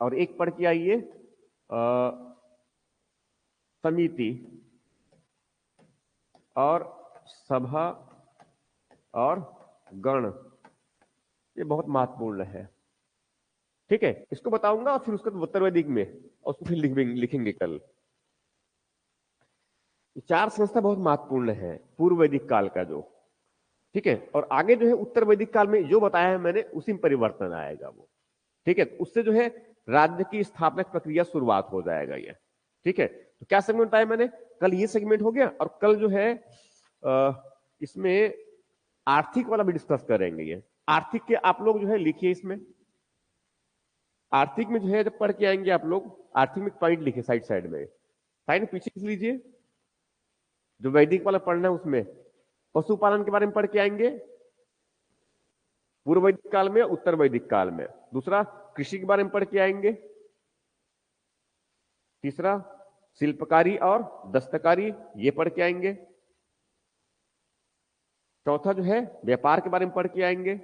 और एक पढ़ के आइए समिति और सभा और गण। ये बहुत महत्वपूर्ण है। ठीक है, इसको बताऊंगा और फिर उसको उत्तर वैदिक में, और उसको फिर लिखेंगे कल। चार संस्था बहुत महत्वपूर्ण है पूर्व वैदिक काल का जो। ठीक है, और आगे जो है उत्तर वैदिक काल में जो बताया है मैंने, उसी में परिवर्तन आएगा वो। ठीक है, उससे जो है राज्य की स्थापना प्रक्रिया शुरुआत हो जाएगा ये। ठीक है, तो क्या सेगमेंट बताया मैंने, कल ये सेगमेंट हो गया, और कल जो है इसमें आर्थिक वाला भी डिस्कस करेंगे ये। आर्थिक के आप लोग जो है लिखिए इसमें, आर्थिक में जो है जब पढ़ के आएंगे आप लोग, आर्थिक में पॉइंट लिखिए साइड साइड में, साइड में पीछे लीजिए। जो वैदिक वाला पढ़ना है उसमें पशुपालन के बारे में पढ़ के आएंगे, पूर्व वैदिक काल में, उत्तर वैदिक काल में। दूसरा कृषि के बारे में पढ़ के आएंगे। तीसरा शिल्पकारी और दस्तकारी, ये पढ़ के आएंगे। चौथा जो है व्यापार के बारे में पढ़ के आएंगे।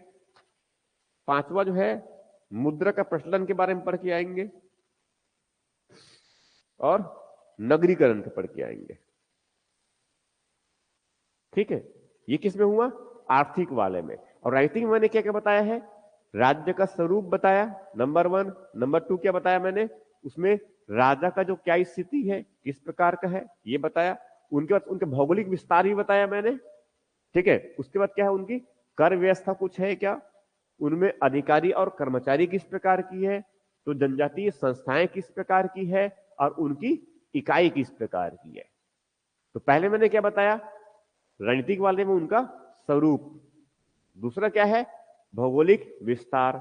पांचवा जो है मुद्रा का प्रचलन के बारे में पढ़ के आएंगे, और नगरीकरण के पढ़ के आएंगे। ठीक है, ये किस में हुआ, आर्थिक वाले में। और राइटिंग मैंने क्या क्या बताया है, राज्य का स्वरूप बताया नंबर 1, नंबर 2 क्या बताया मैंने, उसमें राजा का जो क्या स्थिति है, किस प्रकार का है, ये बताया। उनके बाद उनके भौगोलिक विस्तार भी बताया मैंने। ठीक है, उसके बाद क्या है, उनकी कर व्यवस्था कुछ है क्या, उनमें अधिकारी और कर्मचारी किस प्रकार की है, तो जनजातीय संस्थाएं किस प्रकार की है, और उनकी इकाई किस प्रकार की है। तो पहले मैंने क्या बताया, रणनीतिक वाले में उनका स्वरूप, दूसरा क्या है भौगोलिक विस्तार,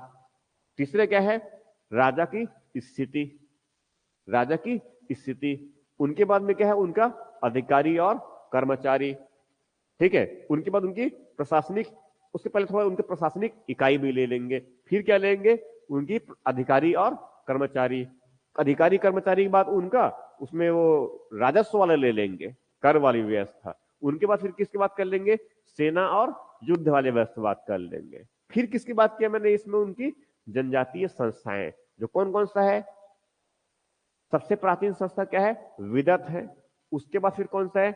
तीसरा क्या है राजा की स्थिति, राजा की स्थिति। उनके बाद में क्या है उनका अधिकारी और कर्मचारी। ठीक है, उनके बाद उनकी प्रशासनिक, उसके पहले थोड़ा उनके प्रशासनिक इकाई भी ले लेंगे, फिर क्या लेंगे उनकी अधिकारी और कर्मचारी। अधिकारी कर्मचारी के बाद उनका उसमें वो राजस्व वाले ले लेंगे, कर वाली व्यवस्था। उनके बाद फिर किसकी बात कर लेंगे, सेना और युद्ध वाले व्यवस्था बात कर लेंगे। फिर किसकी बात किया मैंने इसमें, उनकी जनजातीय संस्थाएं, जो कौन कौन सा है, सबसे प्राचीन संस्था क्या है, विदत है। उसके बाद फिर कौन सा है,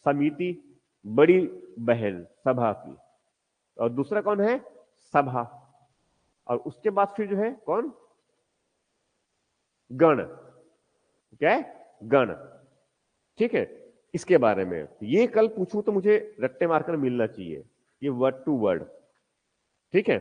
समिति, बड़ी बहन सभा की। और दूसरा कौन है, सभा। और उसके बाद फिर जो है कौन, गण। क्या है, गण। ठीक है, इसके बारे में ये कल पूछूं तो मुझे रट्टे मारकर मिलना चाहिए, ये वर्ड टू वर्ड। ठीक है।